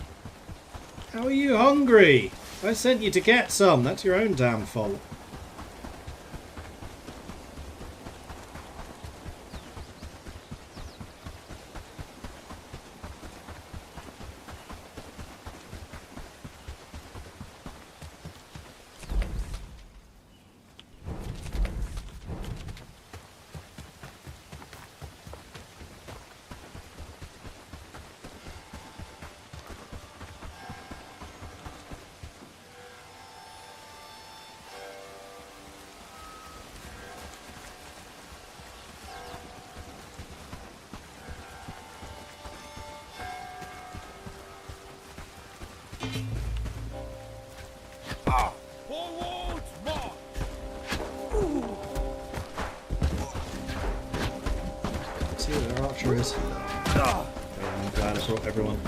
How are you hungry? I sent you to get some. That's your own damn fault. Forward march! See where their archer is. Yeah, I'm glad I brought everyone.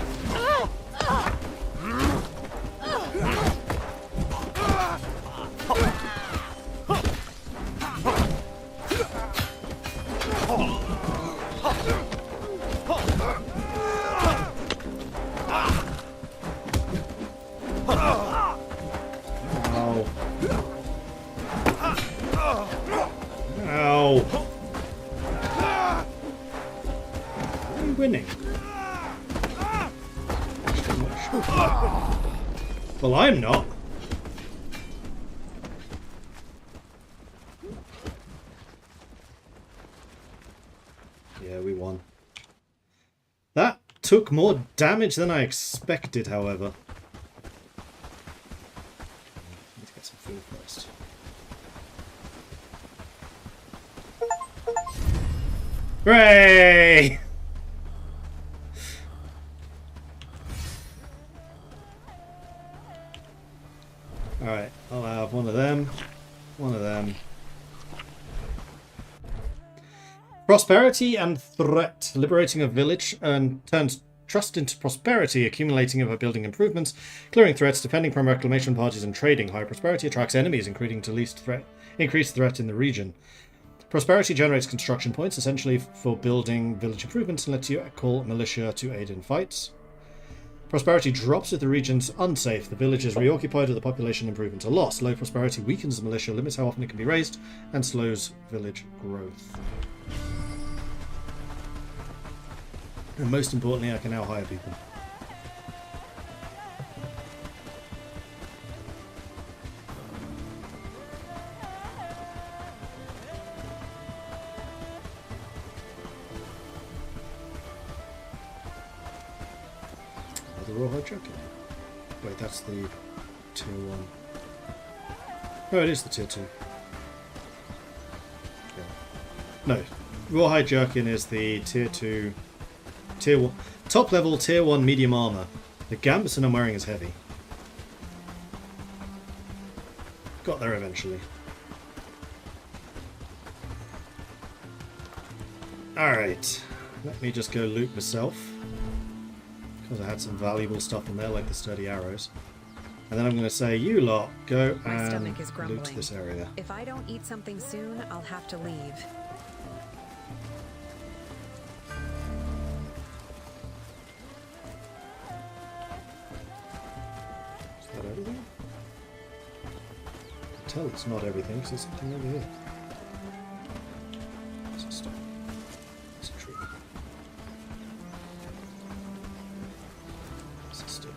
Well, I'm not. Yeah, we won. That took more damage than I expected, however. Need to get some food first. Hooray! Alright, I'll have one of them. One of them. Prosperity and threat. Liberating a village and turns trust into prosperity, accumulating it by building improvements, clearing threats, defending from reclamation parties, and trading. High prosperity attracts enemies, increased threat in the region. Prosperity generates construction points, essentially for building village improvements, and lets you call militia to aid in fights. Prosperity drops if the region's unsafe. The village is reoccupied or the population improvements are lost. Low prosperity weakens the militia, limits how often it can be raised, and slows village growth. And most importantly, I can now hire people. The rawhide jockey. Wait, that's the tier 1. No, it is the tier 2. Yeah. No, rawhide jerkin is the tier 2, tier 1, top level tier 1 medium armor. The gambeson I'm wearing is heavy. Got there eventually. Alright, let me just go loot myself. Because I had some valuable stuff in there, like the sturdy arrows. And then I'm going to say, you lot, go and loot this area. If I don't eat something soon, I'll have to leave. Is that everything? I can tell it's not everything, because there's something over here. It's a stone. It's a tree. It's a stick.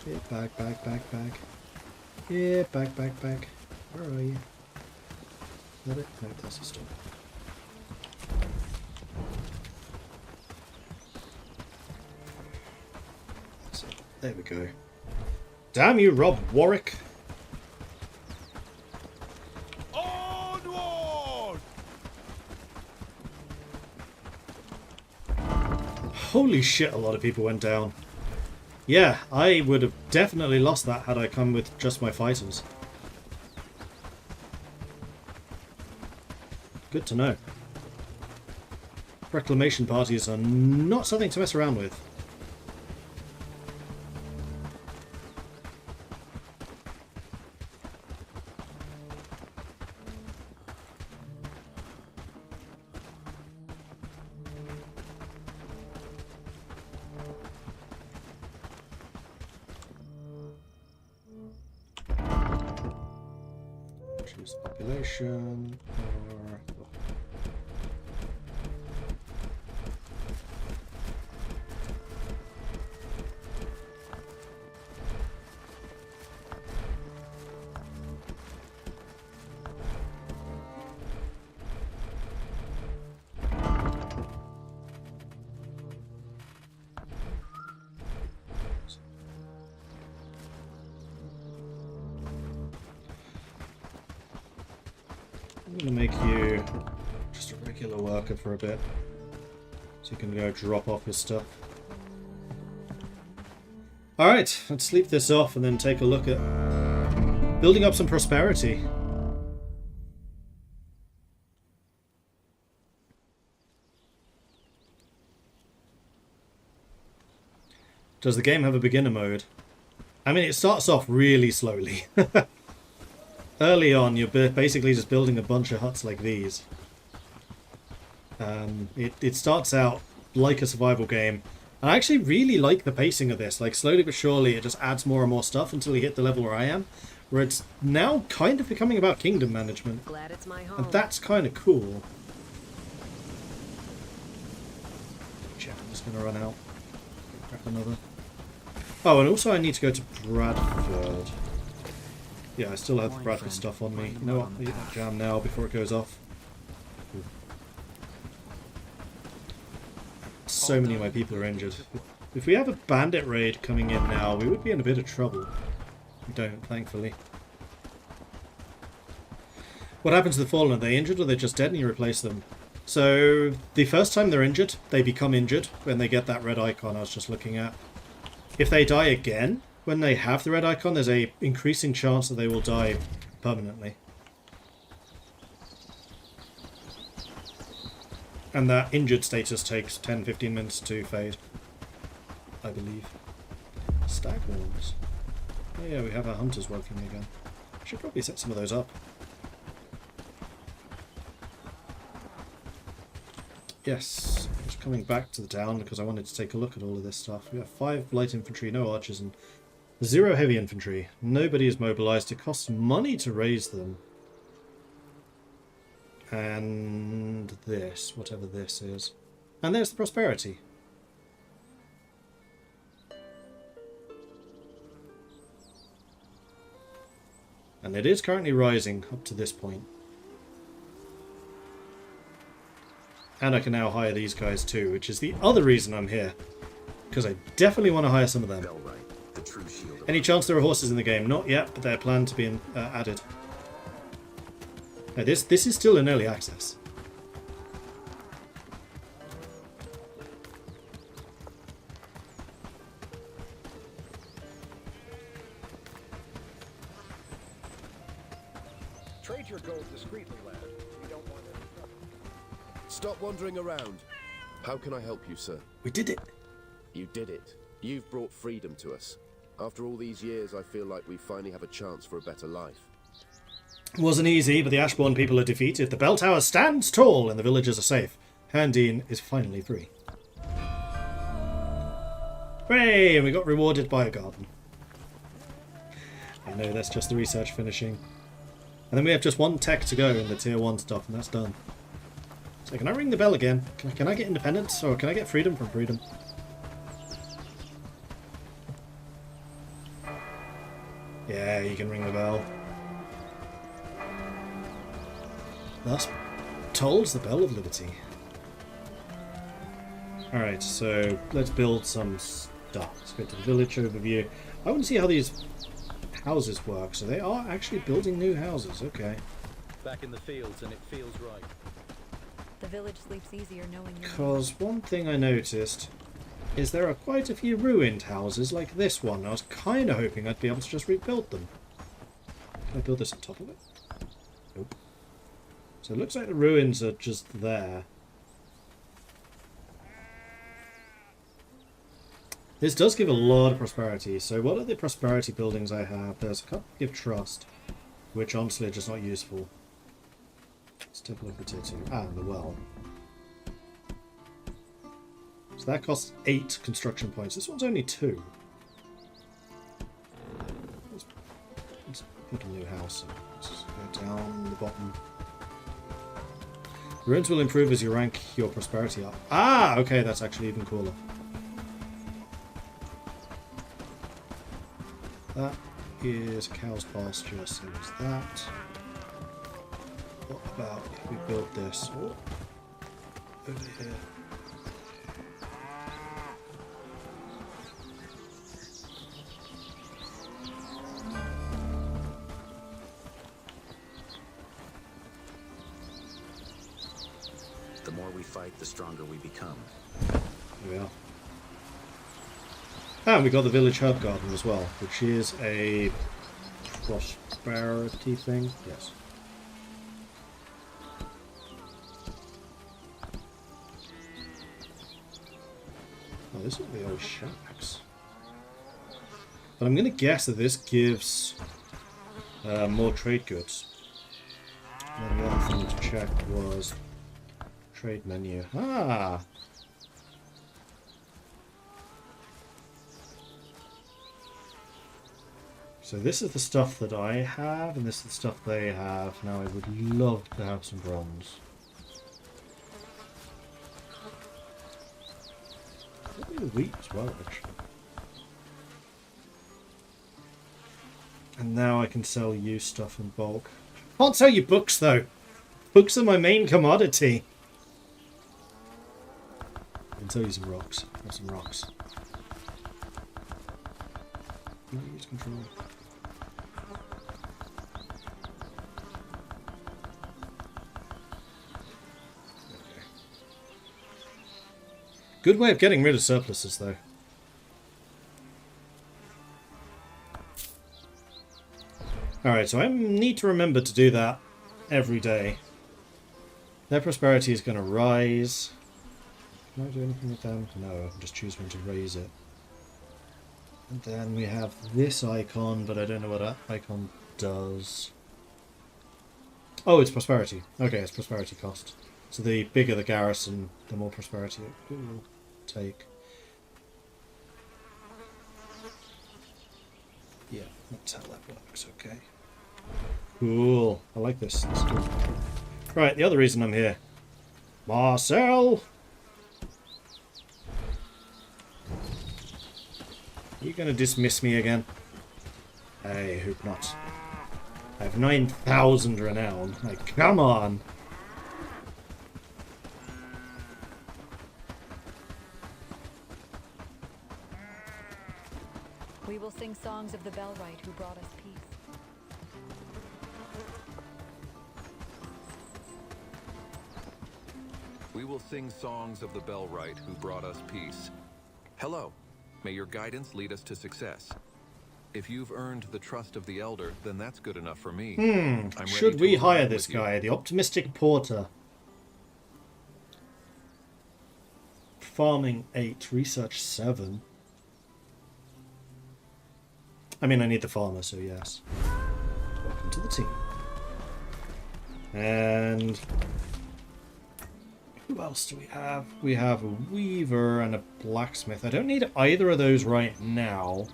Yeah, back. Yeah, back. Where are you? Is that it? No, that's a stone. That's it. There we go. Damn you, Rob Warwick! Onward! Holy shit, a lot of people went down. Yeah, I would have definitely lost that had I come with just my fighters. Good to know. Reclamation parties are not something to mess around with. Choose population or... I'm going to make you just a regular worker for a bit, so you can go drop off his stuff. Alright, let's sleep this off and then take a look at building up some prosperity. Does the game have a beginner mode? I mean, it starts off really slowly. Early on, you're basically just building a bunch of huts like these. It starts out like a survival game. And I actually really like the pacing of this. Like, slowly but surely, it just adds more and more stuff until you hit the level where I am. Where it's now kind of becoming about kingdom management. Glad it's my home. And that's kind of cool. Gems. It's going to run out. Grab another. Oh, and also I need to go to Bradford. Yeah, I still have the Bradford stuff on me. You know what? I'll eat that jam now before it goes off. Ooh. So many of my people are injured. If we have a bandit raid coming in now, we would be in a bit of trouble. We don't, thankfully. What happens to the fallen? Are they injured or they're just dead and you replace them? So, the first time they're injured, they become injured when they get that red icon I was just looking at. If they die again, when they have the red icon, there's a increasing chance that they will die permanently. And that injured status takes 10-15 minutes to fade, I believe. Stag wolves. Oh yeah, we have our hunters working again. Should probably set some of those up. Yes, just coming back to the town because I wanted to take a look at all of this stuff. We have 5 light infantry, no archers, and 0 heavy infantry. Nobody is mobilized. It costs money to raise them. And this, whatever this is. And there's the prosperity. And it is currently rising up to this point. And I can now hire these guys too, which is the other reason I'm here. Because I definitely want to hire some of them. Bellwright, the true shield. Any chance there are horses in the game? Not yet, but they're planned to be added. Now, this is still in early access. Trade your gold discreetly, lad. We don't want any trouble. Stop wandering around. How can I help you, sir? We did it. You did it. You've brought freedom to us. After all these years, I feel like we finally have a chance for a better life. It wasn't easy, but the Ashbourne people are defeated. The bell tower stands tall and the villagers are safe. Haerndean is finally free. Hooray! And we got rewarded by a garden. I know, that's just the research finishing. And then we have just 1 tech to go in the tier 1 stuff, and that's done. So can I ring the bell again? Can I get independence, or can I get freedom from freedom? Yeah, you can ring the bell. Thus tolls the bell of liberty. Alright, so let's build some stuff. Let's go to the village overview. I want to see how these houses work. So they are actually building new houses, okay. Back in the fields and it feels right. The village sleeps easier knowing you're Because one thing I noticed is there are quite a few ruined houses like this one. I was kind of hoping I'd be able to just rebuild them. Can I build this on top of it? Nope. So it looks like the ruins are just there. This does give a lot of prosperity. So what are the prosperity buildings I have? There's a couple give trust, which honestly are just not useful. Let's take a look at tier 2. Ah, the well. So that costs 8 construction points. This one's only 2. Let's put a new house in. Let's just go down the bottom. Ruins will improve as you rank your prosperity up. Ah, okay, that's actually even cooler. That is cow's pasture, so is that. What about if we build this over here? The more we fight, the stronger we become. Here we are. And we got the village herb garden as well, which is a prosperity thing. Yes. Oh, this is the old shacks. But I'm going to guess that this gives more trade goods. And then the other thing to check was trade menu. Ah! So this is the stuff that I have, and this is the stuff they have. Now I would love to have some bronze. do the wheat as well, actually. And now I can sell you stuff in bulk. Can't sell you books, though. Books are my main commodity. I can sell you some rocks. Have some rocks. No, use control. Okay. Good way of getting rid of surpluses, though. Alright, so I need to remember to do that every day. Their prosperity is going to rise. Can I do anything with them? No, I'll just choose when to raise it. And then we have this icon, but I don't know what that icon does. Oh, it's prosperity. Okay, it's prosperity cost. So the bigger the garrison, the more prosperity it will take. Yeah, that's how that works, okay. Cool. I like this. It's cool. Right, the other reason I'm here. Marcel! Are you gonna dismiss me again? I hope not. I have 9,000 renown. Like, come on! We will sing songs of the Bellwright who brought us peace. We will sing songs of the Bellwright who brought us peace. Hello. May your guidance lead us to success. If you've earned the trust of the Elder, then that's good enough for me. I'm ready Should we to hire align this with you. guy? The optimistic porter. Farming 8, research 7. I mean, I need the farmer, so yes. Welcome to the team. And who else do we have? We have a weaver and a blacksmith. I don't need either of those right now.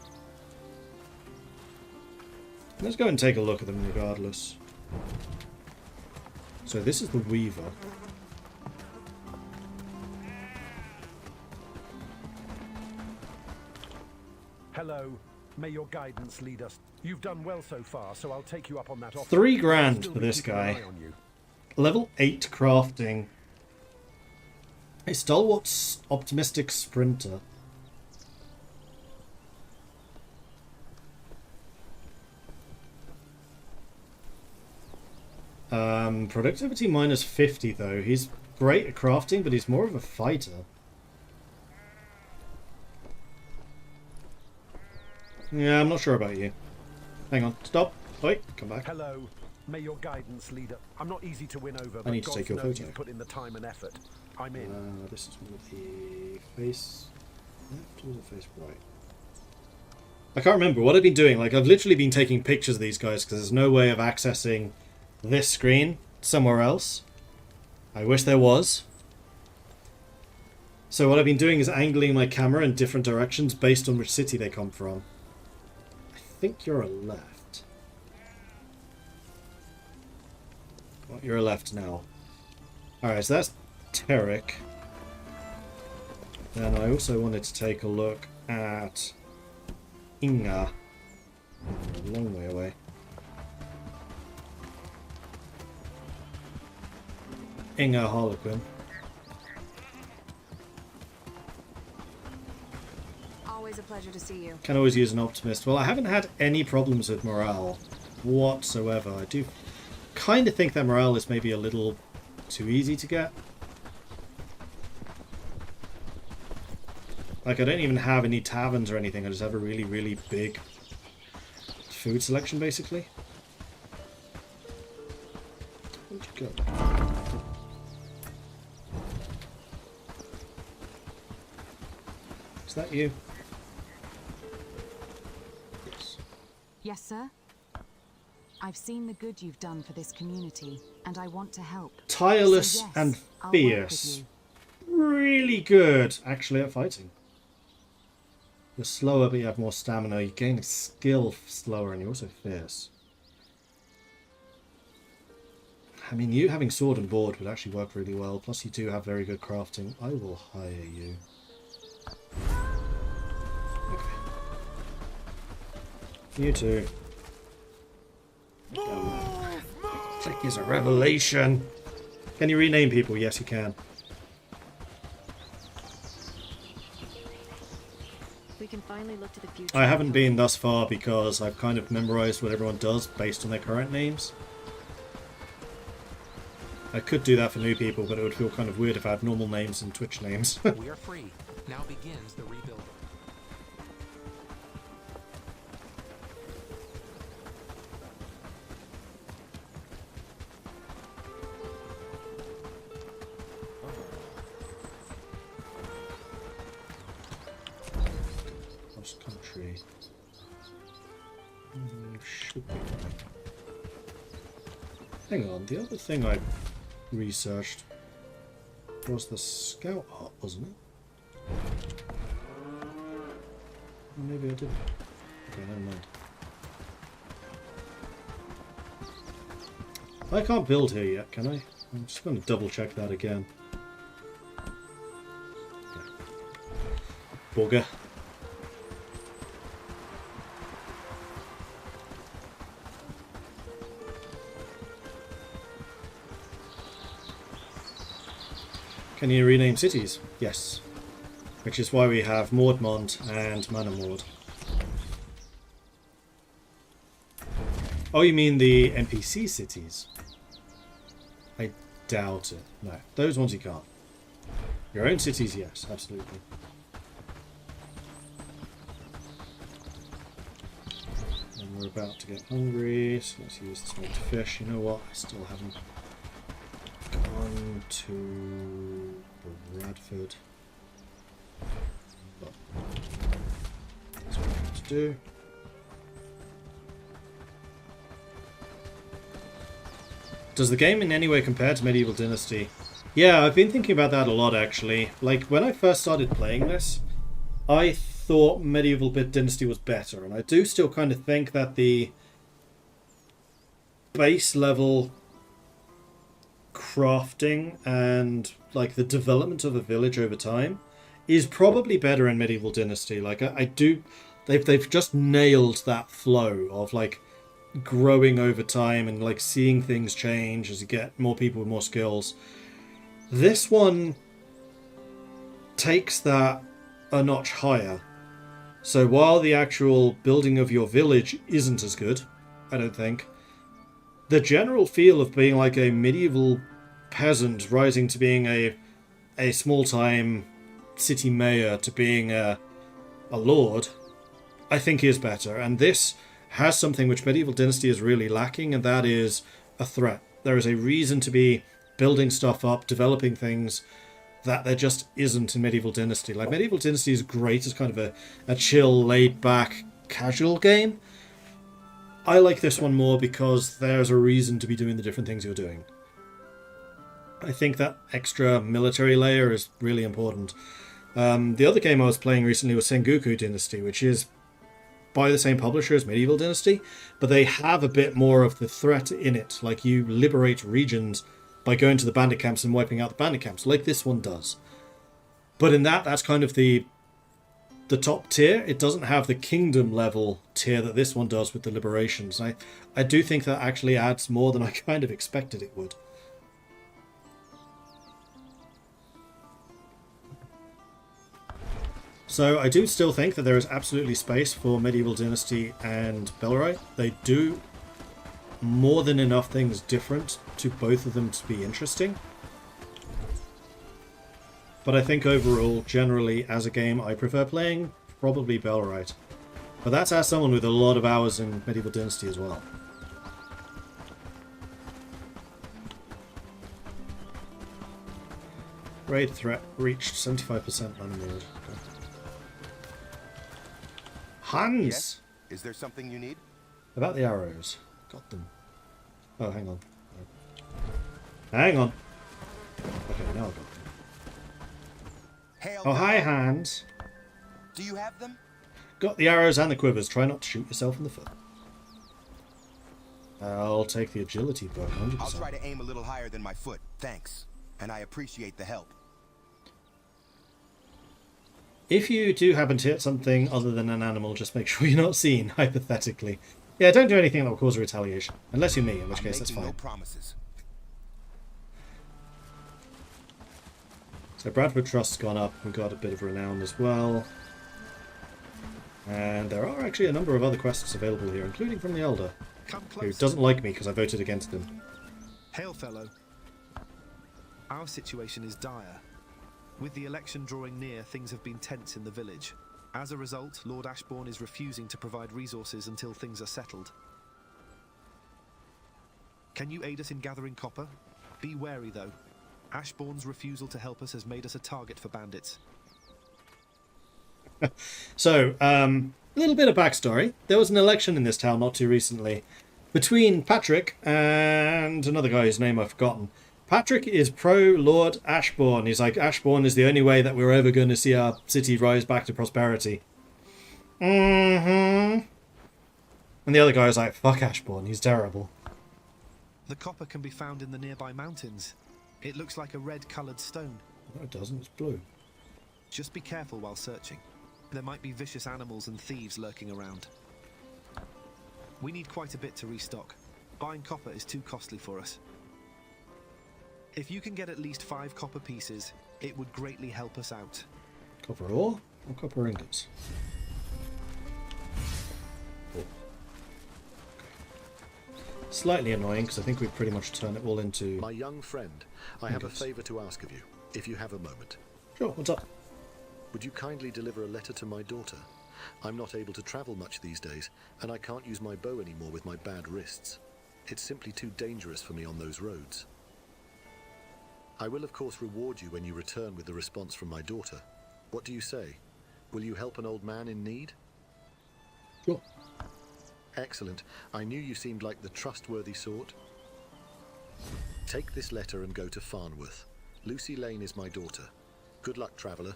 Let's go and take a look at them regardless. So this is the weaver. Hello. May your guidance lead us. You've done well so far, so I'll take you up on that offer. 3 I'll grand still for be this keeping an guy. eye on you. Level 8 crafting. A stalwart optimistic sprinter. Productivity minus 50 though. He's great at crafting, but he's more of a fighter. Yeah, I'm not sure about you. Hang on, stop. Wait, come back. Hello. May your guidance lead us. I'm not easy to win over, I but need to God take your knows photo. you've put in the time and effort. I'm in. This is with the face left or the face right? I can't remember what I've been doing. Like, I've literally been taking pictures of these guys because there's no way of accessing this screen somewhere else. I wish there was. So what I've been doing is angling my camera in different directions based on which city they come from. I think you're a left. Well, you're a left now. Alright, so that's Terrick. Then I also wanted to take a look at Inga. A long way away. Inga Harlequin. Always a pleasure to see you. Can always use an optimist. Well, I haven't had any problems with morale whatsoever. I do kind of think that morale is maybe a little too easy to get. Like, I don't even have any taverns or anything. I just have a really, really big food selection, basically. Where'd you go? Is that you? Yes. Yes, sir? I've seen the good you've done for this community, and I want to help. Tireless So yes, and I'll work with fierce. you. Really good, actually, at fighting. You're slower, but you have more stamina. You gain skill slower, and you're also fierce. I mean, you having sword and board would actually work really well. Plus, you do have very good crafting. I will hire you. You too. Click is a revelation. Can you rename people? Yes, you can. We can finally look to the future. I haven't been thus far because I've kind of memorized what everyone does based on their current names. I could do that for new people, but it would feel kind of weird if I had normal names and Twitch names. We are free. Now begins the rebuilding. Cross country. Should be right. Hang on, the other thing I researched was the scout hut, wasn't it? Maybe I didn't. Okay, never mind. I can't build here yet, can I? I'm just going to double check that again. Okay. Bugger. Can you rename cities? Yes. Which is why we have Maudmont and Manamord. Oh, you mean the NPC cities? I doubt it. No, those ones you can't. Your own cities, yes, absolutely. And we're about to get hungry, so let's use the smoked fish. You know what? I still haven't gone to Bradford. But that's what I have to do. Does the game in any way compare to Medieval Dynasty? Yeah, I've been thinking about that a lot actually. Like, when I first started playing this, I thought Medieval Dynasty was better, and I do still kind of think that the base level crafting and like the development of a village over time is probably better in Medieval Dynasty. Like, I do, they've just nailed that flow of like growing over time and like seeing things change as you get more people with more skills. This one takes that a notch higher. So while the actual building of your village isn't as good, I don't think, the general feel of being like a medieval peasant rising to being a small-time city mayor to being a lord, I think is better. And this has something which Medieval Dynasty is really lacking, and that is a threat. There is a reason to be building stuff up, developing things, that there just isn't in Medieval Dynasty. Like, Medieval Dynasty is great as kind of a chill, laid-back, casual game. I like this one more because there's a reason to be doing the different things you're doing. I think that extra military layer is really important. The other game I was playing recently was Sengoku Dynasty, which is by the same publisher as Medieval Dynasty, but they have a bit more of the threat in it. Like, you liberate regions by going to the bandit camps and wiping out the bandit camps, like this one does. But in that's kind of the top tier. It doesn't have the kingdom level tier that this one does with the liberations. I do think that actually adds more than I kind of expected it would. So I do still think that there is absolutely space for Medieval Dynasty and Bellwright. They do more than enough things different to both of them to be interesting. But I think overall, generally, as a game, I prefer playing probably Bellwright. But that's as someone with a lot of hours in Medieval Dynasty as well. Raid threat reached 75% unmoored. Hans! Yes? Is there something you need? About the arrows. Got them. Oh, hang on. Hang on. Okay, now I got them. Hail oh, hi, Hans. Do you have them? Got the arrows and the quivers. Try not to shoot yourself in the foot. I'll take the agility bow, 100%. I'll try to aim a little higher than my foot. Thanks. And I appreciate the help. If you do happen to hit something other than an animal, just make sure you're not seen, hypothetically. Yeah, don't do anything that will cause a retaliation. Unless you're me, in which case that's fine. No promises. So Bradford Trust's gone up. We've got a bit of renown as well. And there are actually a number of other quests available here, including from the Elder, who doesn't like me because I voted against him. Hail, fellow. Our situation is dire. With the election drawing near, things have been tense in the village. As a result, Lord Ashbourne is refusing to provide resources until things are settled. Can you aid us in gathering copper? Be wary, though. Ashbourne's refusal to help us has made us a target for bandits. So, a little bit of backstory. There was an election in this town not too recently between Patrick and another guy whose name I've forgotten. Patrick is pro-Lord Ashbourne. He's like, Ashbourne is the only way that we're ever going to see our city rise back to prosperity. And the other guy is like, fuck Ashbourne, he's terrible. The copper can be found in the nearby mountains. It looks like a red-coloured stone. No, it doesn't, it's blue. Just be careful while searching. There might be vicious animals and thieves lurking around. We need quite a bit to restock. Buying copper is too costly for us. If you can get at least 5 copper pieces, it would greatly help us out. Copper ore or copper ingots? Oh. Okay. Slightly annoying because I think we've pretty much turned it all into... My young friend, I have a favour to ask of you, if you have a moment. Sure, what's up? Would you kindly deliver a letter to my daughter? I'm not able to travel much these days, and I can't use my bow anymore with my bad wrists. It's simply too dangerous for me on those roads. I will of course reward you when you return with the response from my daughter. What do you say? Will you help an old man in need? Sure. Excellent. I knew you seemed like the trustworthy sort. Take this letter and go to Farnworth. Lucy Lane is my daughter. Good luck, traveller.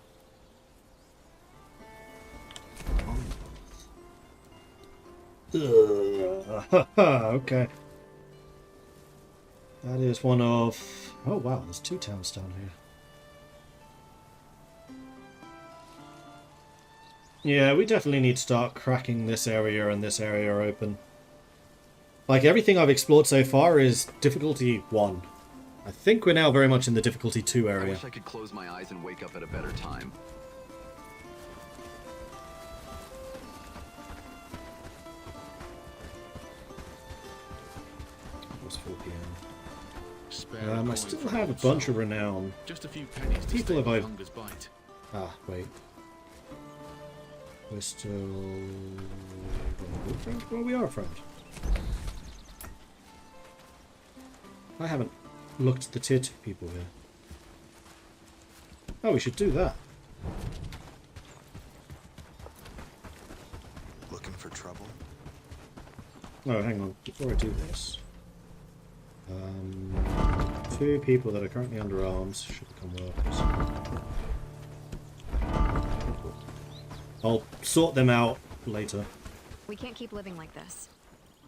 Okay. That is one of... Oh wow, there's 2 towns down here. Yeah, we definitely need to start cracking this area and this area open. Like, everything I've explored so far is difficulty 1. I think we're now very much in the difficulty 2 area. I wish I could close my eyes and wake up at a better time. It was 4 p.m. I still have a bunch of renown. Just a few pennies to People stay have my I... hunger's bite. Ah, wait. We're still... Well, we are a friend. I haven't looked at the tier 2 people here. Oh, we should do that. Looking for trouble? Oh, hang on. Before I do this... 2 people that are currently under arms should become workers. I'll sort them out later. We can't keep living like this.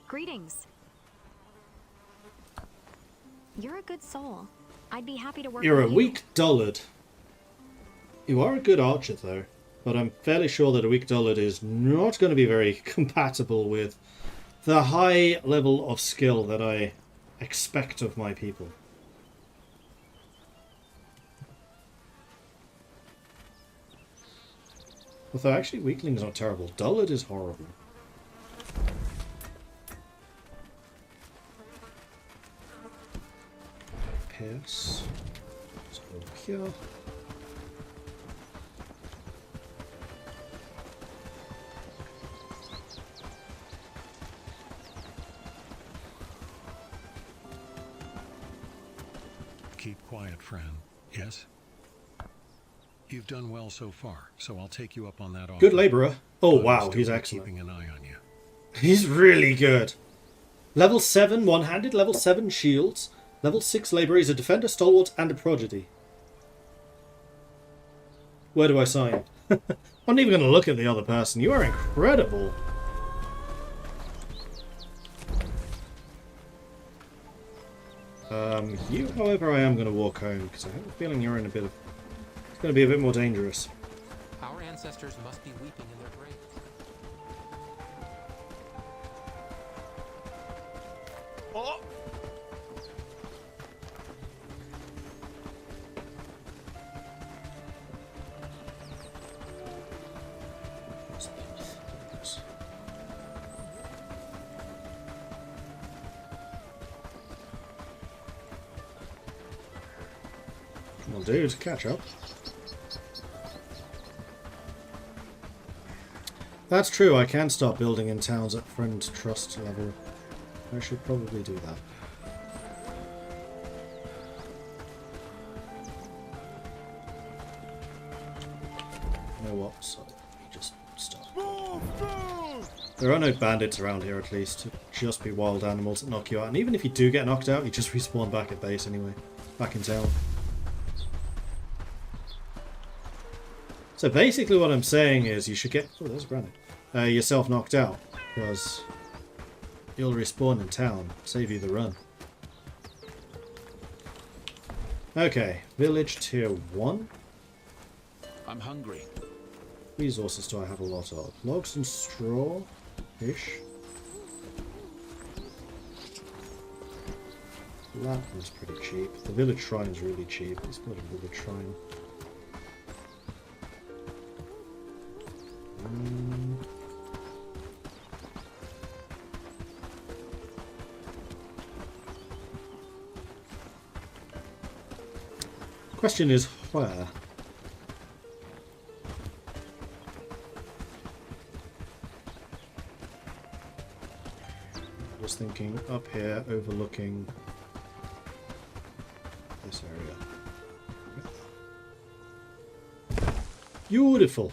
Greetings. You're a good soul. I'd be happy to work You're with a you. weak dullard. You are a good archer, though. But I'm fairly sure that a weak dullard is not going to be very compatible with the high level of skill that I expect of my people. Although actually weakling's not terrible. Dullard is horrible. Pierce. So here. Keep quiet, friend. Yes? You've done well so far, so I'll take you up on that offer. Good labourer. Oh But wow, I'll he's still be excellent. keeping an eye on you. He's really good. Level 7 one-handed, level 7 shields, level 6 labourer. He's a defender, stalwart, and a prodigy. Where do I sign? I'm not even going to look at the other person. You are incredible. You, however, I am going to walk home because I have a feeling you're in a bit of... It's going to be a bit more dangerous. Our ancestors must be weeping in their graves. Oh! Come on, dude, catch up. That's true, I can start building in towns at friend trust level. I should probably do that. You know what? So, just start. There are no bandits around here, at least. It'd just be wild animals that knock you out. And even if you do get knocked out, you just respawn back at base anyway. Back in town. So basically what I'm saying is you should get... Oh, there's a granite. Yourself knocked out. Because you'll respawn in town. Save you the run. Okay. Village tier 1. I'm hungry. Resources do I have a lot of? Logs and straw? Ish. That one's pretty cheap. The village shrine's really cheap. Let's go to village shrine. Question is where? I was thinking up here overlooking this area. Beautiful.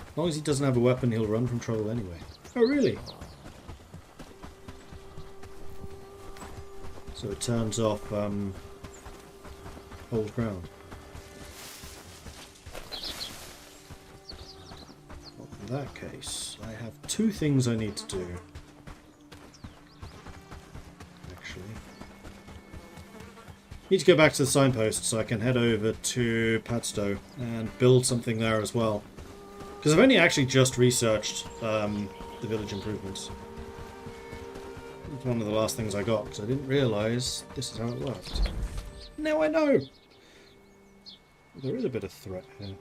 As long as he doesn't have a weapon, he'll run from trouble anyway. Oh, really? So it turns off old ground. Well, in that case, I have two things I need to do. Actually. Need to go back to the signpost so I can head over to Padstow and build something there as well. Because I've only actually just researched the village improvements. It's one of the last things I got, because I didn't realise this is how it worked. Now I know! There is a bit of threat here.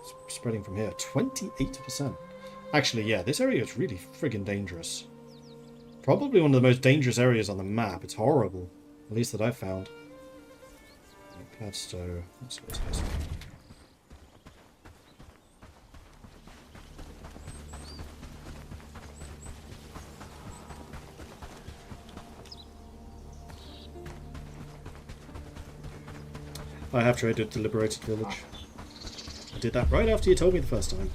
It's spreading from here. 28%. Actually, yeah, this area is really friggin' dangerous. Probably one of the most dangerous areas on the map. It's horrible. At least that I've found. Padstow. What's this? I have traded the Liberated Village. I did that right after you told me the first time.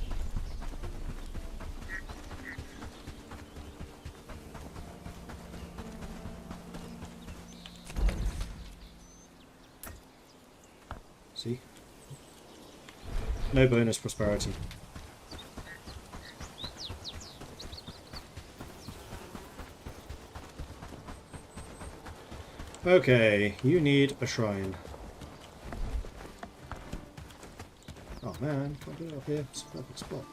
See? No bonus prosperity. Okay, you need a shrine. Oh man, can't do it up here. It's a perfect spot.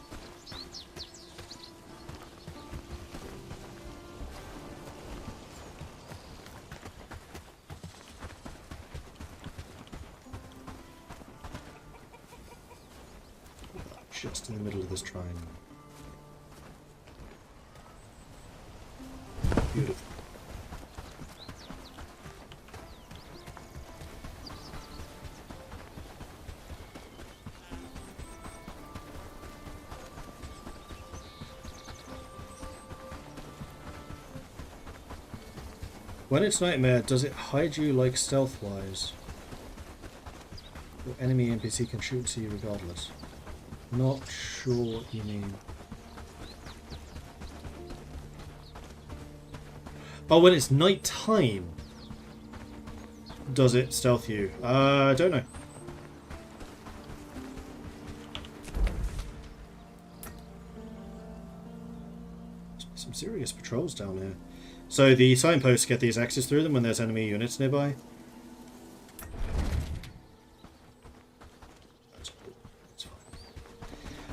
Just in the middle of this shrine. Beautiful. When it's Nightmare, does it hide you like stealth-wise? Your enemy NPC can shoot to you regardless. Not sure what you mean. Oh, when it's night time, does it stealth you? I don't know. Some serious patrols down here. So the signposts get these X's through them when there's enemy units nearby. That's cool. That's fine.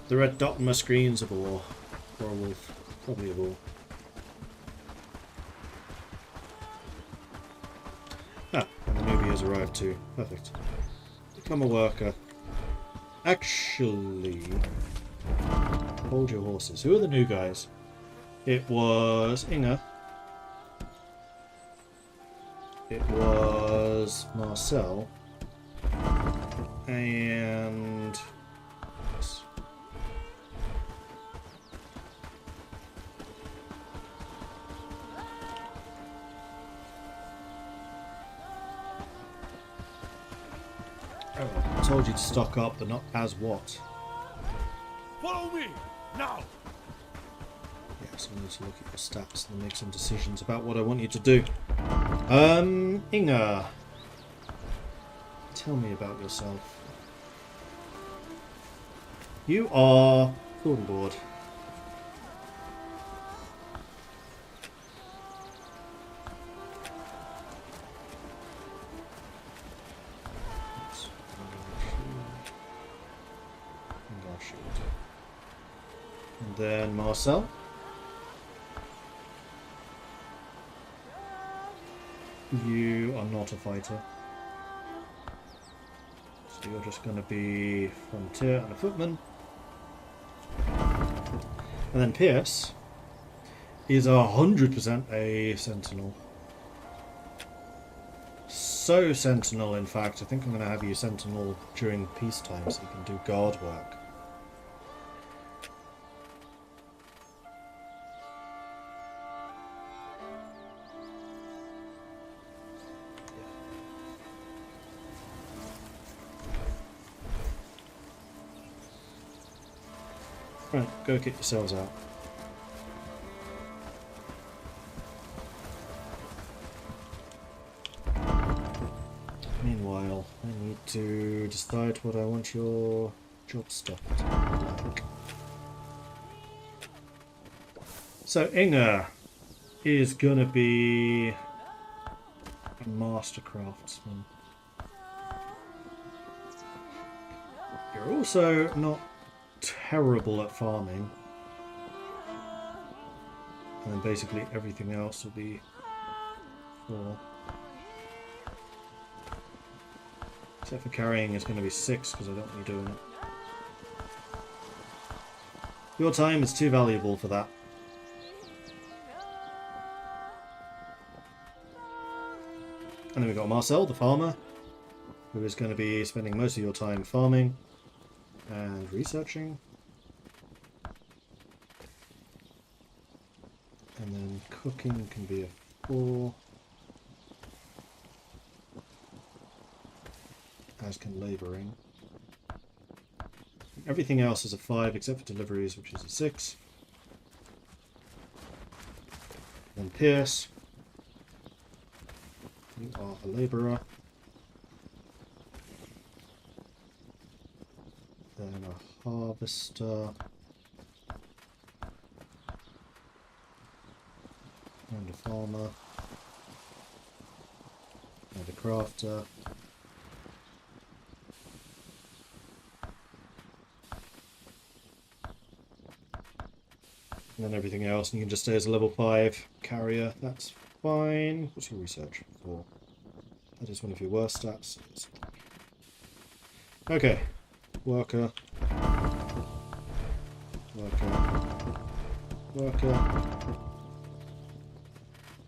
The red dot on my screen's a boar. Or a wolf. Probably a boar. Ah, and the newbie has arrived too. Perfect. Become a worker. Actually, hold your horses. Who are the new guys? It was Inga. It was Marcel. And... oh, I told you to stock up, but not as what? Follow me now. Yes, I need to look at your stats and make some decisions about what I want you to do. Inga, tell me about yourself. You are Thornboard. And then Marcel. You are not a fighter. So you're just going to be frontier and a footman. And then Pierce is 100% a sentinel. So sentinel, in fact, I think I'm going to have you sentinel during peacetime so you can do guard work. Right, go get yourselves out. Meanwhile, I need to decide what I want your job stuff to look like. So Inga is gonna be a master craftsman. You're also not terrible at farming, and then basically everything else will be for, except for carrying is going to be 6 because I don't want you doing it. Your time is too valuable for that. And then we've got Marcel, the farmer, who is going to be spending most of your time farming and researching. And then cooking can be a 4. As can labouring. Everything else is a 5 except for deliveries, which is a 6. Then Pierce. You are a labourer. Then a harvester. And a farmer. And a crafter. And then everything else, and you can just stay as a level 5 carrier. That's fine. What's your research? 4. That is one of your worst stats. Okay. Worker. Worker. Worker.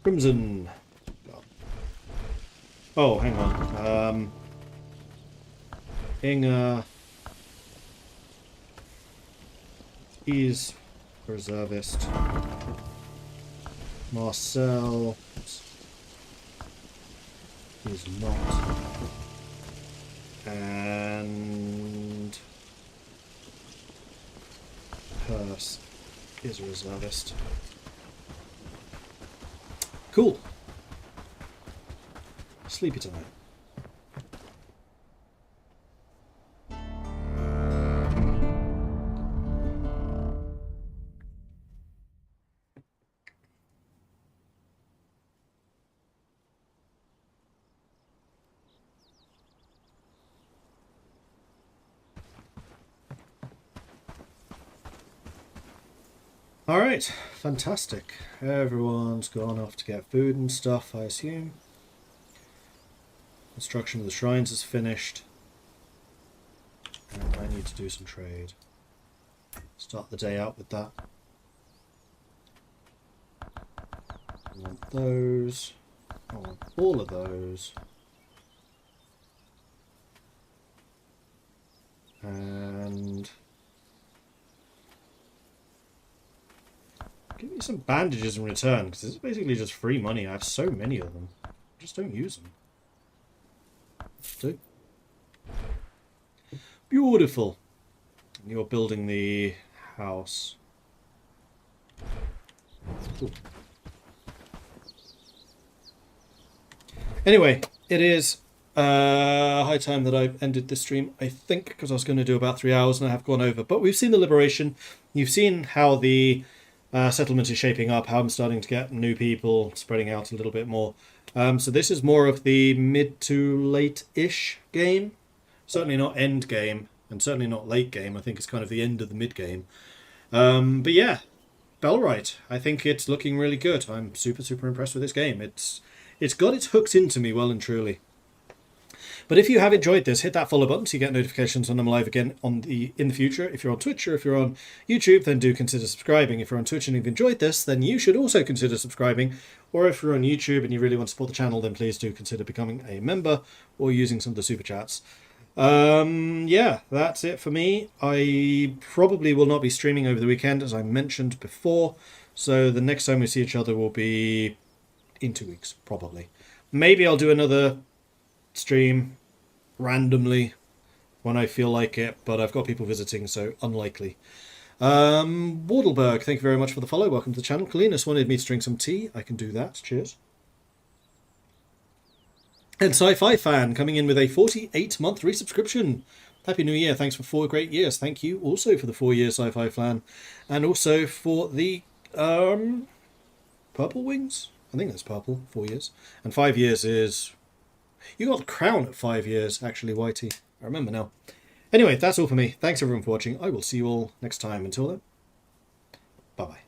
Crimson. Oh, hang on. Inga is reservist. Marcel is not. And Perse is a reservist. Cool. Sleepy tonight. Alright, fantastic. Everyone's gone off to get food and stuff, I assume. Construction of the shrines is finished. And I need to do some trade. Start the day out with that. I want those. I want all of those. And give me some bandages in return, because this is basically just free money. I have so many of them. I just don't use them. Do. Beautiful. You're building the house. Cool. Anyway, it is high time that I ended this stream, I think, because I was going to do about 3 hours and I have gone over. But we've seen the Liberation. You've seen how the settlement is shaping up, how I'm starting to get new people spreading out a little bit more. So this is more of the mid to late-ish game. Certainly not end game, and certainly not late game. I think it's kind of the end of the mid game. But yeah, Bellwright. I think it's looking really good. I'm super, super impressed with this game. It's got its hooks into me well and truly. But if you have enjoyed this, hit that follow button so you get notifications when I'm live again in the future. If you're on Twitch or if you're on YouTube, then do consider subscribing. If you're on Twitch and you've enjoyed this, then you should also consider subscribing. Or if you're on YouTube and you really want to support the channel, then please do consider becoming a member or using some of the super chats. Yeah, that's it for me. I probably will not be streaming over the weekend, as I mentioned before. So the next time we see each other will be in 2 weeks, probably. Maybe I'll do another stream randomly when I feel like it, but I've got people visiting, so unlikely. Wardleberg, thank you very much for the follow. Welcome to the channel. Kalinus wanted me to drink some tea. I can do that. Cheers. And Sci-Fi Fan coming in with a 48-month resubscription. Happy New Year. Thanks for 4 great years. Thank you also for the 4 years, Sci-Fi Fan. And also for the Purple Wings. I think that's purple. 4 years. And 5 years is... You got the crown at 5 years, actually, Whitey. I remember now. Anyway, that's all for me. Thanks everyone for watching. I will see you all next time. Until then, bye-bye.